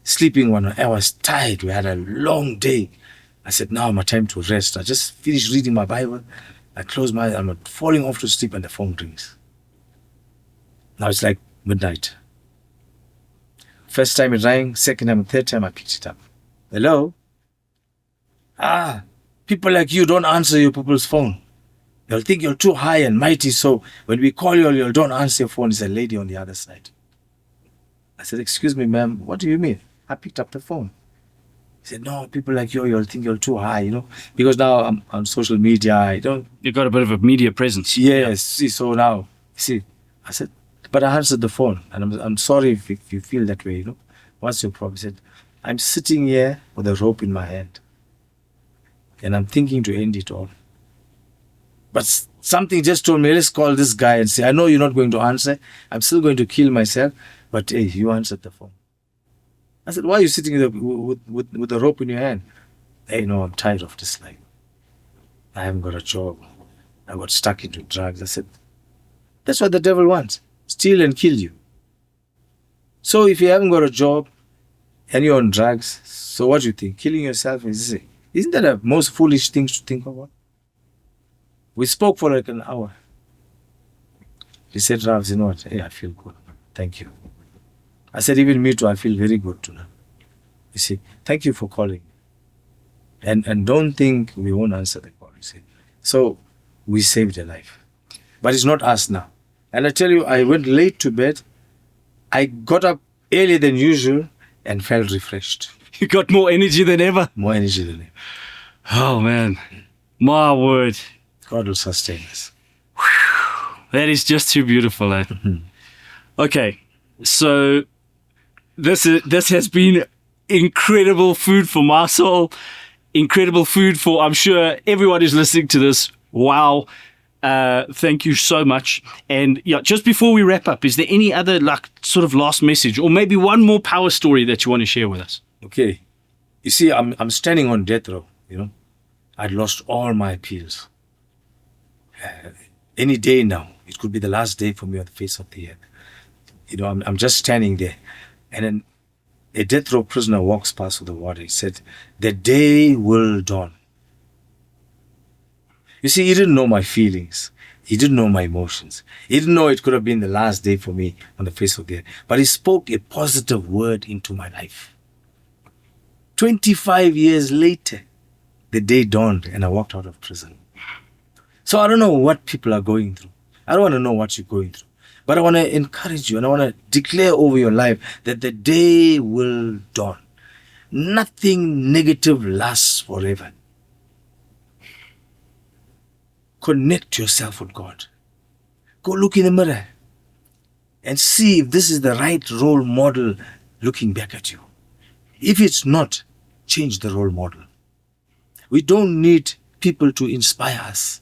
sleeping one night. I was tired. We had a long day. I said, now my time to rest. I just finished reading my Bible. I close my eyes. I'm falling off to sleep and the phone rings. Now it's like midnight. First time it rang, second time, third time I picked it up. Hello? People like you don't answer your people's phone. You'll think you're too high and mighty, so when we call you, you don't answer your phone. It's a lady on the other side. I said, excuse me, ma'am, what do you mean? I picked up the phone. He said, no, people like you'll think you're too high, you know, because now I'm on social media. I don't. You've got a bit of a media presence. Yes, see, so now, see, I said, but I answered the phone, and I'm sorry if you feel that way, you know. What's your problem? He said, I'm sitting here with a rope in my hand, and I'm thinking to end it all. But something just told me, let's call this guy and say, I know you're not going to answer. I'm still going to kill myself, but hey, you answered the phone. I said, why are you sitting with the rope in your hand? Hey, no, I'm tired of this life. I haven't got a job. I got stuck into drugs. I said, that's what the devil wants. Steal and kill you. So if you haven't got a job and you're on drugs, so what do you think? Killing yourself isn't that the most foolish thing to think about? We spoke for like an hour. He said, Ravs, you know what? Hey, I feel good. Thank you. I said, even me too, I feel very good tonight. You see, thank you for calling. And don't think we won't answer the call, you see. So we saved a life. But it's not us now. And I tell you, I went late to bed. I got up earlier than usual and felt refreshed. You got more energy than ever. More energy than ever. Oh, man. My word. God will sustain us. That is just too beautiful, eh? Okay, so this has been incredible food for my soul, incredible food for, I'm sure, everyone who's listening to this. Wow. Thank you so much. And yeah, just before we wrap up, is there any other like sort of last message or maybe one more power story that you want to share with us? Okay. You see, I'm standing on death row, you know. I'd lost all my appeals. Any day now, it could be the last day for me on the face of the earth. You know, I'm just standing there. And then a death row prisoner walks past with the water. He said, the day will dawn. You see, he didn't know my feelings. He didn't know my emotions. He didn't know it could have been the last day for me on the face of the earth. But he spoke a positive word into my life. 25 years later, the day dawned and I walked out of prison. So I don't know what people are going through. I don't want to know what you're going through. But I want to encourage you and I want to declare over your life that the day will dawn. Nothing negative lasts forever. Connect yourself with God. Go look in the mirror and see if this is the right role model looking back at you. If it's not, change the role model. We don't need people to inspire us.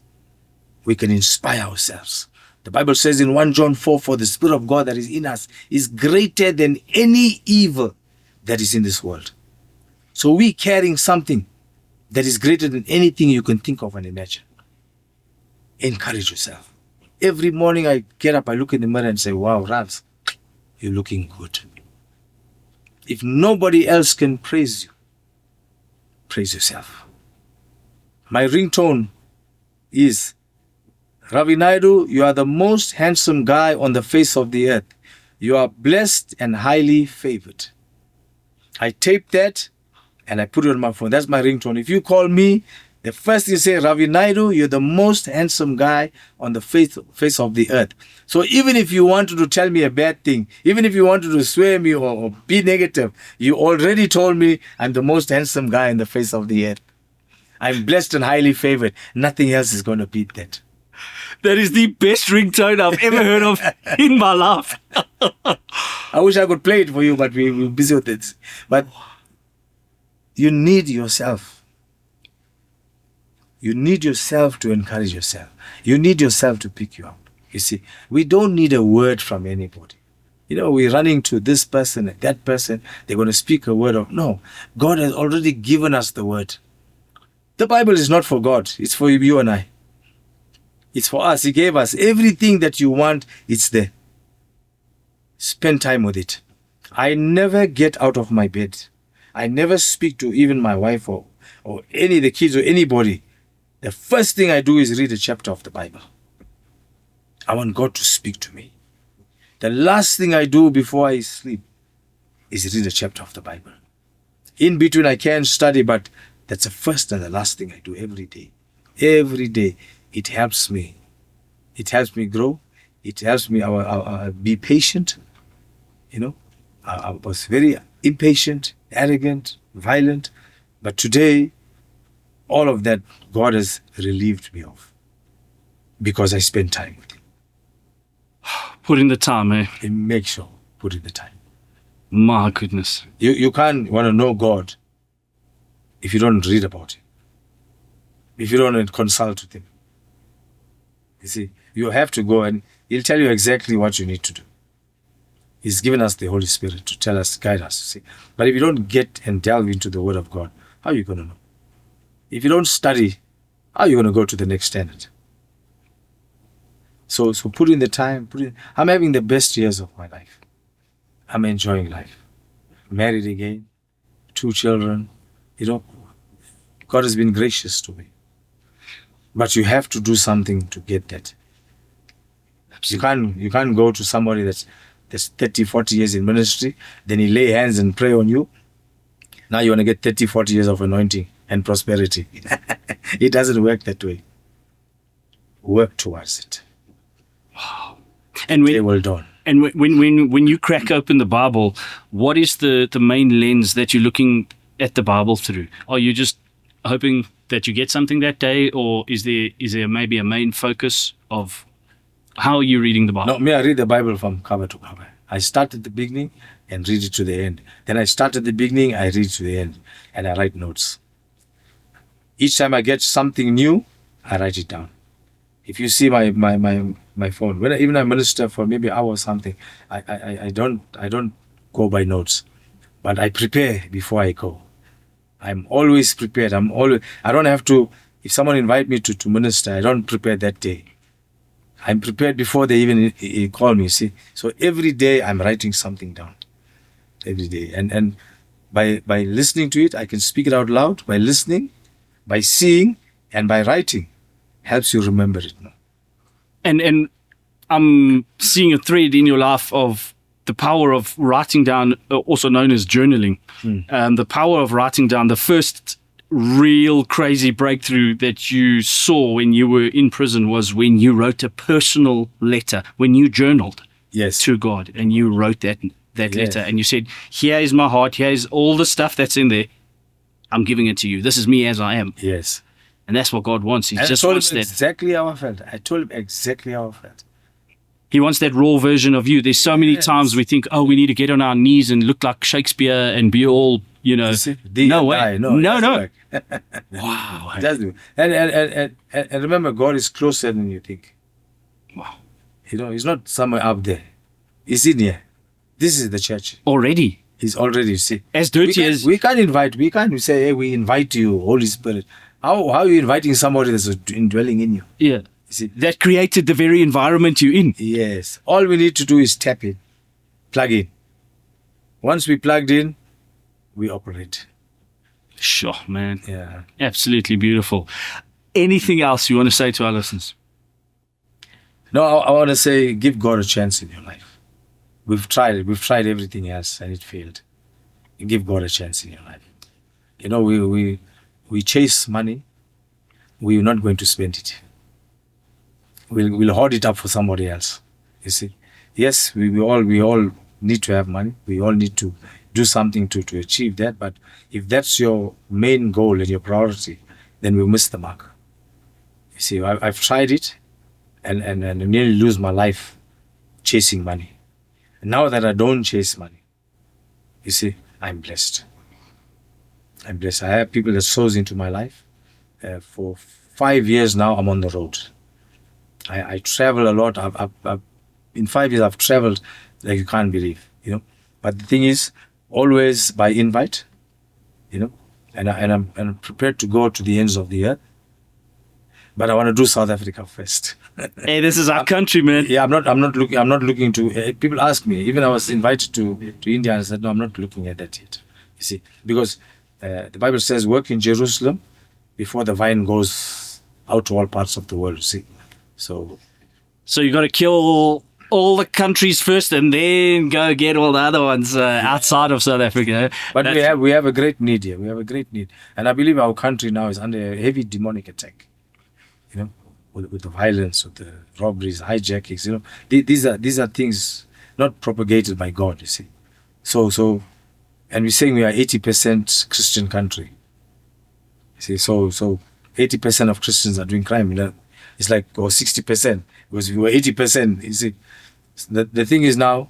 We can inspire ourselves. The Bible says in 1 John 4, for the Spirit of God that is in us is greater than any evil that is in this world. So we're carrying something that is greater than anything you can think of and imagine. Encourage yourself. Every morning I get up, I look in the mirror and say, wow, Ravs, you're looking good. If nobody else can praise you, praise yourself. My ringtone is, Ravi Naidu, you are the most handsome guy on the face of the earth. You are blessed and highly favored. I tape that and I put it on my phone. That's my ringtone. If you call me, the first thing you say, Ravi Naidu, you're the most handsome guy on the face of the earth. So even if you wanted to tell me a bad thing, even if you wanted to swear me or be negative, you already told me I'm the most handsome guy on the face of the earth. I'm blessed and highly favored. Nothing else is going to beat that. That is the best ringtone I've ever heard of in my life. I wish I could play it for you, but we're busy with it. But you need yourself. You need yourself to encourage yourself. You need yourself to pick you up. You see, we don't need a word from anybody. You know, we're running to this person and that person. They're going to speak a word of, no. God has already given us the word. The Bible is not for God. It's for you and I. It's for us. He gave us everything that you want. It's there. Spend time with it. I never get out of my bed. I never speak to even my wife or any of the kids or anybody. The first thing I do is read a chapter of the Bible. I want God to speak to me. The last thing I do before I sleep is read a chapter of the Bible. In between I can study, but that's the first and the last thing I do every day. Every day. It helps me. It helps me grow. It helps me be patient. You know, I was very impatient, arrogant, violent. But today, all of that God has relieved me of because I spend time with Him. Put in the time, eh? And make sure, put in the time. My goodness. You can't want to know God if you don't read about Him. If you don't consult with Him. You see, you have to go and He'll tell you exactly what you need to do. He's given us the Holy Spirit to tell us, guide us. See? But if you don't get and delve into the Word of God, how are you going to know? If you don't study, how are you going to go to the next standard? So put in the time. I'm having the best years of my life. I'm enjoying life. Married again, 2 children. You know, God has been gracious to me. But you have to do something to get that. You can't go to somebody that's 30, 40 years in ministry, then he lay hands and pray on you. Now you want to get 30, 40 years of anointing and prosperity. It doesn't work that way. Work towards it. Wow. And well done. And when you crack open the Bible, what is the main lens that you're looking at the Bible through? Are you just hoping that you get something that day, or is there maybe a main focus of how are you reading the Bible? No, I read the Bible from cover to cover. I start at the beginning and read it to the end. Then I start at the beginning, I read to the end, and I write notes. Each time I get something new, I write it down. If you see my phone, even I minister for maybe an hour or something, I don't go by notes, but I prepare before I go. I'm always prepared. I don't have to. If someone invite me to minister, I don't prepare that day. I'm prepared before they even call me. See, so every day I'm writing something down. every day. And by listening to it, I can speak it out loud. By listening, by seeing, and by writing, helps you remember it now. And I'm seeing a thread in your life of the power of writing down, also known as journaling. The power of writing down. The first real crazy breakthrough that you saw when you were in prison was when you wrote a personal letter, when you journaled Yes. to God, and you wrote that Yes. letter, and you said, here is my heart, here is all the stuff that's in there, I'm giving it to you. This is me as I am. Yes. And that's what God wants. He And just I told wants him that. exactly how I felt. I told him exactly how I felt. He wants that raw version of you. There's so many Yes. times we think, oh, we need to get on our knees and look like Shakespeare and be all, You see, thee no and way. I, No, it doesn't no. work. Wow. It doesn't work. And remember, God is closer than you think. Wow. You know, He's not somewhere up there. He's in here. This is the church. Already. He's already, you see. As dirty as... We can't say, hey, we invite you, Holy Spirit. How are you inviting somebody that's indwelling in you? Yeah. You see? That created the very environment you're in. Yes. All we need to do is tap in, plug in. Once we plugged in, we operate. Sure, man. Yeah. Absolutely beautiful. Anything else you want to say to our listeners? No, I want to say, give God a chance in your life. We've tried it. We've tried everything else and it failed. Give God a chance in your life. You know, we chase money. We're not going to spend it. We'll hoard it up for somebody else. You see? Yes, we all need to have money. We all need to do something to achieve that. But if that's your main goal and your priority, then we miss the mark. You see, I've tried it and nearly lose my life chasing money. And now that I don't chase money, you see, I'm blessed. I'm blessed. I have people that sows into my life. For 5 years now, I'm on the road. I travel a lot. In 5 years, I've traveled like you can't believe, you know. But the thing is, always by invite, you know, and I'm prepared to go to the ends of the earth. But I want to do South Africa first. Hey, this is our country, man. Yeah, I'm not looking to. People ask me. Even I was invited to India, and I said no, I'm not looking at that yet. You see, because the Bible says, work in Jerusalem before the vine goes out to all parts of the world. You see, so you got to kill all the countries first, and then go get all the other ones outside of South Africa. But we have a great need here. We have a great need, and I believe our country now is under a heavy demonic attack. You know, with the violence, with the robberies, hijackings. You know, these are things not propagated by God. You see, so, and we're saying we are 80% Christian country. You see, so 80% of Christians are doing crime. You know, it's like 60%, because if we were 80%, you see, the thing is now,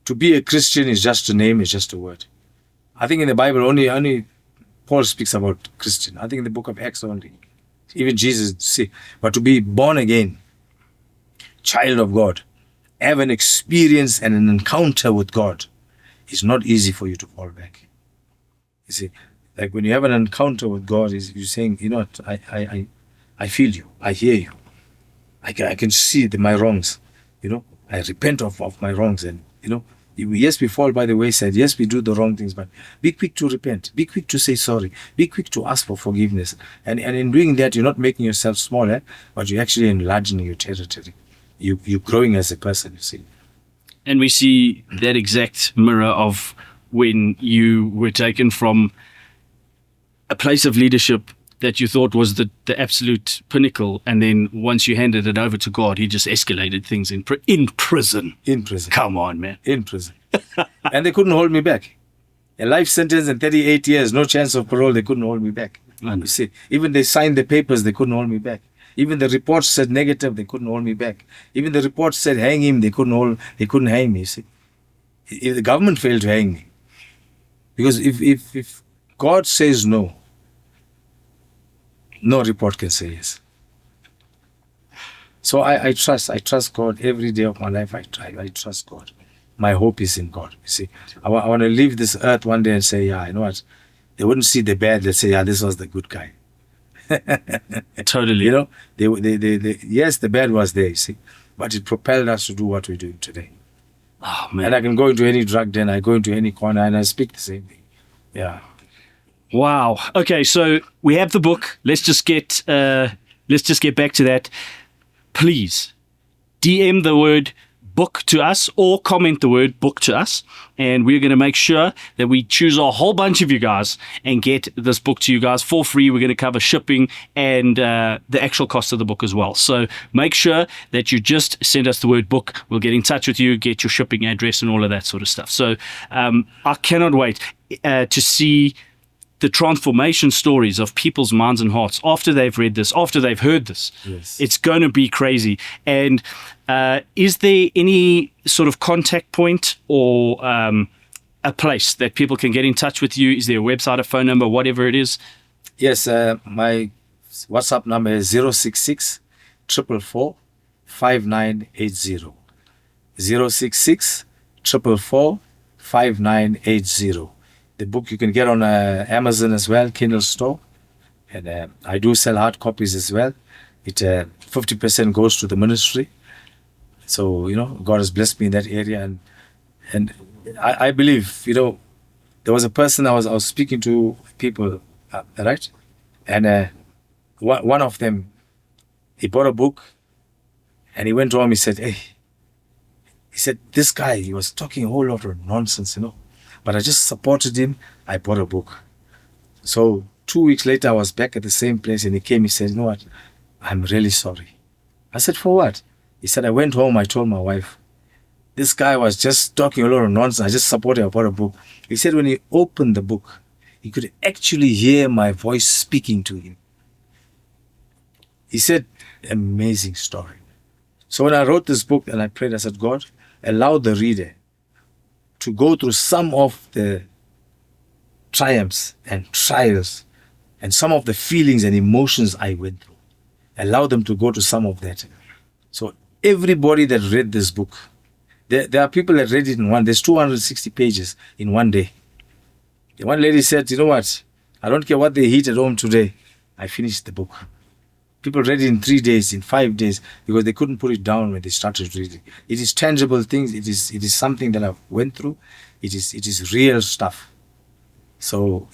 to be a Christian is just a name, it's just a word. I think in the Bible only Paul speaks about Christian. I think in the book of Acts only. Even Jesus, see, but to be born again, child of God, have an experience and an encounter with God, it's not easy for you to fall back. You see, like when you have an encounter with God, you're saying, you know what, I feel you, I hear you, I can see my wrongs, you know, I repent of my wrongs, and you know, yes, we fall by the wayside. Yes, we do the wrong things, but be quick to repent. Be quick to say sorry. Be quick to ask for forgiveness. And in doing that, you're not making yourself smaller, but you're actually enlarging your territory. You're growing as a person, you see. And we see that exact mirror of when you were taken from a place of leadership that you thought was the absolute pinnacle, and then once you handed it over to God, He just escalated things in prison. In prison. Come on, man. In prison. And they couldn't hold me back. A life sentence and 38 years, no chance of parole, they couldn't hold me back. You see, even they signed the papers, they couldn't hold me back. Even the reports said negative, they couldn't hold me back. Even the reports said hang him, they couldn't hang me, you see. If the government failed to hang me. Because if God says no, no report can say yes. So I trust God every day of my life. I trust God. My hope is in God. You see, I want to leave this earth one day and say, yeah, you know what? They wouldn't see the bad. They say, yeah, this was the good guy. Totally. You know, they yes, the bad was there. You see, but it propelled us to do what we're doing today. Oh, And man. I can go into any drug den, I go into any corner, and I speak the same thing. Yeah. Wow. Okay, so we have the book. Let's just get back to that. Please DM the word book to us or comment the word book to us, and we're going to make sure that we choose a whole bunch of you guys and get this book to you guys for free. We're going to cover shipping and the actual cost of the book as well. So make sure that you just send us the word book. We'll get in touch with you, get your shipping address and all of that sort of stuff. So I cannot wait to see the transformation stories of people's minds and hearts after they've read this, after they've heard this. Yes. It's going to be crazy. And is there any sort of contact point or a place that people can get in touch with you? Is there a website, a phone number, whatever it is? Yes, my WhatsApp number is 066 444 5980. 066 444 5980. The book you can get on Amazon as well, Kindle store. And I do sell hard copies as well. It 50% goes to the ministry. So, God has blessed me in that area. And I believe, there was a person I was speaking to people, right? And one of them, he bought a book and he went home. He said, this guy, he was talking a whole lot of nonsense, but I just supported him. I bought a book. So 2 weeks later, I was back at the same place and he came. He said, you know what? I'm really sorry. I said, for what? He said, I went home. I told my wife, this guy was just talking a lot of nonsense. I just supported him. I bought a book. He said, when he opened the book, he could actually hear my voice speaking to him. He said, amazing story. So when I wrote this book and I prayed, I said, God, allow the reader to go through some of the triumphs and trials and some of the feelings and emotions I went through. Allow them to go to some of that. So everybody that read this book, there are people that read it in one. There's 260 pages in one day. One lady said, you know what? I don't care what they eat at home today. I finished the book. People read it in 3 days, in 5 days, because they couldn't put it down when they started reading. It is tangible things. It is something that I went through. It is real stuff. So,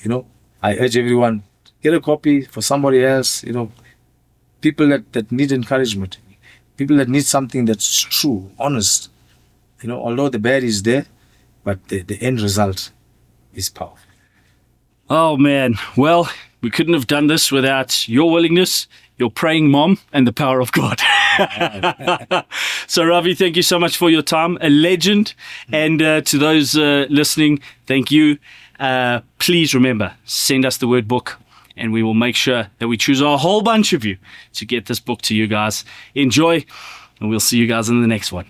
I urge everyone, get a copy for somebody else, people that need encouragement, people that need something that's true, honest. Although the bad is there, but the end result is powerful. Oh, man. Well, we couldn't have done this without your willingness, your praying mom, and the power of God. So, Ravi, thank you so much for your time. A legend. And to those listening, thank you. Please remember, send us the word book, and we will make sure that we choose a whole bunch of you to get this book to you guys. Enjoy, and we'll see you guys in the next one.